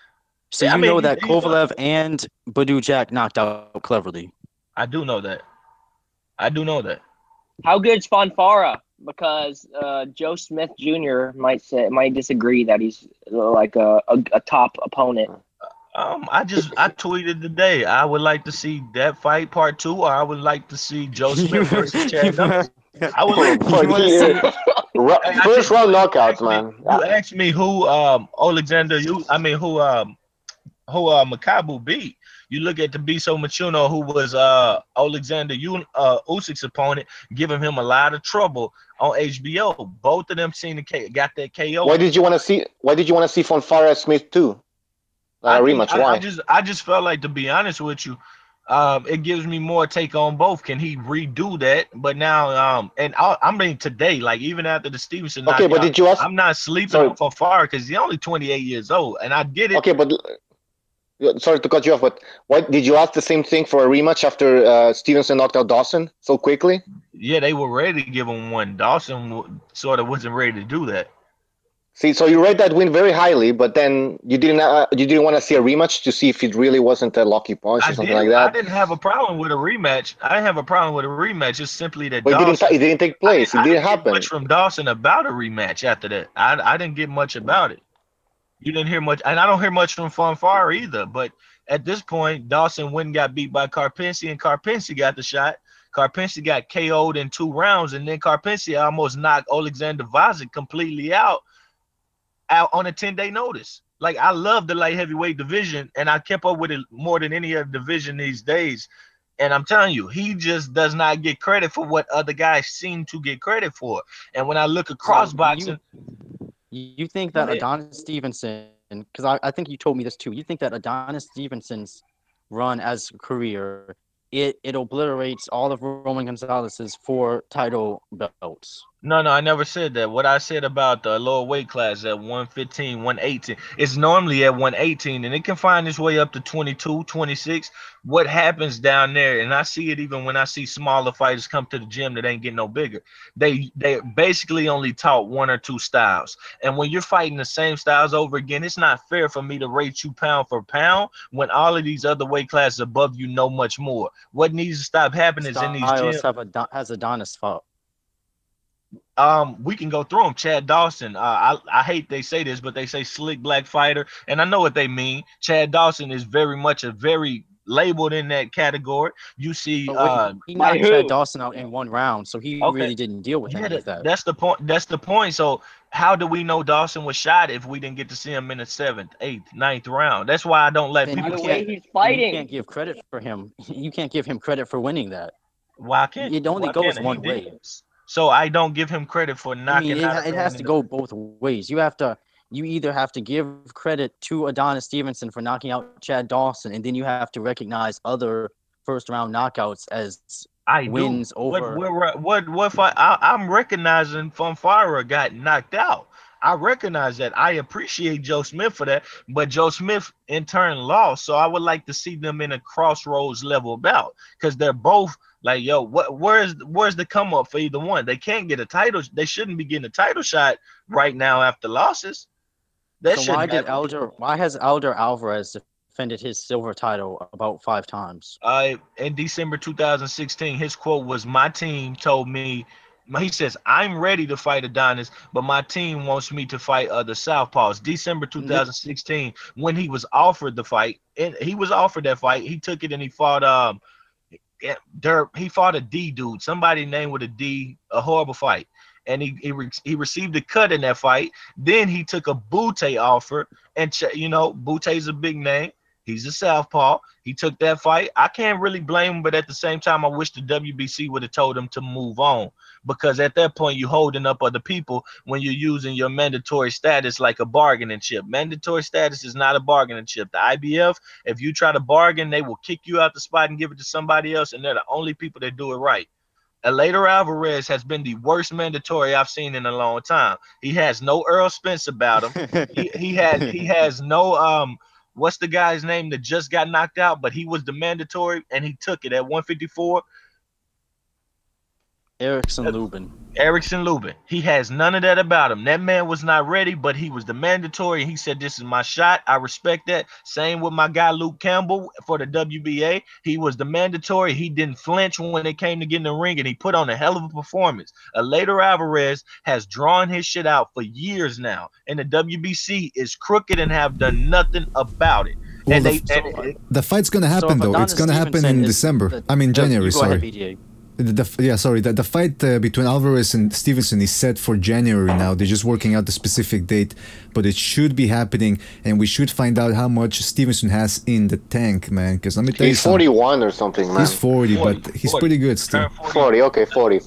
So you know that Kovalev and Badou Jack knocked out Cleverly. I do know that. How good's Fonfara? Because Joe Smith Jr. might disagree that he's like a top opponent. I tweeted today. I would like to see that fight part 2, or I would like to see Joe Smith versus Chad Nunes. I would like to see first round knockouts, man. You asked me who Makabu beat. You look at Tabiso Machuno, who was Alexander Usyk's opponent, giving him a lot of trouble on HBO. Both of them got that KO. Why did you want to see Fonfara Smith too? Rematch. Why? I just felt like, to be honest with you, it gives me more take on both. Can he redo that? But now, today, like even after the Stevenson knockout, but did you ask? I'm not sleeping on Fonfara because he's only 28 years old, and I get it. Okay, but sorry to cut you off, but why did you ask the same thing for a rematch after Stevenson knocked out Dawson so quickly? Yeah, they were ready to give him one. Dawson sort of wasn't ready to do that. See, so you rate that win very highly, but then you didn't want to see a rematch to see if it really wasn't a lucky punch or something like that. I didn't have a problem with a rematch. It's simply that. But it didn't take place. It didn't happen. Much from Dawson about a rematch after that. I didn't get much about it. You didn't hear much, and I don't hear much from Fonfara either. But at this point, Dawson went and got beat by Karpinski, and Karpinski got the shot. Karpinski got KO'd in 2 rounds, and then Karpinski almost knocked Alexander Vazik completely out on a 10-day notice. Like, I love the light heavyweight division, and I kept up with it more than any other division these days. And I'm telling you, he just does not get credit for what other guys seem to get credit for. And when I look across boxing, you think that Adonis Stevenson, because I think you told me this too, you think that Adonis Stevenson's run as a career, it obliterates all of Roman Gonzalez's 4 title belts? No, no, I never said that. What I said about the lower weight class at 115, 118, it's normally at 118 and it can find its way up to 22, 26. What happens down there, and I see it even when I see smaller fighters come to the gym that ain't getting no bigger. They basically only taught one or two styles. And when you're fighting the same styles over again, it's not fair for me to rate you pound for pound when all of these other weight classes above you know much more. What needs to stop happening is in these gyms. Styles has Adonis fought. We can go through them. Chad Dawson. I hate they say this, but they say slick black fighter, and I know what they mean. Chad Dawson is very much a very labeled in that category. You see, he knocked Chad Dawson out in 1 round, so he Okay. really didn't deal with any of that. That's the point. That's the point. So how do we know Dawson was shot if we didn't get to see him in the 7th, 8th, 9th round? That's why I don't let Then people the say. way he's fighting. You can't give credit for him. You can't give him credit for winning that. Why can't It only why goes can't he? one He way. did. So I don't give him credit for I knocking mean, out. it has to go both ways. You either have to give credit to Adonis Stevenson for knocking out Chad Dawson, and then you have to recognize other first round knockouts as wins over. What fight? I'm recognizing Fonfara got knocked out. I recognize that. I appreciate Joe Smith for that, but Joe Smith in turn lost. So I would like to see them in a crossroads level bout because they're both like, yo, where's the come up for either one? They can't get a title. They shouldn't be getting a title shot right now after losses. So why has Elder Alvarez defended his silver title about 5 times? In December 2016, his quote was, "My team told me." He says, "I'm ready to fight Adonis, but my team wants me to fight the Southpaws." December 2016, when he was offered the fight, and he was offered that fight, he took it and he fought. He fought a D dude, somebody named with a D, a horrible fight, and he received a cut in that fight. Then he took a Butte offer, and Butte's a big name. He's a southpaw. He took that fight. I can't really blame him, but at the same time, I wish the WBC would have told him to move on, because at that point, you're holding up other people when you're using your mandatory status like a bargaining chip. Mandatory status is not a bargaining chip. The IBF, if you try to bargain, they will kick you out the spot and give it to somebody else, and they're the only people that do it right. Eleider Alvarez has been the worst mandatory I've seen in a long time. He has no Earl Spence about him. he has no what's the guy's name that just got knocked out, but he was the mandatory and he took it at 154. Erickson Lubin. He has none of that about him. That man was not ready, but he was the mandatory. He said, "This is my shot." I respect that. Same with my guy Luke Campbell for the WBA. He was the mandatory. He didn't flinch when it came to getting in the ring, and he put on a hell of a performance. Eleider Alvarez has drawn his shit out for years now, and the WBC is crooked and have done nothing about it. Well, And the fight's gonna happen though. It's gonna happen in December. January. Sorry. BDA. The fight between Alvarez and Stevenson is set for January now. They're just working out the specific date, but it should be happening, and we should find out how much Stevenson has in the tank, man. Because let me tell you, he's 41 or something, man. He's 40, but he's pretty good still. 40, okay, 40.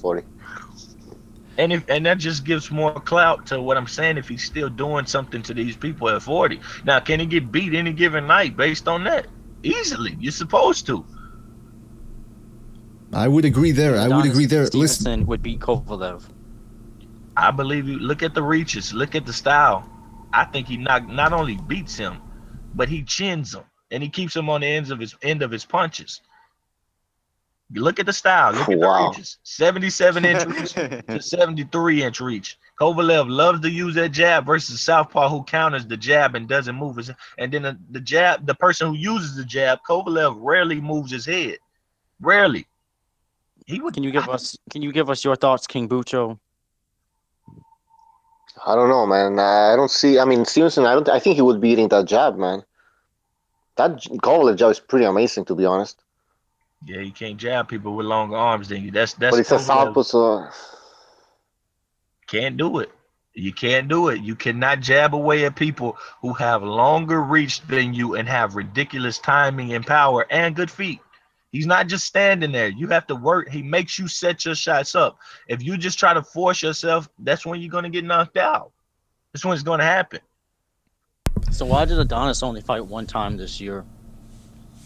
And that just gives more clout to what I'm saying. If he's still doing something to these people at 40, now can he get beat any given night based on that? Easily, you're supposed to. I would agree there. Stevenson would beat Kovalev. I believe you. Look at the reaches. Look at the style. I think he not only beats him, but he chins him, and he keeps him on the end of his punches. You look at the style. Look at the reaches. 77-inch reach to 73-inch reach. Kovalev loves to use that jab versus southpaw who counters the jab and doesn't move his. And then the jab, the person who uses the jab, Kovalev rarely moves his head. Rarely. Can you give us your thoughts, King Bucho? I don't know, man. I don't see. I mean, Stevenson. I think he would be eating that jab, man. That Kovalev jab is pretty amazing, to be honest. Yeah, you can't jab people with longer arms than you. That's. But it's a southpaw, so can't do it. You can't do it. You cannot jab away at people who have longer reach than you and have ridiculous timing and power and good feet. He's not just standing there. You have to work. He makes you set your shots up. If you just try to force yourself, that's when you're going to get knocked out. That's when it's going to happen. So why did Adonis only fight 1 time this year?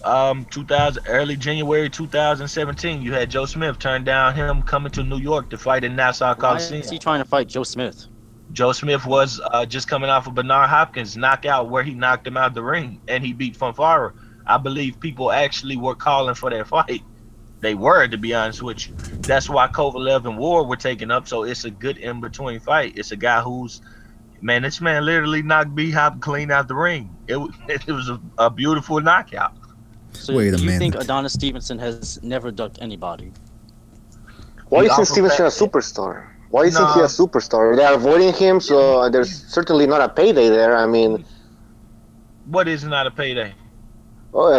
Early January 2017, you had Joe Smith turn down him coming to New York to fight in Nassau Why Coliseum. is he trying to fight Joe Smith? Joe Smith was just coming off of Bernard Hopkins knockout where he knocked him out the ring and he beat Fonfara. I believe people actually were calling for that fight. They were, to be honest with you. That's why Kovalev and Ward were taken up. So it's a good in-between fight. It's a guy who's, man, this man literally knocked B-Hop clean out the ring. It was a beautiful knockout. So Wait a do you minute. think Adonis Stevenson has never ducked anybody? Why do you think Also Stevenson a fat. superstar? Why do you think No. he's a superstar? They're avoiding him, so there's certainly not a payday there. I mean, What is not a payday?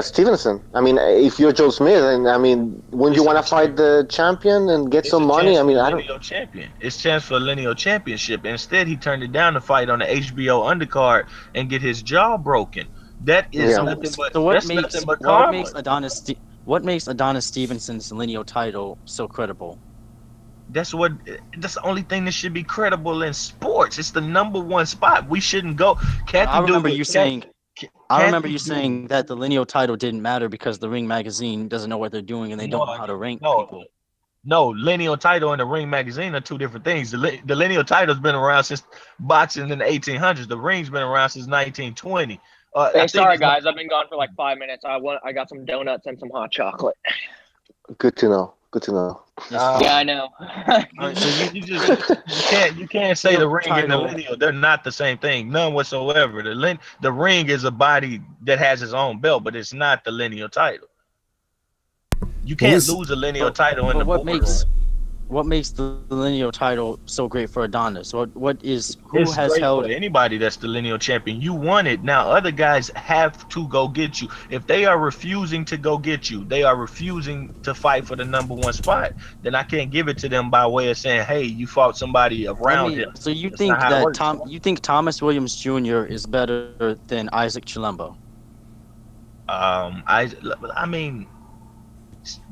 Stevenson. I mean, if you're Joe Smith, and I mean, wouldn't you want to fight the champion and get some money? I mean, I don't. Lineal champion. It's chance for a lineal championship. Instead, he turned it down to fight on the HBO undercard and get his jaw broken. That is Yeah. nothing but. So what That's makes nothing but karma. What makes Adonis Stevenson's lineal title so credible? That's the only thing that should be credible in sports. It's the #1 spot. We shouldn't go. I remember you saying that the lineal title didn't matter because the Ring magazine doesn't know what they're doing and they don't know how to rank people. No, lineal title and the Ring magazine are two different things. The lineal title's been around since boxing in the 1800s. The Ring's been around since 1920. Hey, sorry guys, I've been gone for like 5 minutes. I got some donuts and some hot chocolate. Good to know. Good to know. Yeah, I know. Alright, so you can't say the Ring and the lineal. They're not the same thing, none whatsoever. The Ring is a body that has its own belt, but it's not the lineal title. You can't lose a lineal title in the what makes the lineal title so great for Adonis? Who It's has great held for it? anybody that's the lineal champion. You won it. Now other guys have to go get you. If they are refusing to go get you, they are refusing to fight for the #1 spot. Then I can't give it to them by way of saying, "Hey, you fought somebody around him." So you That's think not how it that works. you think Thomas Williams Jr. is better than Isaac Chilembo? I mean,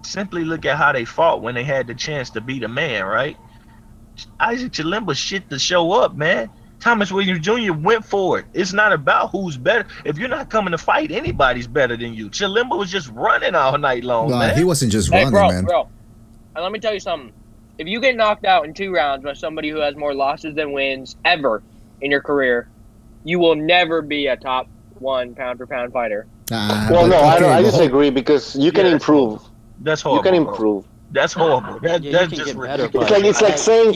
simply look at how they fought when they had the chance to beat a man, right? Isaac Chilembo shit to show up, man. Thomas Williams Jr. went for it. It's not about who's better. If you're not coming to fight, anybody's better than you. Chilembo was just running all night long, man. He wasn't just Hey, running, man. bro. And let me tell you something. If you get knocked out in 2 rounds by somebody who has more losses than wins ever in your career, you will never be a top 1 pound-for-pound fighter. Well, no, I disagree because you can improve. That's horrible. You can improve. That's horrible. That's just better, ridiculous. It's like saying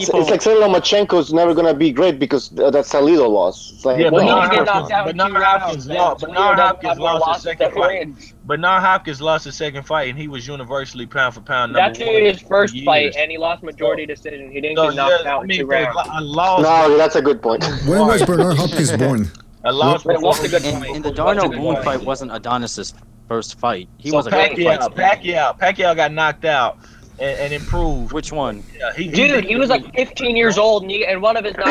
Lomachenko's never gonna be great because that's a little loss. It's like, Yeah, Well, he Bernard can get knocked out in 2 rounds. Bernard Hopkins lost his second fight. Bernard Hopkins lost his second fight, and he was universally pound for pound That's #1. his first for fight, years. and he lost majority decision. He didn't So, get knocked yeah, out I in mean, 2 rounds. I lost. no, that's a good point. When was Bernard Hopkins born? I lost. But it was a good And, fight. and the Darno Boone fight wasn't Adonis's first fight. He So was a couple fights. Pacquiao got knocked out and improved. Which one? Yeah, Dude, he was like 15 years old, and one of his knockouts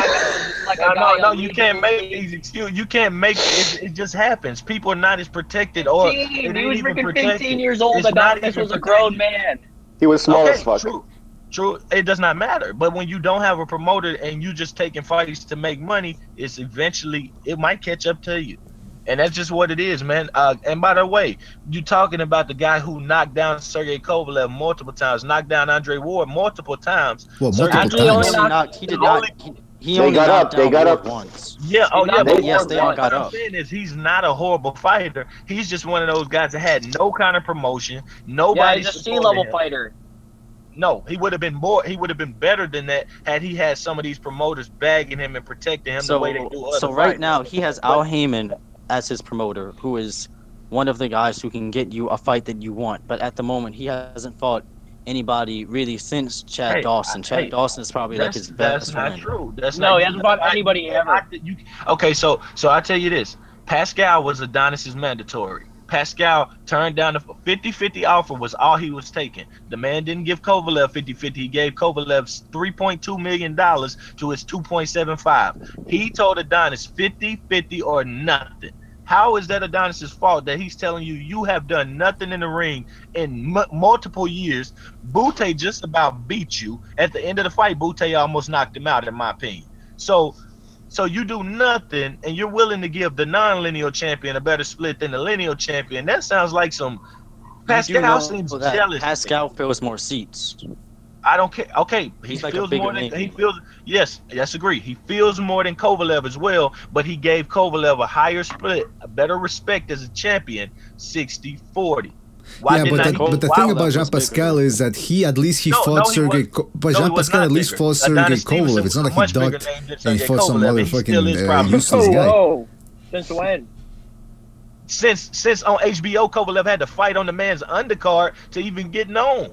was like a guy. No, you can't make these excuses. You can't make it. It just happens. People are not as protected, or they He didn't was even freaking protect 15 it. years old. It's not Adonis even was a grown protected. man. He was small as Okay, fuck. True. It does not matter. But when you don't have a promoter and you just taking fights to make money, it's eventually it might catch up to you. And that's just what it is, man. And by the way, you talking about the guy who knocked down Sergey Kovalev multiple times, knocked down Andre Ward multiple times. Well, Sergey multiple He times. only knocked. He did not. He They only got knocked up, they down got Ward up. once. Yeah, Yes, they all got what I'm up. saying is he's not a horrible fighter. He's just one of those guys that had no kind of promotion. Yeah, Nobody he's a supported C-level him. fighter. No, he would have been more. He would have been better than that had he had some of these promoters bagging him and protecting him the way they do other So right fighters. now he has Al Heyman as his promoter, who is one of the guys who can get you a fight that you want. But at the moment, he hasn't fought anybody really since Chad Dawson. Chad Dawson is probably like his best That's not friend. true. That's No, not, he hasn't fought anybody ever. Okay, so I tell you this. Pacquiao was Adonis's mandatory. Pacquiao turned down the 50-50 offer was all he was taking. The man didn't give Kovalev 50-50. He gave Kovalev $3.2 million to his 2.75. He told Adonis 50-50 or nothing. How is that Adonis's fault that he's telling you you have done nothing in the ring in multiple years? Butte just about beat you. At the end of the fight, Butte almost knocked him out, in my opinion. So So you do nothing, and you're willing to give the non-lineal champion a better split than the lineal champion. That sounds like some Pascal seems jealous. Pascal fills more seats. I don't care. Okay, he Like feels more than he feels. Yes, agree. He feels more than Kovalev as well, but he gave Kovalev a higher split, a better respect as a champion, 60-40. But the thing about Jean Pascal is that he fought Sergey. But Jean Pascal at least fought Sergey Kovalev. It's not like he ducked and he fought some motherfucking useless guy. Whoa! Since when? Since on HBO, Kovalev had to fight on the man's undercard to even get known.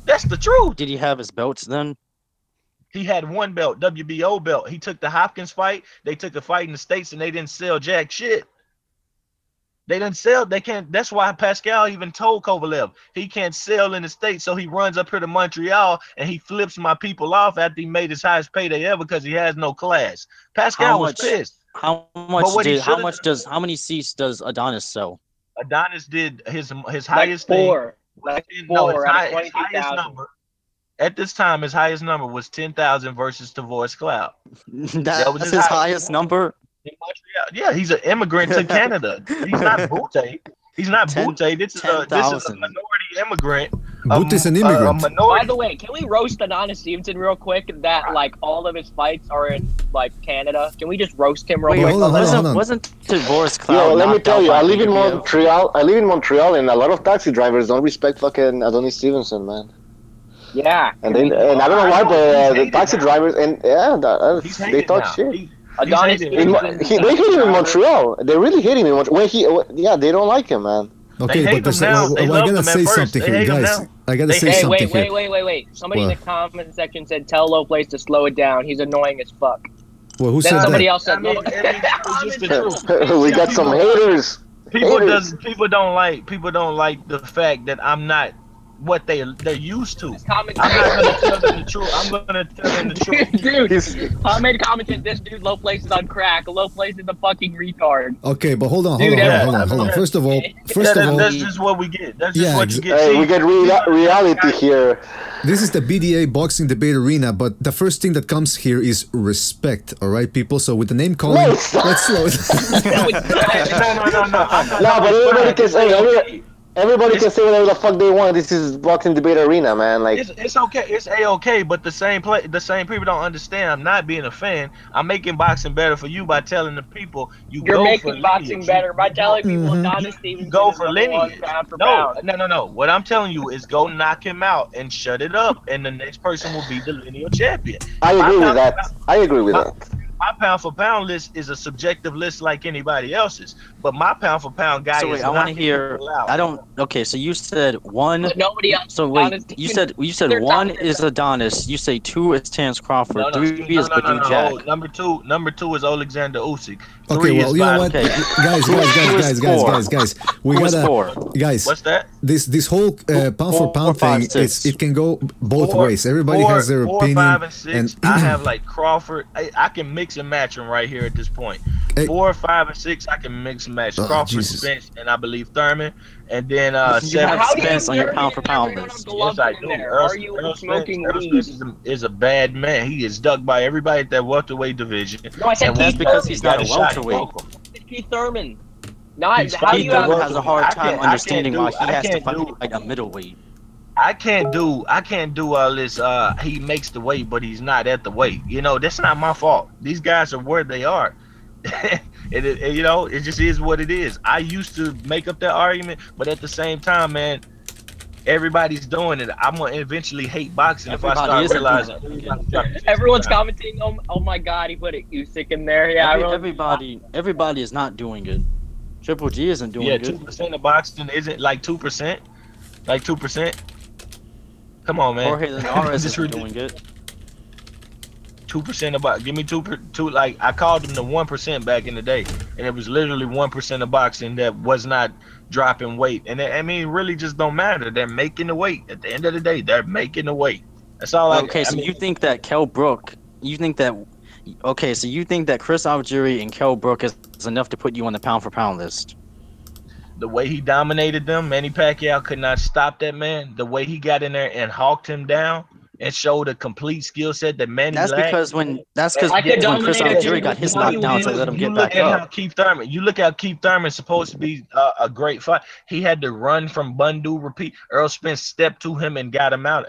That's the truth. Did he have his belts then? He had one belt, WBO belt. He took the Hopkins fight. They took the fight in the States, and they didn't sell jack shit. They didn't sell. They can't. That's why Pascal even told Kovalev he can't sell in the States. So he runs up here to Montreal and he flips my people off after he made his highest payday ever because he has no class. Pascal was pissed. How many seats does Adonis sell? Adonis did his highest four. His highest number at this time. His highest number was 10,000 versus Tavoris Cloud. That was his highest number. In Montreal. Yeah, he's an immigrant to Canada. He's not Bute. He's not Bute. This is a minority immigrant. Bute is an immigrant. By the way, can we roast Adonis Stevenson real quick? That like all of his fights are in like Canada. Can we just roast him real quick? Hold on. Wasn't Tavoris Cloud? Yo, let me tell you, I live in Montreal, and a lot of taxi drivers don't respect fucking Adonis Stevenson, man. Yeah. And I don't know why, but the taxi drivers they talk shit. Adonis they hate him in Montreal. They really hate him in Montreal. They don't like him, man. Okay, but I gotta say something here, guys. I gotta say something here. Wait. Somebody in the comment section said, "Tell Low Place to slow it down. He's annoying as fuck." Well, who said that? Somebody else said, We got some haters. People don't like the fact that I'm not what they're used to. I'm not gonna tell them the truth. I'm gonna tell them the truth. Dude, I made a comment that this dude Low Place is on crack. Low Place is a fucking retard. Okay, but hold on. First of all, that's just what we get. That's just what you get. We get reality here. This is the BDA Boxing Debate Arena, but the first thing that comes here is respect. All right, people. So with the name calling, let's slow it. No, but everybody can say. Everybody can say whatever the fuck they want. This is Boxing Debate Arena, man. Like it's okay, it's a-okay, but the same people don't understand. I'm not being a fan. I'm making boxing better for you by telling the people you're making boxing better by telling people Adonis Stevenson go for lineage. No. What I'm telling you is go knock him out and shut it up, and the next person will be the lineal champion. I agree with that. My pound for pound list is a subjective list like anybody else's, but my pound for pound guy is. I want to hear. I don't. Okay, so you said one. Nobody else. So wait, you said one is Adonis. You say two is Terence Crawford. Three is Badou Jack. Number two is Alexander Usyk. Okay, well, you know what, guys, we gotta, guys. What's that? This whole pound for pound thing, it can go both ways. Everybody has their opinion. 4, 5, and 6. I have like Crawford. I can mix and match them right here at this point. 4, 5, and 6. I can mix and match Crawford, Spence, and I believe Thurman. And then 7 Spence on your pound for pound list. Yes, I do. Earl Spence is a bad man. He is ducked by everybody at that welterweight division. No, I said that's because he's not a welterweight. Keith Thurman. Keith Thurman has a hard time understanding why he has to fight like a middleweight. I can't do all this. He makes the weight, but he's not at the weight. You know, that's not my fault. These guys are where they are. You know, it just is what it is. I used to make up that argument, but at the same time, man, everybody's doing it. I'm gonna eventually hate boxing if I start realizing. Everyone's commenting. Oh my God, he put Usyk in there. Yeah, everybody is not doing it. Triple G isn't doing good. 2% of boxing isn't like 2%. Like 2%. Come on, man. Jorge Linares isn't doing it. 2% about. Give me 2. Like I called them the 1% back in the day, and it was literally 1% of boxing that was not dropping weight. And I mean, it really just don't matter. They're making the weight. At the end of the day, they're making the weight. That's all. You think that Kell Brook? You think that? Okay, so you think that Chris Algieri and Kell Brook is enough to put you on the pound for pound list? The way he dominated them, Manny Pacquiao could not stop that man. The way he got in there and hawked him down, and showed a complete skill set that Manny That's lacked. because when Chris dominated Algieri him got his with knocked down, money so they let him You get look back at how up. Keith Thurman. You look at Keith Thurman supposed to be a great fight. He had to run from Bundu, repeat. Earl Spence stepped to him and got him out.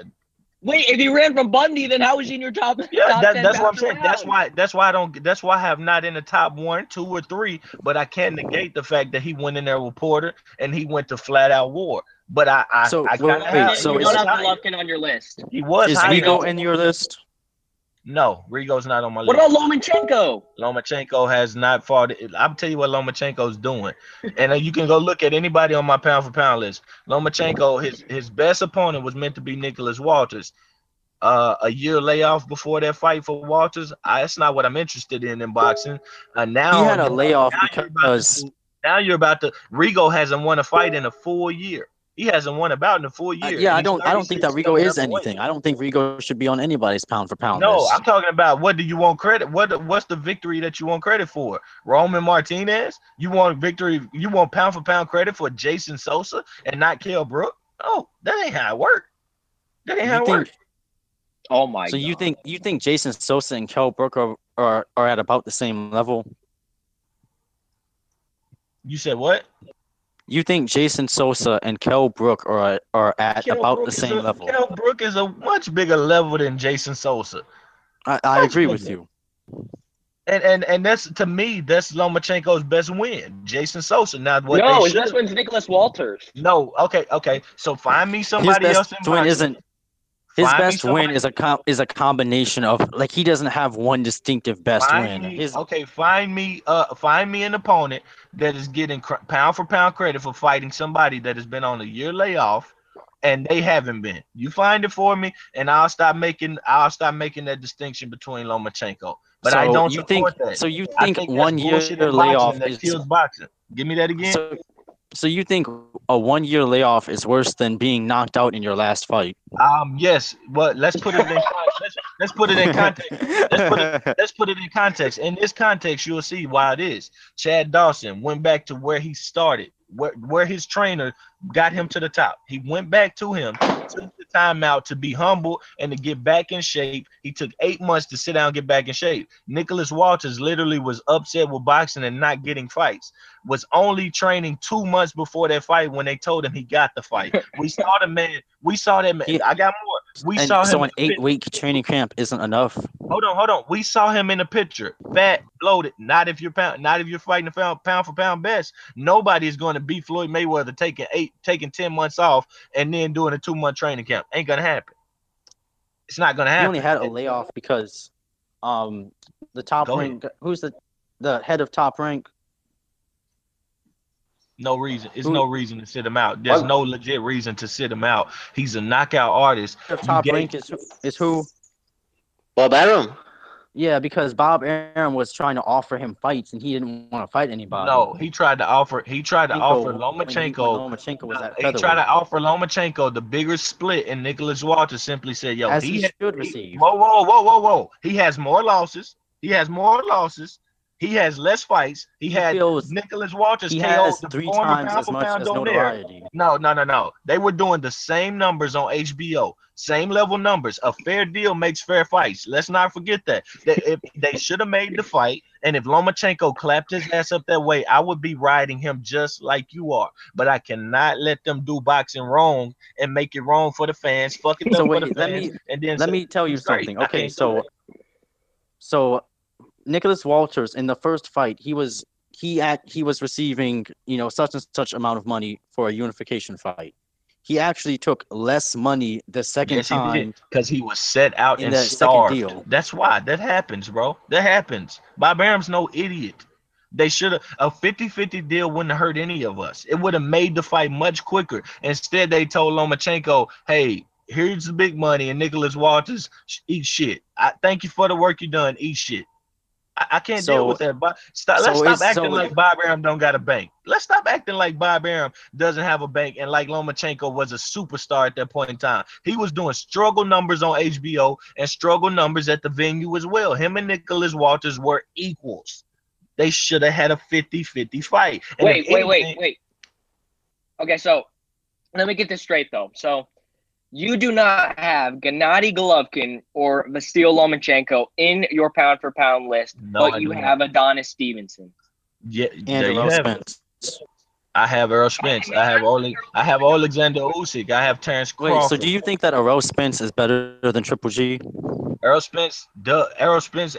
Wait, if he ran from Bundy, then how was he in your top? Yeah, top 10 that's what I'm saying. round? That's why I don't. That's why I have not in the top 1, 2, or 3. But I can't negate the fact that he went in there with Porter and he went to flat out war. But I So, I wait, have. so you is- don't have Golovkin on your list. He was Is high. Rigo in your list? No, Rigo's not on my What list. about Lomachenko? Lomachenko has not fought. I'll tell you what Lomachenko's doing, and you can go look at anybody on my pound for pound list. Lomachenko, his best opponent was meant to be Nicholas Walters. A year layoff before that fight for Walters. That's not what I'm interested in boxing. Now He had a layoff now you're about to. Rigo hasn't won a fight in a full year. He hasn't won a bout in a full year. Yeah, I don't think that 36 Rigo is coming up anything. I don't think Rigo should be on anybody's pound for pound No, list. I'm talking about what do you want credit? What's the victory that you want credit for? Roman Martinez? You want victory? You want pound for pound credit for Jason Sosa and not Kell Brook? No, that ain't how it works. That ain't how it works. Oh my! So God. you think Jason Sosa and Kell Brook are at about the same level? You said what? You think Jason Sosa and Kell Brook are at Kell about Brook the same level? Kell Brook is a much bigger level than Jason Sosa. I agree with you. And that's, to me, that's Lomachenko's best win. Jason Sosa. Now what? No, his best win's Nicholas Walters. No, okay. So find me somebody else in boxing. His best win is a combination of, like, he doesn't have one distinctive best win. Find me an opponent that is getting pound for pound credit for fighting somebody that has been on a year layoff and they haven't been. You find it for me, and I'll stop making that distinction between Lomachenko. But I don't support that. So you think 1 year layoff kills boxing? Give me that again. So you think a 1 year layoff is worse than being knocked out in your last fight? Yes, but let's put it in let's put it in context. Let's put it in context. In this context, you'll see why it is. Chad Dawson went back to where he started, where his trainer got him to the top. He went back to him, took the time out to be humble and to get back in shape. He took 8 months to sit down and get back in shape. Nicholas Walters literally was upset with boxing and not getting fights. Was only training 2 months before that fight when they told him he got the fight. We saw the man. I got more. So an 8-week training camp isn't enough. Hold on. We saw him in the picture, fat, bloated. Not if you're fighting the pound for pound best. Nobody is going to beat Floyd Mayweather taking 10 months off and then doing a 2-month training camp. Ain't gonna happen. It's not gonna happen. He only had a layoff because the top rank. Who's the head of Top Rank? No reason. It's no reason to sit him out. There's no legit reason to sit him out. He's a knockout artist. Top Rank is who? Bob Arum. Yeah, because Bob Arum was trying to offer him fights, and he didn't want to fight anybody. No, he tried to offer Lomachenko. Lomachenko was at he tried to offer Lomachenko the bigger split, and Nicholas Walters simply said, "Yo, he should receive." Whoa! He has more losses. He has less fights. He had Nicholas Walters. He has 3 times as much as notoriety. No. They were doing the same numbers on HBO. Same level numbers. A fair deal makes fair fights. Let's not forget that. They should have made the fight. And if Lomachenko clapped his ass up that way, I would be riding him just like you are. But I cannot let them do boxing wrong and make it wrong for the fans. Fuck it up for the fans. Let me tell you something. Okay, so Nicholas Walters in the first fight, he was receiving, such and such amount of money for a unification fight. He actually took less money the second time because he was set out and starved. Deal. That's why that happens, bro. That happens. Bob Arum's no idiot. They should have a 50-50 deal wouldn't have hurt any of us. It would have made the fight much quicker. Instead, they told Lomachenko, "Hey, here's the big money," and Nicholas Walters, eat shit. I thank you for the work you done. Eat shit. I can't deal with that. Let's stop acting like Bob Arum don't got a bank. Let's stop acting like Bob Arum doesn't have a bank and like Lomachenko was a superstar at that point in time. He was doing struggle numbers on HBO and struggle numbers at the venue as well. Him and Nicholas Walters were equals. They should have had a 50-50 fight. And wait. Okay, so let me get this straight, though. So You do not have Gennady Golovkin or Vasyl Lomachenko in your pound for pound list, No, but you have Adonis Stevenson. Yeah, And there you Errol have it. Spence. I have Errol Spence. I have Alexander Usyk. I have Terrence Wait, Crawford. so do you think that Errol Spence is better than Triple G? Errol Spence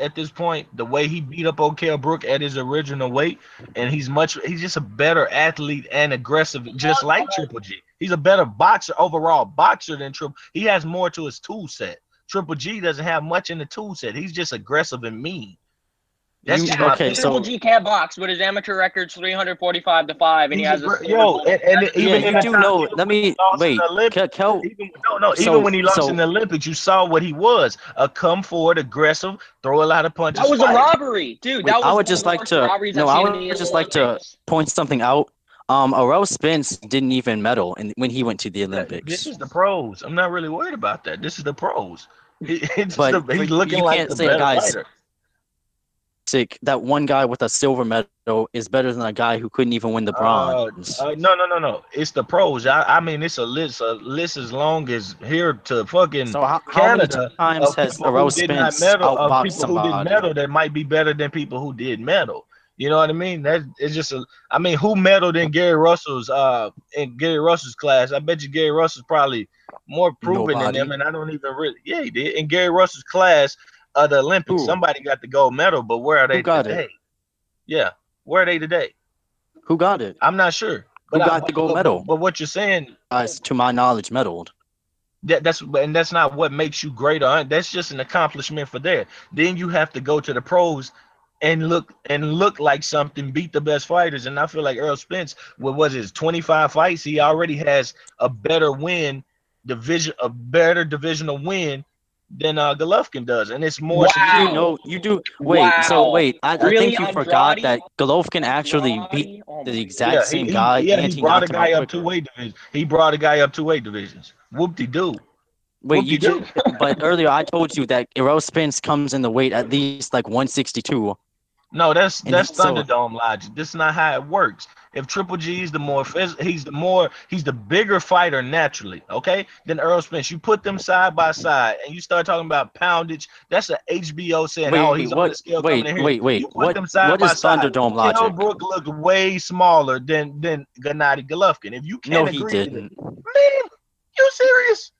at this point, the way he beat up Kell Brook at his original weight, and he's just a better athlete and aggressive, just like Triple G. He's a better overall boxer than Triple. He has more to his tool set. Triple G doesn't have much in the tool set. He's just aggressive and mean. That's just my opinion. Triple G can't box, but his amateur record's 345-5, and he has a even you do know. Let me wait. Even when he lost in the Olympics, you saw what he was: a come forward, aggressive, throw a lot of punches. That was a robbery, dude. Wait, I would just like to point something out. Errol Spence didn't even medal when he went to the Olympics. This is the pros. I'm not really worried about that. This is the pros. He's looking you like can't the say, better guys, fighter. That one guy with a silver medal is better than a guy who couldn't even win the bronze. No. It's the pros. I mean, it's a list as long as here to fucking how Canada. How many times has Errol Spence outboxed somebody? Who did medal that might be better than people who did medal. You know what I mean? That it's just who medaled in Gary Russell's class? I bet you Gary Russell's probably more proven than them, and I don't even really. Yeah, he did. In Gary Russell's class. The Olympics, somebody got the gold medal, but where are they today? Yeah, where are they today? Who got it? I'm not sure. Who got the gold medal? But what you're saying, to my knowledge, medaled. That's not what makes you great. That's just an accomplishment for there. Then you have to go to the pros and look like something, beat the best fighters. And I feel like Errol Spence, what was his 25 fights? He already has a better divisional win than Golovkin does, and it's more. Wow. You do. Wait, wow. So wait, I think you forgot that Golovkin actually beat the exact same guy. He brought a guy up 2 weight divisions. Whoop-de-doo. Wait, you do? But earlier I told you that Errol Spence comes in the weight at least like 162. No, that's Thunderdome logic. This is not how it works. If Triple G is he's the bigger fighter naturally, okay? Then Errol Spence. You put them side by side and you start talking about poundage. That's an HBO saying, he's on the scale coming in here. Wait. What is Thunderdome logic? Kell Brook looked way smaller than Gennady Golovkin. If you can't agree, he didn't. Man, you serious?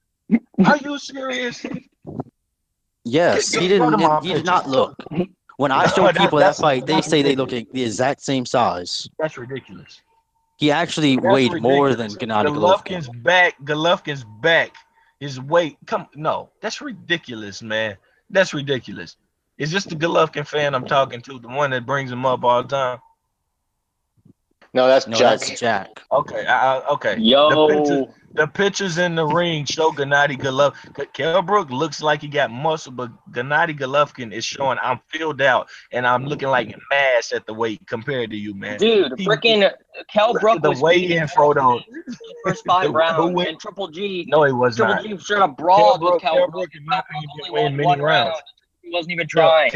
Are you serious? Yes, he did not look. When I show people that fight, they say they look at the exact same size. That's ridiculous. He actually weighed more than Gennady Golovkin. Golovkin's back. His weight. No, that's ridiculous, man. That's ridiculous. Is this the Golovkin fan I'm talking to? The one that brings him up all the time? No, that's Jack. That's Jack. Okay. Okay. Yo. The pictures in the ring show Gennady Golovkin. Kell Brook looks like he got muscle, but Gennady Golovkin is showing I'm filled out and I'm looking like mass at the weight compared to you, man. Dude, freaking Kell Brook the was weigh-in photo. First 5 rounds, and Triple G. No, he was not. Triple G straight up brawled with Kell Brook. In my opinion, didn't win many rounds. He wasn't even trying.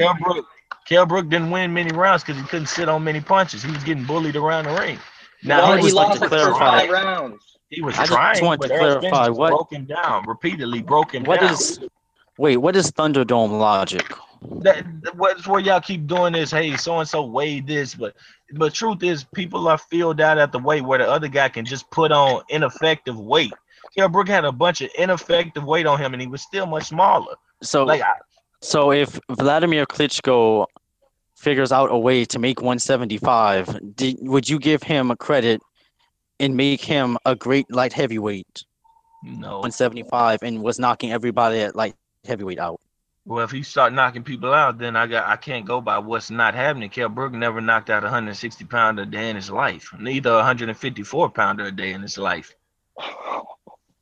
Kell Brook didn't win many rounds because he couldn't sit on many punches. He was getting bullied around the ring. Now, he lost the first 5 rounds. He was trying, want to clarify what repeatedly broken down. What is Thunderdome logic? What's where y'all keep doing this? Hey, so and so weighed this, but truth is, people are filled out at the weight where the other guy can just put on ineffective weight. Kell Brook had a bunch of ineffective weight on him, and he was still much smaller. So if Vladimir Klitschko figures out a way to make 175, would you give him a credit and make him a great light heavyweight? No. 175 and was knocking everybody at light heavyweight out. Well, if he start knocking people out, then I can't go by what's not happening. Kell Brook never knocked out a 160-pounder a day in his life, neither a 154-pounder a day in his life.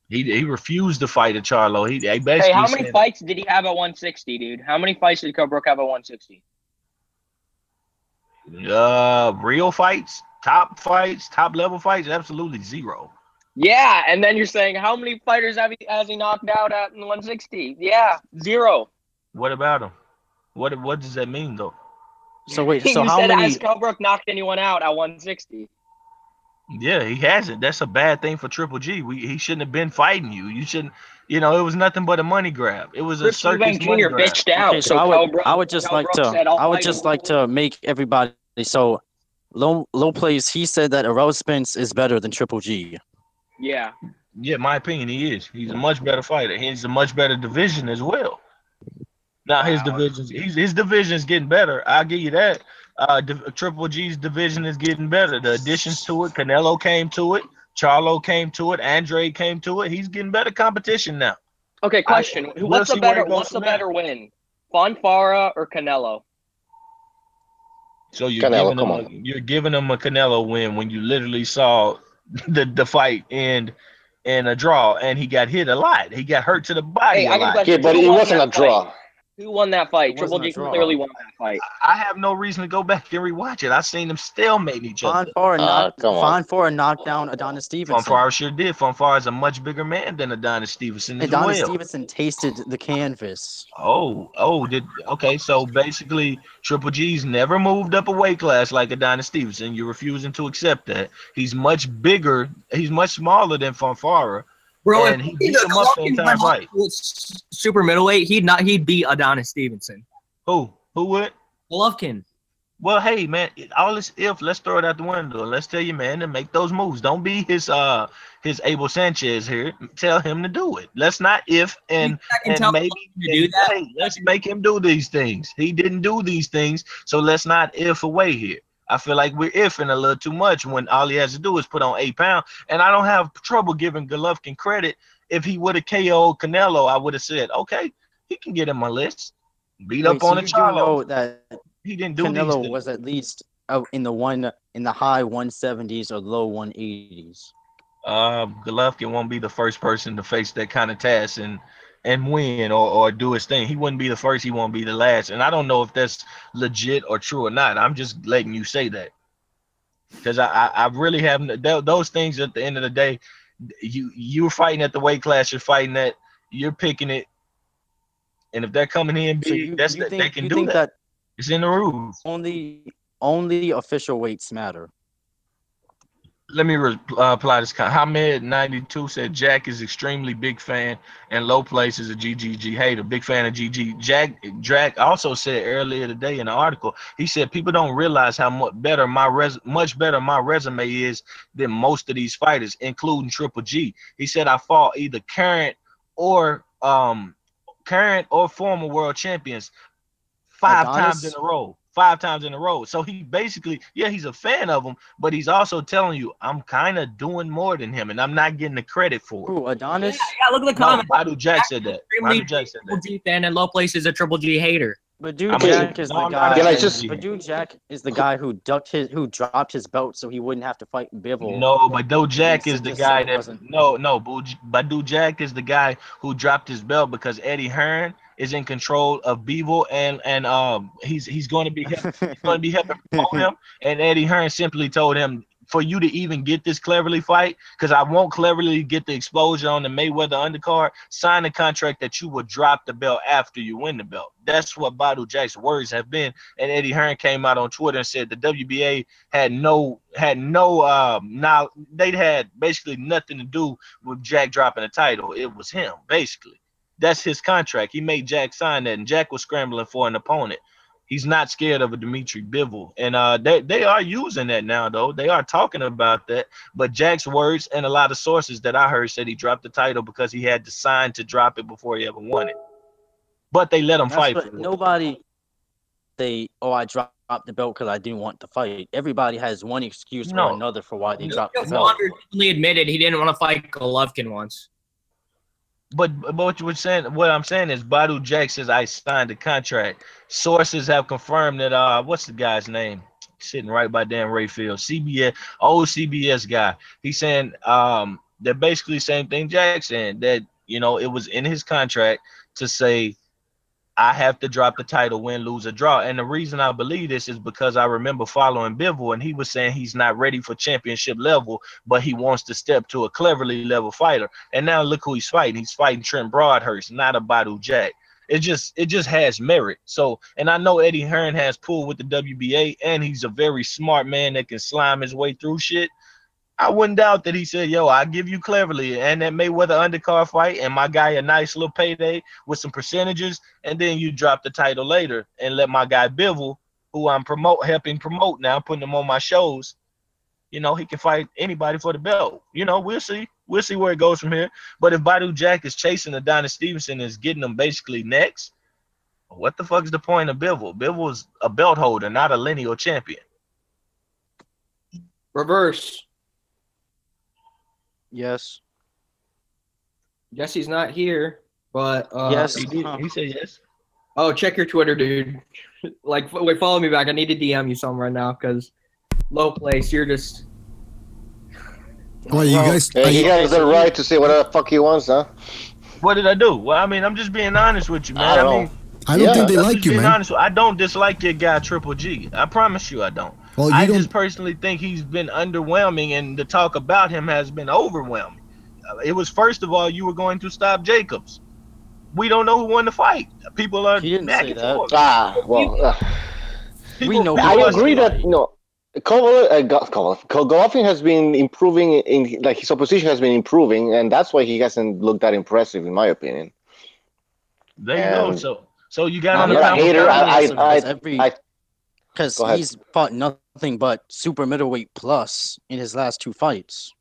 He refused to fight a Charlo. He basically Hey, how many fights did he have at 160, dude? How many fights did Kell Brook have at 160? Real fights, top level fights, absolutely 0. Yeah, and then you're saying how many fighters has he knocked out at 160? Yeah, 0. What about him? What does that mean though? So wait, so how many? Has Kell Brook knocked anyone out at 160? Yeah, he hasn't. That's a bad thing for Triple G. He shouldn't have been fighting you. You shouldn't. You know, it was nothing but a money grab. It was a Chris circus Eubank money Jr. grab. bitched out. Okay, so I would just Cal like Brooks to said, "I'll I would fight just him." like to make everybody so low plays. He said that Errol Spence is better than Triple G. Yeah. Yeah, my opinion, he is. He's a much better fighter. He's a much better division as well. Now his Wow. division is getting better. I'll give you that. Triple G's division is getting better. The additions to it, Canelo came to it, Charlo came to it, Andre came to it. He's getting better competition now. Okay, question. We'll What's a see where better it goes what's a from there. better win? Fonfara or Canelo? So Canelo, you're giving him a Canelo win when you literally saw the fight end in a draw, and he got hit a lot. He got hurt to the body Hey, a I got a lot. question. Yeah, but Who it won wasn't a that draw. fight? Who won that fight? It Triple wasn't a G draw. clearly won that fight. I have no reason to go back and rewatch it. I seen them stalemate each other. Come on. Fonfara knocked down Adonis Stevenson. Fonfara sure did. Fonfara is a much bigger man than Adonis Stevenson as Adonis well. Stevenson tasted the canvas. Okay. So basically, Triple G's never moved up a weight class like Adonis Stevenson. You're refusing to accept that. He's much bigger. He's much smaller than Fonfara. Bro, and he beat him up the entire fight. Super middleweight, he'd beat Adonis Stevenson. Who would? Golovkin. Well, hey man, all this if let's throw it out the window. Let's tell you, man, to make those moves. Don't be his Abel Sanchez here. Tell him to do it. Let's not if and maybe to do that. Hey, let's make him do these things. He didn't do these things, so let's not if away here. I feel like we're ifing a little too much when all he has to do is put on 8 pounds. And I don't have trouble giving Golovkin credit. If he would have KO'd Canelo, I would have said, okay, he can get in my list. Beat up on a Charlo. Know that he didn't do Canelo these was at least in the high 170s or low 180s. Golovkin won't be the first person to face that kind of task and win or do his thing. He wouldn't be the first. He won't be the last. And I don't know if that's legit or true or not. I'm just letting you say that because I really haven't. Those things at the end of the day, you're fighting at the weight class you're fighting at. You're picking it, and if they're coming in big, they can do that. It's in the rules. Only official weights matter. Let me apply this. Hamed 92 said Jack is extremely big fan and low place is a GGG hater. Big fan of GG. Jack also said earlier today in an article, he said people don't realize how much better my resume is than most of these fighters, including Triple G. He said I fought either current or former world champions 5 times in a row. 5 times in a row. So he basically, he's a fan of him, but he's also telling you, I'm kind of doing more than him, and I'm not getting the credit for it. Ooh, Adonis? Yeah, look at the comment. Badu Jack said that. Badu Jack said that. Triple G fan and low place is a Triple G hater. Badu Jack is the guy. Badu Jack is the guy who dropped his belt so he wouldn't have to fight Bivol. No, Badu Jack is the guy Badu Jack is the guy who dropped his belt because Eddie Hearn is in control of Bivol and he's going to be helping promote him. And Eddie Hearn simply told him, for you to even get this Cleverly fight, because I won't Cleverly get the exposure on the Mayweather undercard, sign a contract that you will drop the belt after you win the belt. That's what Badu Jack's words have been. And Eddie Hearn came out on Twitter and said the WBA they'd had basically nothing to do with Jack dropping the title. It was him, basically. That's his contract. He made Jack sign that, and Jack was scrambling for an opponent. He's not scared of a Dimitri Bivol. And they are using that now, though. They are talking about that. But Jack's words and a lot of sources that I heard said he dropped the title because he had to sign to drop it before he ever won it. But they let him fight. I dropped the belt because I didn't want to fight. Everybody has one excuse or another for why they dropped the belt. He admitted he didn't want to fight Golovkin once. But what I'm saying is Badu Jack says I signed the contract. Sources have confirmed that what's the guy's name? Sitting right by Dan Rayfield, CBS guy. He's saying they're basically the same thing Jack saying, that it was in his contract to say I have to drop the title, win, lose, or draw. And the reason I believe this is because I remember following Bivol, and he was saying he's not ready for championship level, but he wants to step to a Cleverly level fighter. And now look who he's fighting. He's fighting Trent Broadhurst, not a Badu Jack. It just has merit. So, and I know Eddie Hearn has pulled with the WBA, and he's a very smart man that can slime his way through shit. I wouldn't doubt that he said, yo, I'll give you cleverly and that Mayweather undercard fight and my guy a nice little payday with some percentages, and then you drop the title later and let my guy Bivol, who I'm helping promote now, putting him on my shows, you know, he can fight anybody for the belt. You know, we'll see. We'll see where it goes from here. But if Badu Jack is chasing Adonis Stevenson and is getting him basically next, what the fuck is the point of Bivol? Bivol is a belt holder, not a lineal champion. Reverse. Yes. Guess he's not here, but Yes. He said yes. Oh, check your Twitter, dude. Like, wait, follow me back. I need to DM you something right now because low place. You're just. Well, you guys. Hey, he has the right to say whatever the fuck he wants, huh? What did I do? Well, I mean, I'm just being honest with you, man. I don't think they I'm like just you, being man. honest. I don't dislike your guy Triple G. I promise you, I don't. Well, I you just don't. personally think he's been underwhelming, and the talk about him has been overwhelming. It was, first of all, you were going to stop Jacobs. We don't know who won the fight. People are. He didn't back say and that. forth. Well, We know. I who agree was that Golovkin has been improving in like his opposition has been improving, and that's why he hasn't looked that impressive, in my opinion. There you go. And So you got I'm on the not a hater. Because Go ahead. he's fought nothing but super middleweight plus in his last 2 fights.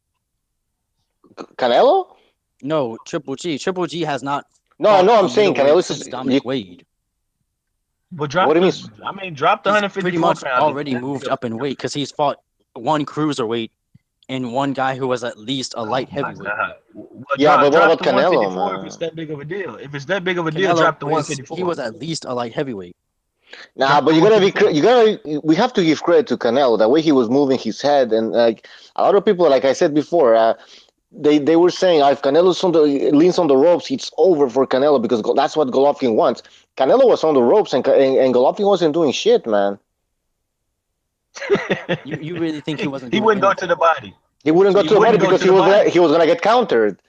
Canelo? No, Triple G. Triple G has not. No, fought I'm a saying middleweight Canelo since is. Dominic Wade. But drop What do you the, mean? I mean, drop the He's 154 pretty much pounds. already moved up in weight because he's fought 1 cruiserweight and 1 guy who was at least a light heavyweight. Yeah, but what drop about the Canelo, 154 man? if it's that big of a deal. If it's that big of a deal, Canelo drop the was, 154. he was at least a light heavyweight. Nah, but we have to give credit to Canelo. The way he was moving his head, and like a lot of people, like I said before, they were saying if Canelo leans on the ropes, it's over for Canelo because that's what Golovkin wants. Canelo was on the ropes, and Golovkin wasn't doing shit, man. You really think he wasn't? He doing wouldn't go anything? to the body. He wouldn't go He to the body wouldn't go because to the body. he was gonna get countered.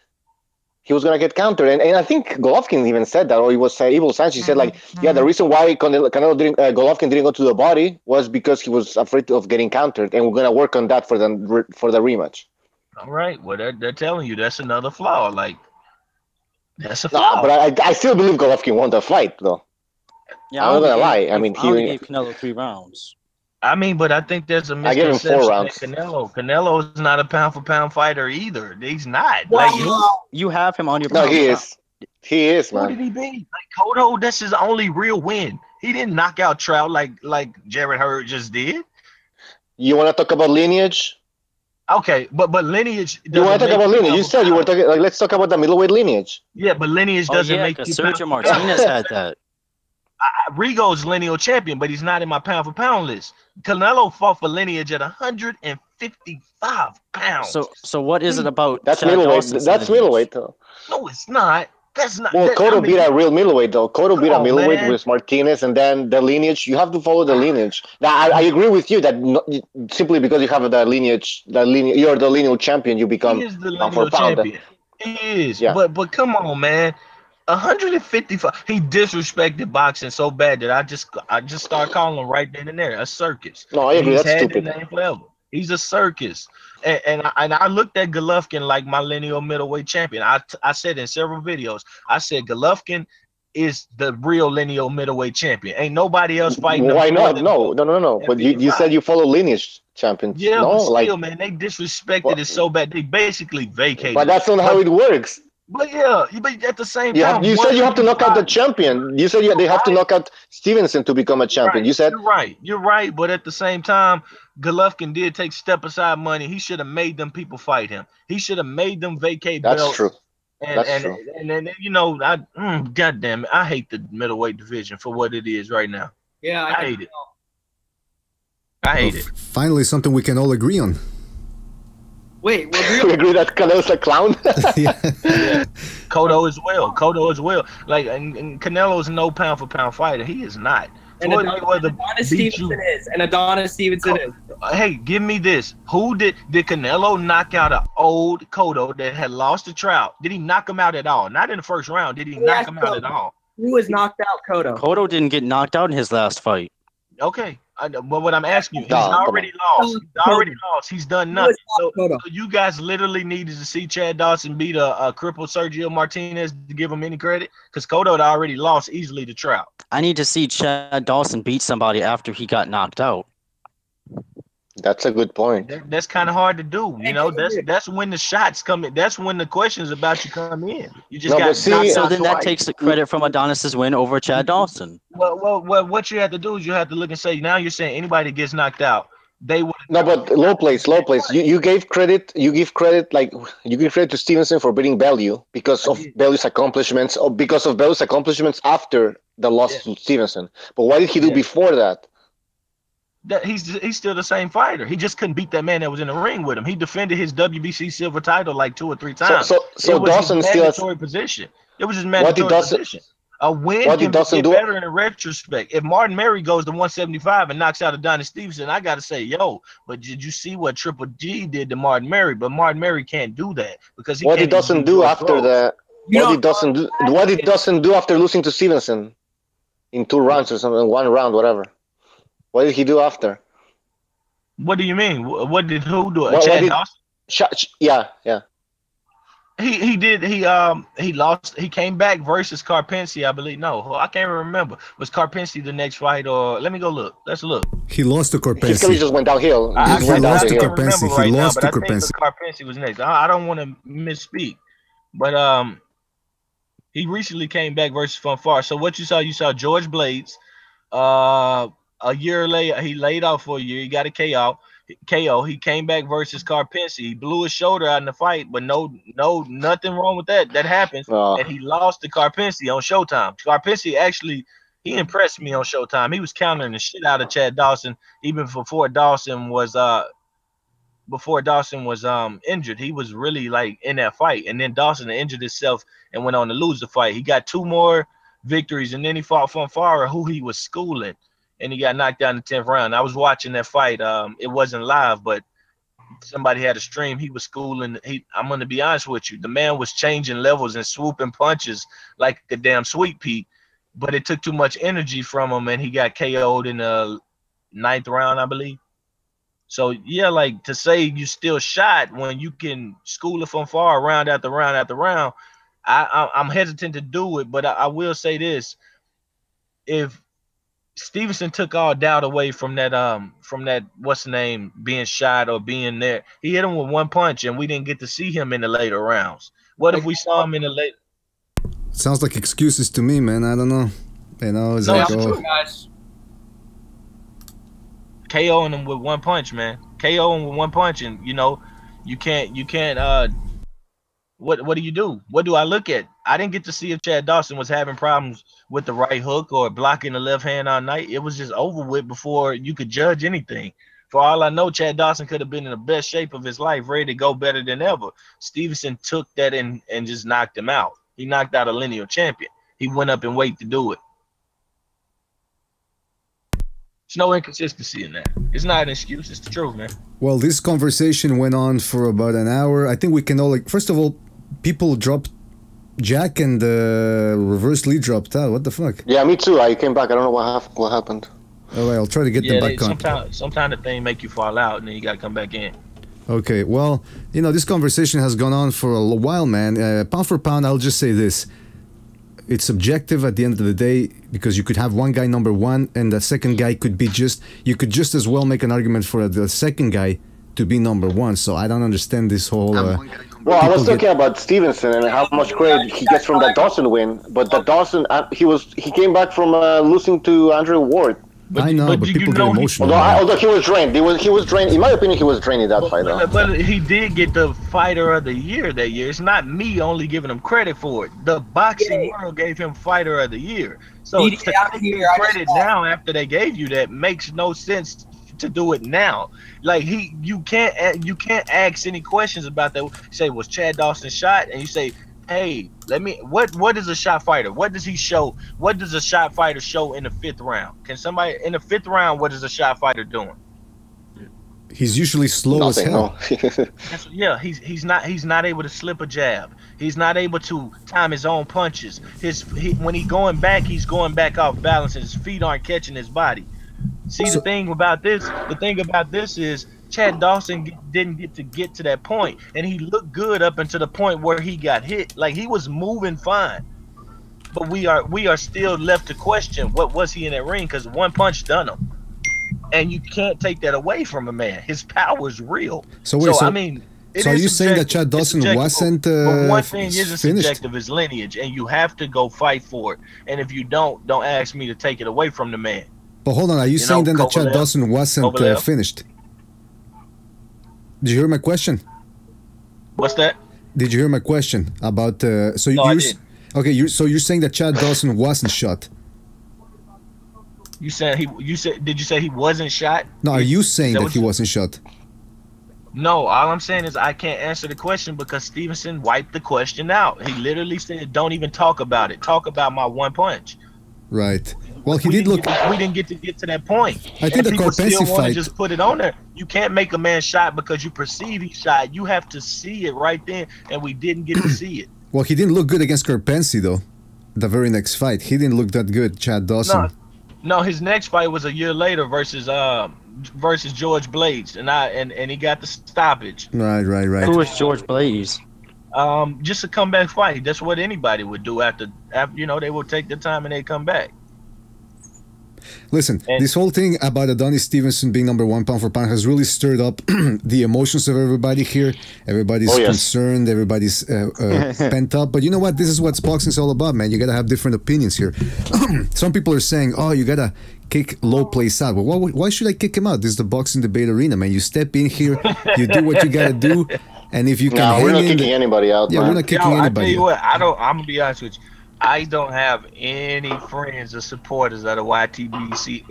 He was gonna get countered, and I think Golovkin even said that, or it was Abel Sanchez said like, yeah, the reason why Golovkin didn't go to the body was because he was afraid of getting countered, and we're gonna work on that for the rematch. All right. Well, they're telling you that's another flaw. Like, that's a flaw. No, but I still believe Golovkin won the fight, though. Yeah, I'm not gonna lie. I only gave Canelo 3 rounds. I mean, but I think there's a I gave him 4 misconception that rounds. Canelo is not a pound for pound fighter either. He's not. Wow. Like, You have him on your. No, pound he for is. He is, who did man. he beat? Like Cotto, that's his only real win. He didn't knock out Trout like Jared Hurd just did. You want to talk about lineage? Okay, but lineage. You want to talk about lineage? You said you were talking. Like, let's talk about the middleweight lineage. Yeah, but lineage Oh doesn't yeah, make because you pound Sergio for pound. Martinez had that. Rigo's lineal champion, but he's not in my pound for pound list. Canelo fought for lineage at 155 pounds. So what is it about? That's Chad middleweight. Dawson's That's lineage? middleweight, though. No, it's not. That's not. Well, Cotto beat a real middleweight, though. Cotto beat a on, middleweight man. with Martinez, and then the lineage. You have to follow the lineage. Now, I agree with you that simply because you have the lineage, you're the lineal champion, you become He is the pound for lineal pound. champion. He is. Yeah. But come on, man. 155. He disrespected boxing so bad that I just start calling him right then and there a circus. No, I agree. He's That's had stupid. the name forever. He's a circus. And I looked at Golovkin like my lineal middleweight champion. I said in several videos, I said Golovkin is the real lineal middleweight champion. Ain't nobody else fighting. Why him not? for No. the But you said you follow lineage champions. Yeah, no, but still, like, man, they disrespected Well, it so bad. They basically vacated. but that's not how it works. But yeah, but at the same You time, said you have to knock out the 155 champion. You said they have to knock out Stevenson to become a champion. Right, You said you're right. But at the same time, Golovkin did take step aside money. He should have made them people fight him. He should have made them vacate that's belts. true. And, That's and, true. and then God damn it, I hate the middleweight division for what it is right now. Yeah, I hate it. I hate it. Finally, something we can all agree on. Wait, We agree that Canelo's a clown. Yeah. Cotto as well. Cotto as well. Like, and Canelo's no pound for pound fighter. He is not. and Floyd Adonis Mayweather beat you. Stevenson is. And Adonis Stevenson is. Hey, give me this. Who did Canelo knock out an old Cotto that had lost the Trout? Did he knock him out at all? Not in the first round. Did he knock him out at all? Who was knocked out, Cotto? Cotto didn't get knocked out in his last fight. Okay. But what I'm asking you, he's Nah, already lost. He's already lost. He's done nothing. So you guys literally needed to see Chad Dawson beat a crippled Sergio Martinez to give him any credit? Because Cotto had already lost easily to Trout. I need to see Chad Dawson beat somebody after he got knocked out. That's a good point. That's kind of hard to do. You know, that's when the shots come in. That's when the questions about you come in. You just got so then that takes the credit from Adonis's win over Chad Dawson. Well, what you have to do is you have to look and say, now you're saying anybody gets knocked out, they would. No, but low place. You gave credit. You give credit to Stevenson for beating Bellew because of Bellew's accomplishments, or because of Bellew's accomplishments after the loss to Stevenson. But what did he do before that? That he's still the same fighter. He just couldn't beat that man that was in the ring with him. He defended his WBC silver title like 2 or 3 times. So Dawson still has position. It was his mandatory position. A win can get better in retrospect. If Martin Mary goes to 175 and knocks out Adonis Stevenson, I gotta say, but did you see what Triple G did to Martin Mary? But Martin Mary can't do that because what did Dawson do after that? What did Dawson do after losing to Stevenson in 2 rounds or something, 1 round, whatever? What did he do after? What do you mean? What did who do? Chad Dawson? Yeah. He did. He lost. He came back versus Carpentier, I believe. No, I can't remember. Was Carpentier the next fight, or let me go look. Let's look. He lost to Carpentier. His career just went downhill. He lost to Carpentier. He lost to Carpentier. Carpentier was next. I don't want to misspeak, but he recently came back versus Funfar. So what you saw George Blades. A year later, he laid off for a year. He got a KO. He came back versus Carpentier. He blew his shoulder out in the fight, but nothing wrong with that. That happened, and he lost to Carpentier on Showtime. Carpentier actually, he impressed me on Showtime. He was countering the shit out of Chad Dawson even before Dawson was injured. He was really like in that fight, and then Dawson injured himself and went on to lose the fight. He got 2 more victories, and then he fought Funfara, who he was schooling. And he got knocked down in the 10th round. I was watching that fight. It wasn't live, but somebody had a stream. He was schooling. I'm going to be honest with you. The man was changing levels and swooping punches like a damn sweet pea, but it took too much energy from him, and he got KO'd in the 9th round, I believe. So, yeah, like to say you still shot when you can school it from far round after round after round, I'm hesitant to do it, but I will say this. If Stevenson took all doubt away from that what's the name being shot or being there. He hit him with 1 punch, and we didn't get to see him in the later rounds. What if we saw him in the later? Sounds like excuses to me, man. I don't know. It's like guys. KOing him with 1 punch, man. KOing with 1 punch, and you can't. What do you do? What do I look at? I didn't get to see if Chad Dawson was having problems with the right hook or blocking the left hand all night. It was just over with before you could judge anything. For all I know, Chad Dawson could have been in the best shape of his life, ready to go better than ever. Stevenson took that and just knocked him out. He knocked out a lineal champion. He went up in weight to do it. There's no inconsistency in that. It's not an excuse. It's the truth, man. Well, this conversation went on for about an hour. I think we can all, first of all, people dropped Jack and Reverse Lee dropped out. What the fuck? Yeah, me too. I came back. I don't know what happened. All right, I'll try to get them back on. Sometimes the thing make you fall out, and then you got to come back in. Okay, well, this conversation has gone on for a while, man. Pound for pound, I'll just say this. It's subjective at the end of the day, because you could have one guy number 1, and the second guy could be you could just as well make an argument for the second guy to be number 1. So I don't understand this whole... well, I was talking about Stevenson and how much credit he gets from that Dawson win, but the Dawson, he came back from losing to Andrew Ward. I know, but people get emotional. Although he was drained. He was drained. In my opinion, he was drained in that fight, though. But he did get the Fighter of the Year that year. It's not me only giving him credit for it. The boxing world gave him Fighter of the Year. So to take credit now after they gave you that makes no sense to do it now. Like you can't ask any questions about that. You say, was Chad Dawson shot? And you say, hey, what is a shot fighter? What does he show? What does a shot fighter show in the 5th round? Can somebody in the 5th round, what is a shot fighter doing? He's usually slow as hell. Yeah, he's not able to slip a jab. He's not able to time his own punches. When he's going back, he's going back off balance, and his feet aren't catching his body. See, So- the thing about this is Chad Dawson didn't get to that point, and he looked good up until the point where he got hit. Like, he was moving fine, but we are still left to question what was he in that ring, because one punch done him, and you can't take that away from a man. His power is real. So wait, I mean, it so are is you saying that subjective. Chad It's Dawson subjective, wasn't but one thing isn't finished? subjective is lineage, and you have to go fight for it. And if you don't ask me to take it away from the man. But hold on, are you saying then that Chad Kovalev- Dawson wasn't Kovalev. finished? Did you hear my question? What's that? Did you hear my question about? So No, I you didn't. okay? So you're saying that Chad Dawson wasn't shot? You said did you say he wasn't shot? No, are you saying that that what he you- wasn't shot? No, all I'm saying is I can't answer the question because Stevenson wiped the question out. He literally said, "Don't even talk about it. Talk about my one punch." Right. Well, he we did look. we didn't get to that point. I think And the people still Corpensi wanna fight. just put it on there. You can't make a man shot because you perceive he shot. You have to see it right then, and we didn't get to see it. Well, he didn't look good against Corpensi though. The very next fight, he didn't look that good. Chad Dawson. No, his next fight was a year later versus George Blades, and he got the stoppage. Right. Who was George Blaze? Just a comeback fight. That's what anybody would do after they will take the time and they come back. Listen, And- this whole thing about Adonis Stevenson being number one pound for pound has really stirred up the emotions of everybody here. Everybody's Oh, yes. concerned. Everybody's pent up. But you know what? This is what boxing's all about, man. You gotta have different opinions here. Some people are saying, "Oh, you gotta kick low place out." Well, why should I kick him out? This is the boxing debate arena, man. You step in here, you do what you gotta do, and if you can No, hang we're not in kicking anybody out, yeah, man. we're not kicking Yo, I tell anybody you out. what, I'm gonna be honest with you. I don't have any friends or supporters of the YTBC.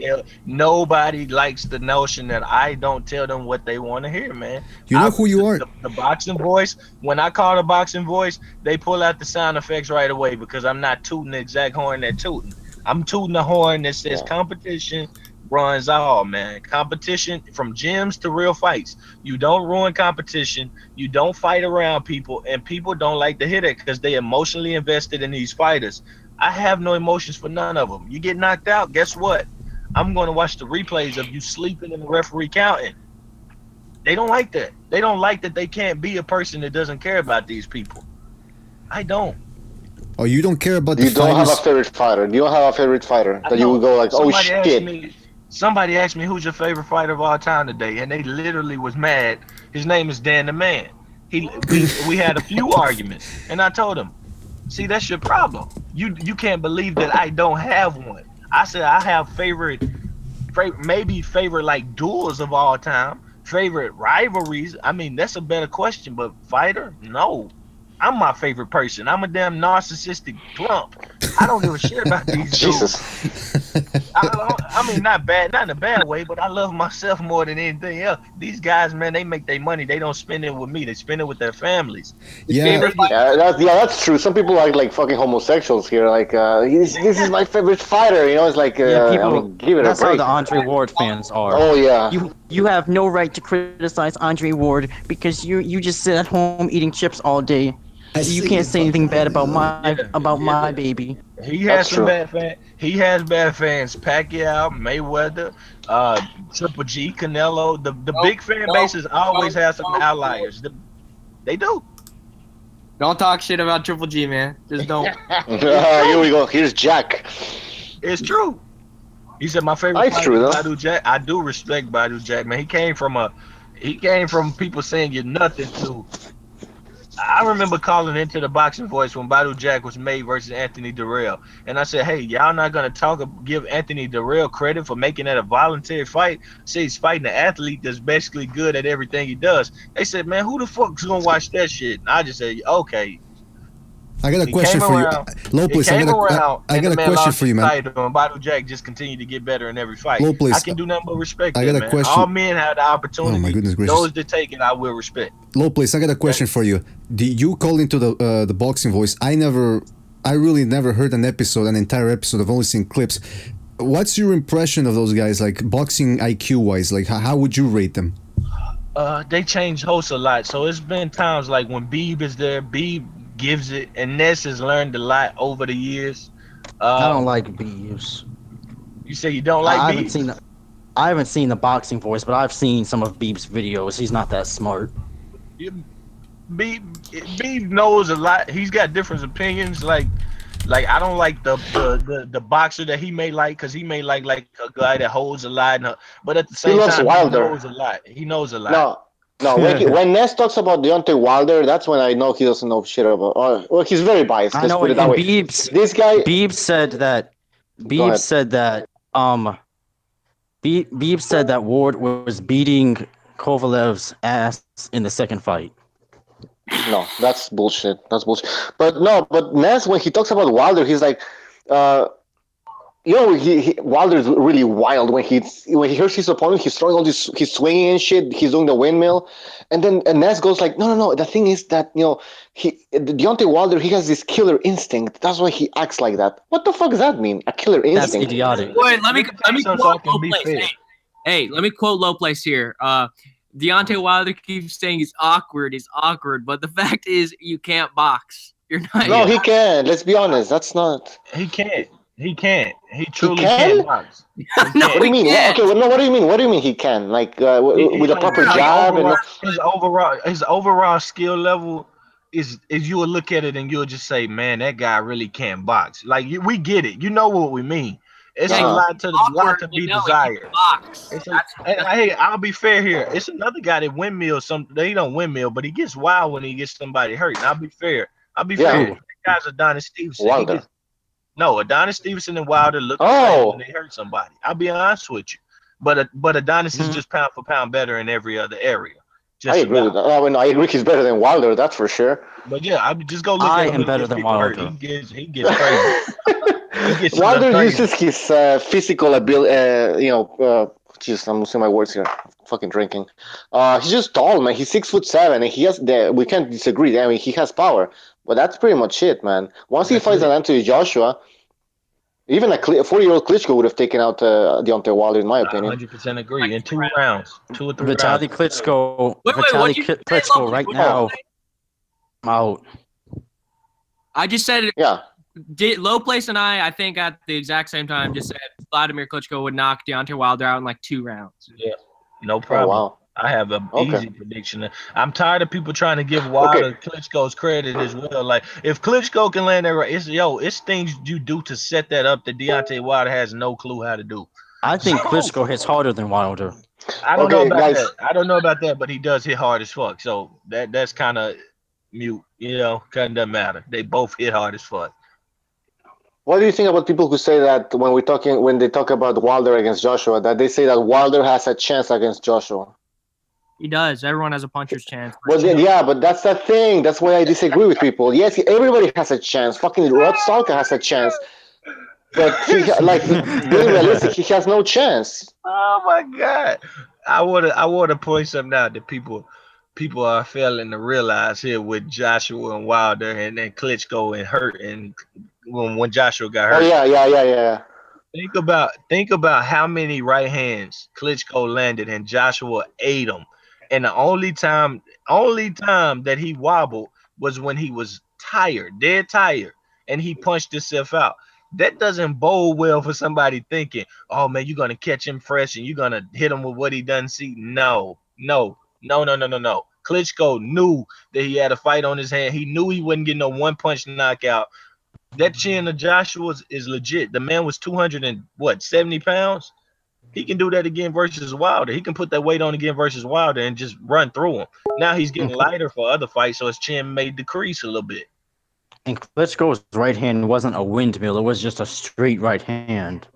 Nobody likes the notion that I don't tell them what they want to hear, man. You know who you are. The boxing voice, when I call the boxing voice, they pull out the sound effects right away because I'm not tooting the exact horn they're tooting. I'm tooting the horn that says competition runs all, man. Competition from gyms to real fights. You don't ruin competition. You don't fight around people, and people don't like to hear that because they emotionally invested in these fighters. I have no emotions for none of them. You get knocked out, guess what? I'm going to watch the replays of you sleeping and the referee counting. They don't like that. They don't like that they can't be a person that doesn't care about these people. I don't. Oh, you don't care about the You don't have fighters? a favorite fighter. You don't have a favorite fighter that you would go like, oh Somebody asked me who's your favorite fighter of all time today, and they literally was mad. His name is Dan the Man. We had a few arguments, and I told him, see, that's your problem. You can't believe that I don't have one. I said I have favorite like duels of all time, favorite rivalries. I mean, that's a better question, but fighter, no. I'm my favorite person. I'm a damn narcissistic plump. I don't give a shit about these dudes. I mean, not in a bad way, but I love myself more than anything else. These guys, man, they make their money. They don't spend it with me. They spend it with their families. Yeah. That's true. Some people are like fucking homosexuals here. Like, this is my favorite fighter. You know, it's like, People, I mean, give it a that's how break. the Andre Ward fans are. Oh yeah. You have no right to criticize Andre Ward because you just sit at home eating chips all day. You can't say anything bad about my baby. He has some bad fans. He has bad fans. Pacquiao, Mayweather, Triple G, Canelo. The big fan bases always have some outliers. They do. Don't talk shit about Triple G, man. Just don't. Here we go. Here's Jack. It's true. He said my favorite That's fighter true, is though. Badu Jack. I do respect Badu Jack, man. He came from people saying you're nothing to. I remember calling into the boxing voice when Badu Jack was made versus Anthony Durrell, and I said, "Hey, y'all not gonna give Anthony Durrell credit for making that a voluntary fight? Say he's fighting an athlete that's basically good at everything he does." They said, "Man, who the fuck's gonna watch that shit?" And I just said, "Okay." I got a He question came for around- you. Lopez, I got a question for you, man. And Badu Jack just continued to get better in every fight. Lopez, I can do nothing but respect I that, got a man. question. All men have the opportunity. Oh, my goodness gracious. Those that take it, I will respect. Lopez, I got a question for you. Did you call into the boxing voice? I really never heard an entire episode. I've only seen clips. What's your impression of those guys, like boxing IQ wise? Like, how would you rate them? They change hosts a lot. So it's been times like when Beeb is there, Beeb gives it, and Ness has learned a lot over the years. I don't like Beeves. You say you don't like I Beeb? haven't seen. I haven't seen the boxing voice, but I've seen some of Beeb's videos. He's not that smart. Beeb knows a lot. He's got different opinions. Like I don't like the boxer that he may like, because he may like a guy that holds a lot. But at the same time, Wilder. he knows a lot. He knows a lot. No. When Ness talks about Deontay Wilder, that's when I know he doesn't know shit about. Well, he's very biased. I know. Put it that way. This guy. Beeb said that. Beeb said that Ward was beating Kovalev's ass in the second fight. No, that's bullshit. But Ness, when he talks about Wilder, he's like, Wilder's really wild when he hears his opponent. He's throwing all this, he's swinging and shit. He's doing the windmill, and then Ness goes like, no. The thing is that Deontay Wilder, he has this killer instinct. That's why he acts like that. What the fuck does that mean? A killer instinct? That's idiotic. Wait, let me quote Low Place. Hey, let me quote Low Place here. Deontay Wilder keeps saying he's awkward, but the fact is you can't box. You're not. No, he can. Let's be honest. That's not. He can't. He truly can't box. No, what do you mean? Okay, what do you mean? What do you mean he can? Like with a proper job his overall skill level is you will look at it and you'll just say, man, that guy really can't box. Like we get it. You know what we mean. It's a lot to be desired. Hey, I'll be fair here. It's another guy that windmills He don't windmill, but he gets wild when he gets somebody hurt. And I'll be fair. That guy's Adonis Stevenson. Adonis Stevenson and Wilder look the same when they hurt somebody. I'll be honest with you. But Adonis is just pound for pound better in every other area. I agree with that. I agree he's better than Wilder, that's for sure. But yeah, I just go look at him. I am better than Wilder. He gets crazy. Wilder uses his physical ability. I'm losing my words here. Fucking drinking. He's just tall, man. He's 6'7", and he has we can't disagree. I mean, he has power, but that's pretty much it, man. Once he fights an Anthony Joshua, even a 40-year-old Klitschko would have taken out Deontay Wilder, in my opinion. 100% agree. In 2 rounds, 2 or 3 rounds. Vitaly Klitschko right now. I'm out. I just said it. Yeah. Low Place and I think at the exact same time just said Vladimir Klitschko would knock Deontay Wilder out in like 2 rounds. Yeah, no problem. Oh, wow. I have an easy prediction. I'm tired of people trying to give Wilder Klitschko's credit as well. Like, if Klitschko can land that right, it's things you do to set that up that Deontay Wilder has no clue how to do. I think Klitschko hits harder than Wilder. I don't know about that. I don't know about that, but he does hit hard as fuck. So that's kind of mute. Kind of doesn't matter. They both hit hard as fuck. What do you think about people who say that when they talk about Wilder against Joshua, that they say that Wilder has a chance against Joshua? He does. Everyone has a puncher's chance. But that's the thing. That's why I disagree with people. Yes, everybody has a chance. Fucking Rod Stalker has a chance. But being realistic, he has no chance. Oh my God! I want to point something out that people are failing to realize here with Joshua and Wilder, and then Klitschko and hurt, and when Joshua got hurt. Oh yeah. Think about how many right hands Klitschko landed and Joshua ate them. And the only time that he wobbled was when he was dead tired, and he punched himself out. That doesn't bode well for somebody thinking, oh man, you're gonna catch him fresh and you're gonna hit him with what he doesn't see. No. Klitschko knew that he had a fight on his hand. He knew he wouldn't get no one punch knockout. That chin of Joshua is legit. The man was 270 pounds. He can do that again versus Wilder. He can put that weight on again versus Wilder and just run through him. Now he's getting lighter for other fights, so his chin may decrease a little bit. And Klitschko's right hand wasn't a windmill. It was just a straight right hand.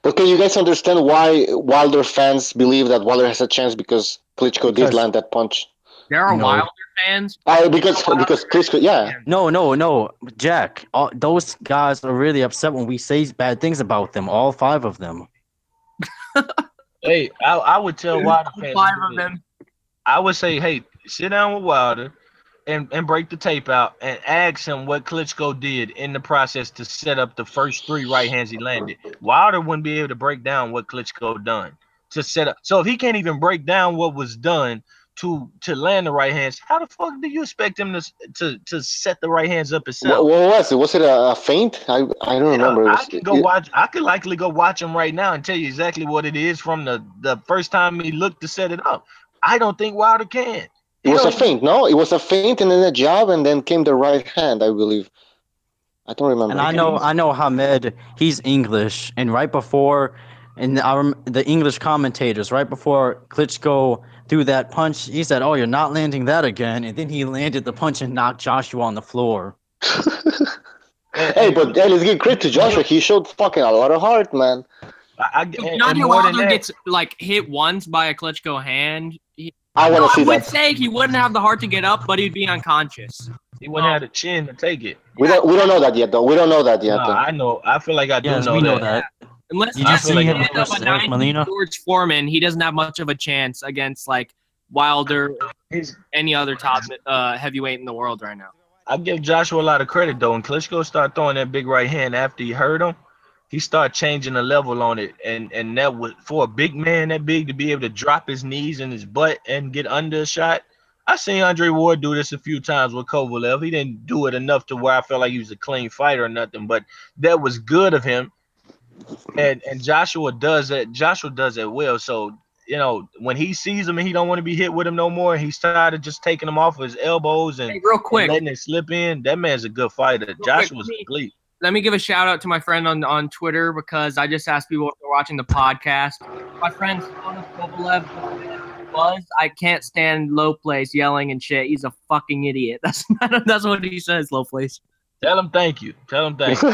But can you guys understand why Wilder fans believe that Wilder has a chance because Klitschko did land that punch? There are Wilder fans? Because Klitschko, yeah. No, Jack. Those guys are really upset when we say bad things about them. All 5 of them. Hey, I would tell Wilder fans. 5 of them. I would say, hey, sit down with Wilder and break the tape out and ask him what Klitschko did in the process to set up the first 3 right hands he landed. Wilder wouldn't be able to break down what Klitschko done to set up. So if he can't even break down what was done to land the right hands. How the fuck do you expect him to set the right hands up himself? What was it? Was it a feint? I don't remember. I could likely go watch him right now and tell you exactly what it is from the first time he looked to set it up. I don't think Wilder can. It was a feint, no? It was a feint and then a jab and then came the right hand, I believe. I don't remember. And I know Hamed, he's English, and right before, and the English commentators, right before Klitschko threw that punch, he said, "Oh, you're not landing that again," and then he landed the punch and knocked Joshua on the floor. Hey, but let's give credit to Joshua. He showed fucking a lot of heart, man. Deontay Wilder gets like hit once by a Klitschko hand. I want to see that. I would say he wouldn't have the heart to get up, but he'd be unconscious. He wouldn't have the chin to take it. We don't know that yet, though. We don't know that yet. No, I know. I feel like I do know we know that. Unless Did you see him up versus a 90 Molina? George Foreman, he doesn't have much of a chance against like Wilder, any other top heavyweight in the world right now. I give Joshua a lot of credit though. When Klitschko started throwing that big right hand after he hurt him, he started changing the level on it, and that was for a big man that big to be able to drop his knees and his butt and get under a shot. I seen Andre Ward do this a few times with Kovalev. He didn't do it enough to where I felt like he was a clean fighter or nothing, but that was good of him. And Joshua does that. Joshua does that well. So, you know, when he sees him and he don't want to be hit with him no more, he started just taking him off of his elbows and, real quick, and letting it slip in. That man's a good fighter. Joshua's elite. Let me give a shout out to my friend on Twitter because I just asked people if they're watching the podcast. My friend Kovalev was. I can't stand Low Place yelling and shit. He's a fucking idiot. That's what he says, Low Place. Tell him thank you. Tell him thank you.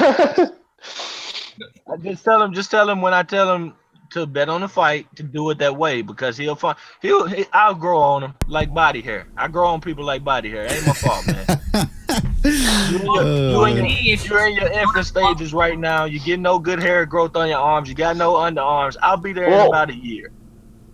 I just tell him when I tell him to bet on the fight to do it that way because I'll grow on him like body hair. I grow on people like body hair. It ain't my fault, man. You're in your infant stages right now. You get no good hair growth on your arms. You got no underarms. I'll be there in about a year.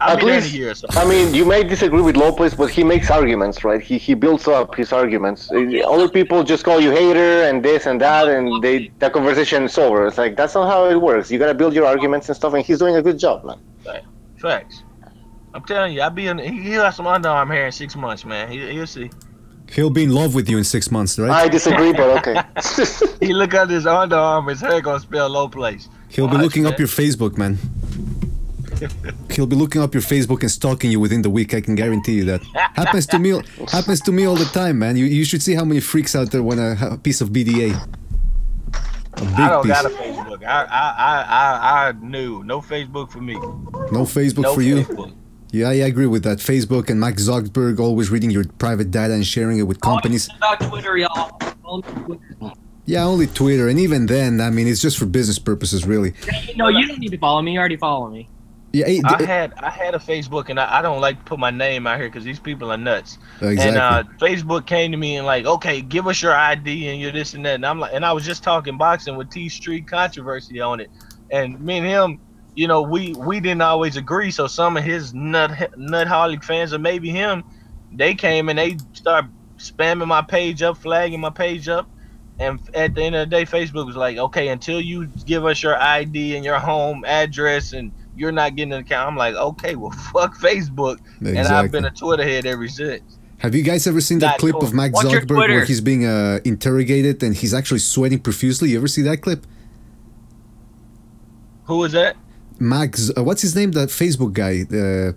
I'll be there in a year or so. I mean, you may disagree with Lopez, but he makes arguments, right? He builds up his arguments. Other people just call you hater and this and that, and that conversation is over. It's like, that's not how it works. You gotta build your arguments and stuff, and he's doing a good job, man. Facts. I'm telling you, he'll have some underarm hair in 6 months, man. He'll see. He'll be in love with you in 6 months, right? I disagree, but okay. He look at his underarm, his hair gonna spell Low Place. He'll be looking up your Facebook, man. He'll be looking up your Facebook and stalking you within the week. I can guarantee you that. Happens to me all the time, man. You should see how many freaks out there want a piece of BDA. I don't got a Facebook. I knew no Facebook for me. No Facebook for you. Yeah, I agree with that. Facebook and Mark Zuckerberg always reading your private data and sharing it with companies. Not Twitter, y'all. Yeah, only Twitter, and even then, I mean, it's just for business purposes, really. No, you don't need to follow me. You already follow me. Yeah, I had a Facebook, and I don't like to put my name out here because these people are nuts. Exactly. And Facebook came to me and like, okay, give us your ID and your this and that. And I'm like, and I was just talking boxing with T Street Controversy on it, and me and him, you know, we didn't always agree. So some of his nut-holic fans, or maybe him, they came and they started spamming my page up, flagging my page up. And at the end of the day, Facebook was like, okay, until you give us your ID and your home address and you're not getting an account. I'm like, okay, well, fuck Facebook. Exactly. And I've been a Twitter head ever since. Have you guys ever seen that clip of Max Zuckerberg where he's being interrogated and he's actually sweating profusely? You ever see that clip? Who is that? Max, what's his name? That Facebook guy.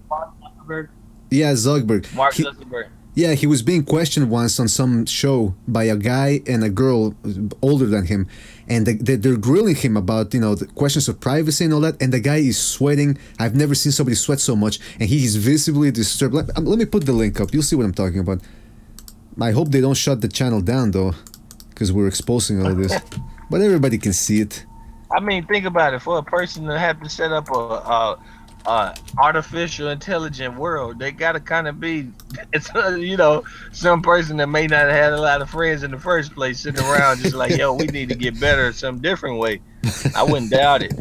Mark Zuckerberg. Yeah, Zuckerberg. Mark Zuckerberg. Yeah, he was being questioned once on some show by a guy and a girl older than him, and they're grilling him about, you know, the questions of privacy and all that, and the guy is sweating. I've never seen somebody sweat so much, and he is visibly disturbed. Let me put the link up. You'll see what I'm talking about. I hope they don't shut the channel down, though, because we're exposing all this. But everybody can see it. I mean, think about it. For a person to have to set up a artificial intelligent world, they gotta kind of be, it's you know, some person that may not have had a lot of friends in the first place sitting around just like, yo, we need to get better some different way. I wouldn't doubt it.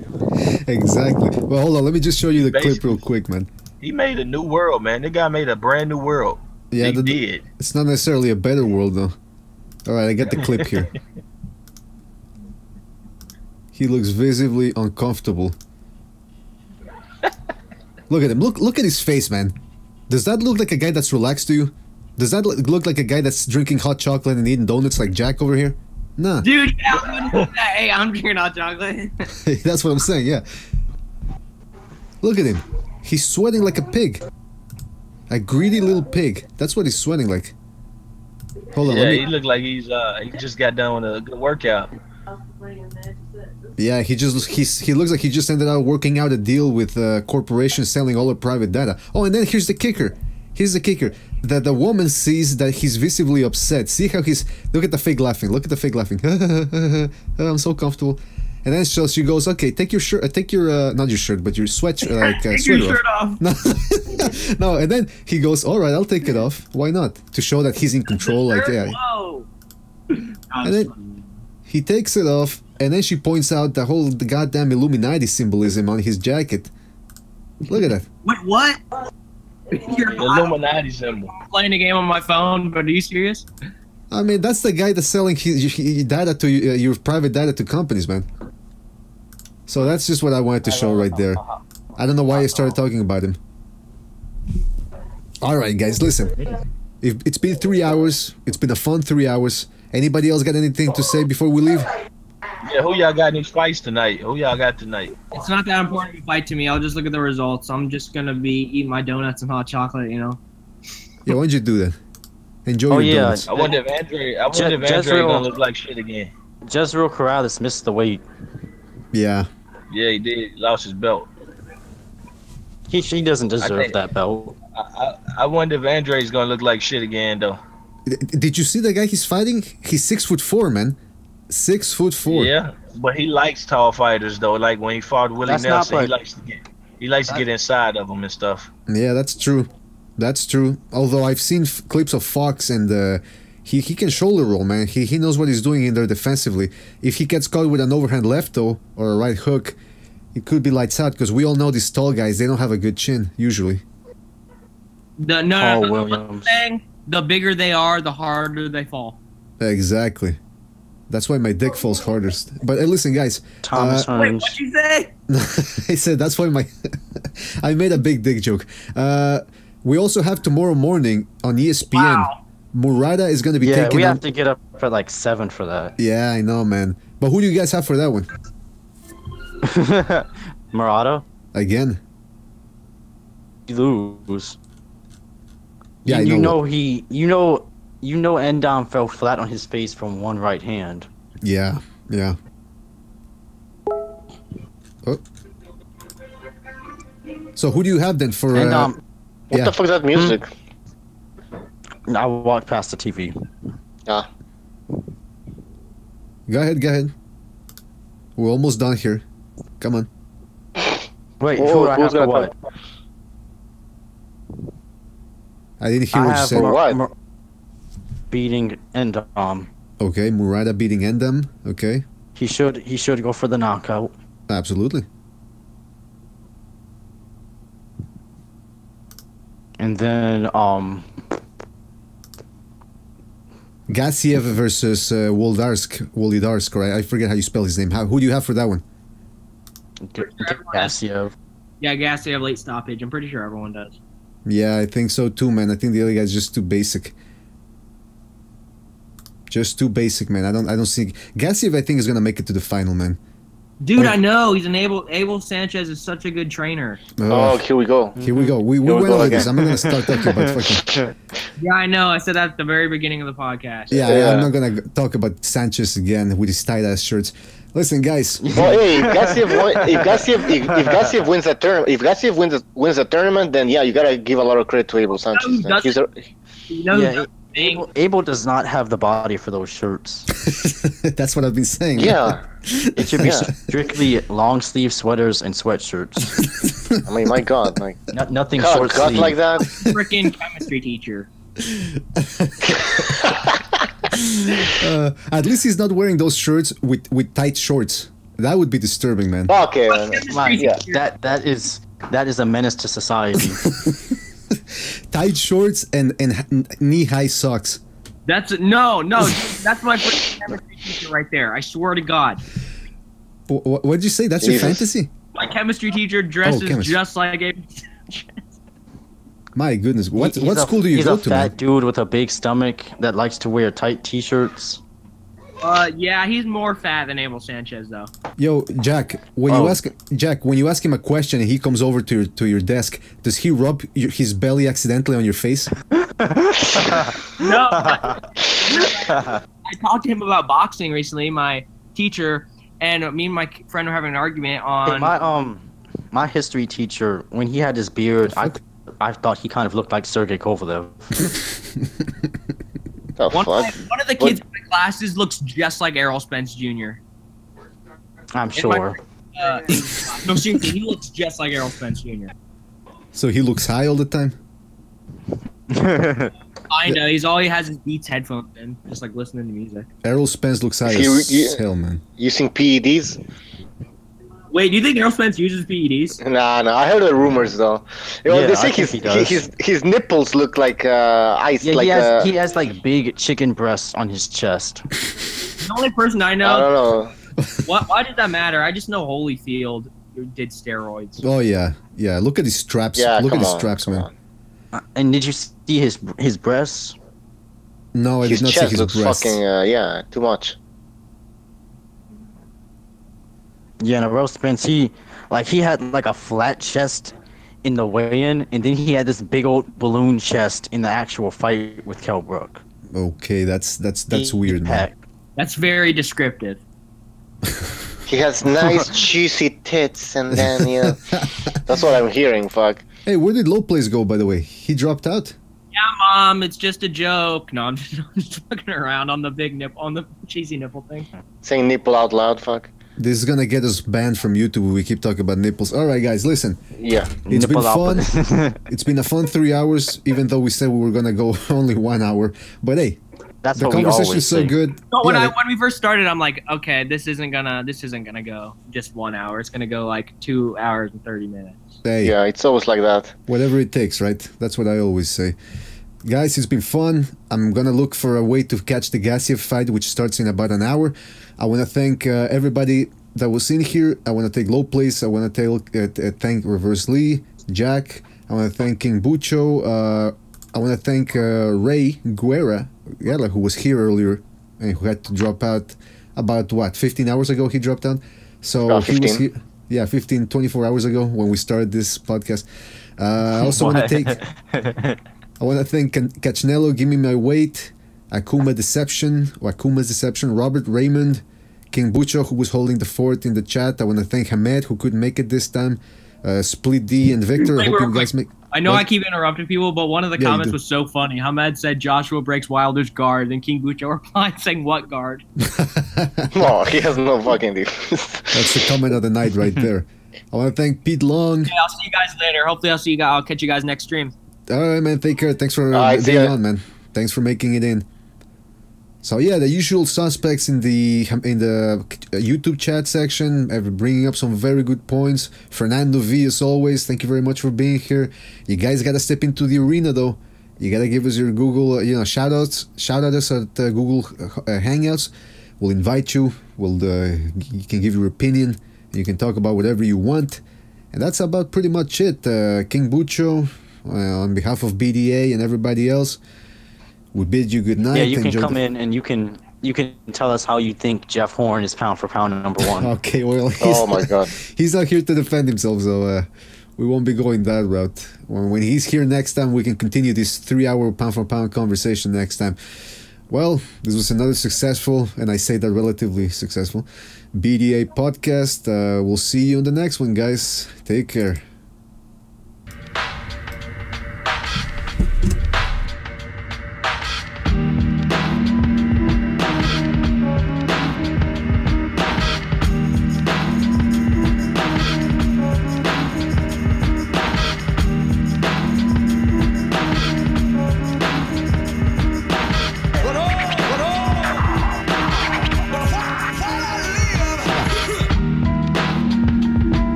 Exactly. Well, hold on, let me just show you the clip real quick, man. He made a new world, man. The guy made a brand new world. Yeah, he did. It's not necessarily a better world though. All right, I got the clip here. He looks visibly uncomfortable. Look at him. Look at his face, man. Does that look like a guy that's relaxed to you? Does that look like a guy that's drinking hot chocolate and eating donuts like Jack over here? Nah. Dude, hey, I'm drinking hot chocolate. That's what I'm saying, yeah. Look at him. He's sweating like a pig. A greedy little pig. That's what he's sweating like. Hold on, Yeah, he looked like he just got done with a good workout. Yeah, he looks like he just ended up working out a deal with a corporation selling all her private data. Oh, and then here's the kicker. Here's the kicker. That the woman sees that he's visibly upset. See how he's... Look at the fake laughing. Look at the fake laughing. I'm so comfortable. And then she goes, okay, take your shirt... take your... not your shirt, but your sweat... like, Take sweater your shirt off. No. No, and then he goes, alright, I'll take it off. Why not? To show that he's in control, like, yeah. Whoa. And then he takes it off, and then she points out the whole goddamn Illuminati symbolism on his jacket. Look at that. Wait, what? You're The Illuminati symbol. playing a game on my phone, but are you serious? I mean, that's the guy that's selling his data to your private data to companies, man. So that's just what I wanted to show right there. I don't know why I started talking about him. Alright, guys, listen. It's been 3 hours. It's been a fun 3 hours. Anybody else got anything to say before we leave? Yeah, who y'all got in these fights tonight? Who y'all got tonight? It's not that important to fight to me. I'll just look at the results. I'm just gonna be eating my donuts and hot chocolate, you know. Yeah, why don't you do that? Enjoy your donuts. I wonder if Andre gonna look like shit again. Jezreel Corrales missed the weight. Yeah. Yeah, he did. He lost his belt. He doesn't deserve that belt. I wonder if Andre's gonna look like shit again, though. Did you see the guy he's fighting? He's 6'4", man. 6'4". Yeah, but he likes tall fighters though. Like when he fought Willie Nelson, he likes to get inside of them and stuff. Yeah, that's true. That's true. Although I've seen clips of Fox and he can shoulder roll, man. He knows what he's doing in there defensively. If he gets caught with an overhand left though or a right hook, it could be lights out because we all know these tall guys, they don't have a good chin usually. The bigger they are, the harder they fall. Exactly. That's why my dick falls hardest. But listen, guys. Thomas Wait, what'd you say? I said that's why my... I made a big dick joke. We also have tomorrow morning on ESPN. Wow. Murata is going to be taking... Yeah, we have to get up at like 7 for that. Yeah, I know, man. But who do you guys have for that one? Murata? Again? You lose. Yeah, you know Endom fell flat on his face from one right hand. Yeah, yeah. Oh. So who do you have then for... what the fuck is that music? I walked past the TV. Ah. Go ahead. We're almost done here. Come on. Wait, who do I have for what? I didn't hear what you said. What? Beating Endom. Okay, Murata beating Endom. Okay. He should go for the knockout. Absolutely. And then Gassiev versus Wlodarczyk, right? I forget how you spell his name. Who do you have for that one? Gassiev. Yeah, Gassiev late stoppage. I'm pretty sure everyone does. Yeah, I think so too, man. I think the other guy's just too basic. Just too basic, man. I don't see... Gassiev, I think, is gonna make it to the final, man. Dude, I know. He's an Abel Sanchez is such a good trainer. Oh, here we go. Here we go. We went over this. I'm not gonna start talking about fucking... Yeah, I know. I said that at the very beginning of the podcast. Yeah, I'm not gonna talk about Sanchez again with his tight-ass shirts. Listen, guys. Well, hey, if Gassiev wins a term, if Gassiev wins a tournament, then yeah, you gotta give a lot of credit to Abel Sanchez. Abel does not have the body for those shirts. That's what I've been saying. Yeah. It should be strictly long sleeve sweaters and sweatshirts. I mean, my God, like nothing short sleeve like that. Freaking chemistry teacher. At least he's not wearing those shirts with tight shorts. That would be disturbing, man. Okay, man. Yeah. That is a menace to society. Tight shorts and knee-high socks. That's my freaking chemistry teacher right there. I swear to God. What did you say? That's your fantasy? My chemistry teacher dresses just like Abel Sanchez. My goodness, what He's school do you go to, He's a fat man? dude with a big stomach that likes to wear tight t-shirts. Yeah, he's more fat than Abel Sanchez, though. Yo, Jack, when you ask him a question and he comes over to your desk, does he rub his belly accidentally on your face? No. I talked to him about boxing recently, my teacher, and me and my friend were having an argument on. Hey, my history teacher, when he had his beard, I thought he kind of looked like Sergey Kovalev. One of the kids in my classes looks just like Errol Spence Jr. I'm sure. No, seriously, he looks just like Errol Spence Jr. So he looks high all the time? I know, he has his Beats headphones in, just like listening to music. Errol Spence looks high as hell, man. Using PEDs? Wait, do you think Errol Spence uses PEDs? Nah, I heard the rumors though. They say his nipples look like ice. Yeah, he has like big chicken breasts on his chest. The only person I know. I don't know. Why did that matter? I just know Holyfield did steroids. Oh yeah. Look at his straps. Yeah, look at his straps, man. And did you see his breasts? No, I did not see his breasts. Fucking too much. Yeah, and Errol Spence, he had like a flat chest in the weigh-in, and then he had this big old balloon chest in the actual fight with Kell Brook. Okay, that's weird, man. That's very descriptive. He has nice juicy tits, and then that's what I'm hearing. Fuck. Hey, where did Low Place go, by the way? He dropped out? Yeah, Mom, it's just a joke. No, I'm just fucking around on the big nipple, on the cheesy nipple thing. Saying nipple out loud, fuck. This is gonna get us banned from YouTube. We keep talking about nipples. All right, guys, listen. Yeah, it's been fun. It's been a fun 3 hours, even though we said we were gonna go only 1 hour. But hey, that's the conversation is so good. No, when we first started, I'm like, okay, this isn't gonna go just 1 hour. It's gonna go like 2 hours and 30 minutes. Hey, yeah, it's always like that. Whatever it takes, right? That's what I always say. Guys, it's been fun. I'm gonna look for a way to catch the Gassiev fight, which starts in about an hour. I want to thank everybody that was in here. I want to thank Low Place. I want to thank Reverse Lee, Jack. I want to thank King Bucho. I want to thank Ray Guerra, who was here earlier and who had to drop out about, 15 hours ago he dropped out. So he was here. Yeah, 24 hours ago when we started this podcast. I also want to thank Canelo, Give Me My Weight, Akuma's Deception, Robert Raymond, King Bucho, who was holding the fort in the chat. I want to thank Hamed, who couldn't make it this time, Split D and Victor. I hope you guys make... I know I keep interrupting people, but one of the comments was so funny. Hamed said Joshua breaks Wilder's guard, and King Bucho replied saying, what guard? No, he has no fucking defense. That's the comment of the night right there. I want to thank Pete Long. Yeah, I'll see you guys later. Hopefully I'll catch you guys next stream. All right, man. Take care. Thanks for being on, man. Thanks for making it in. So yeah, the usual suspects in the YouTube chat section, bringing up some very good points. Fernando V, as always, thank you very much for being here. You guys gotta step into the arena though. You gotta give us your Google, shout out us at Google Hangouts. We'll invite you. You can give your opinion. You can talk about whatever you want, and that's about pretty much it. King Bucho, on behalf of BDA and everybody else, we bid you good night. Yeah, you can come in and you can tell us how you think Jeff Horn is pound for pound #1. Okay, well, oh my God, he's not here to defend himself, so we won't be going that route. When he's here next time, we can continue this 3-hour pound for pound conversation next time. Well, this was another successful, and I say that relatively successful, BDA podcast. We'll see you on the next one, guys. Take care.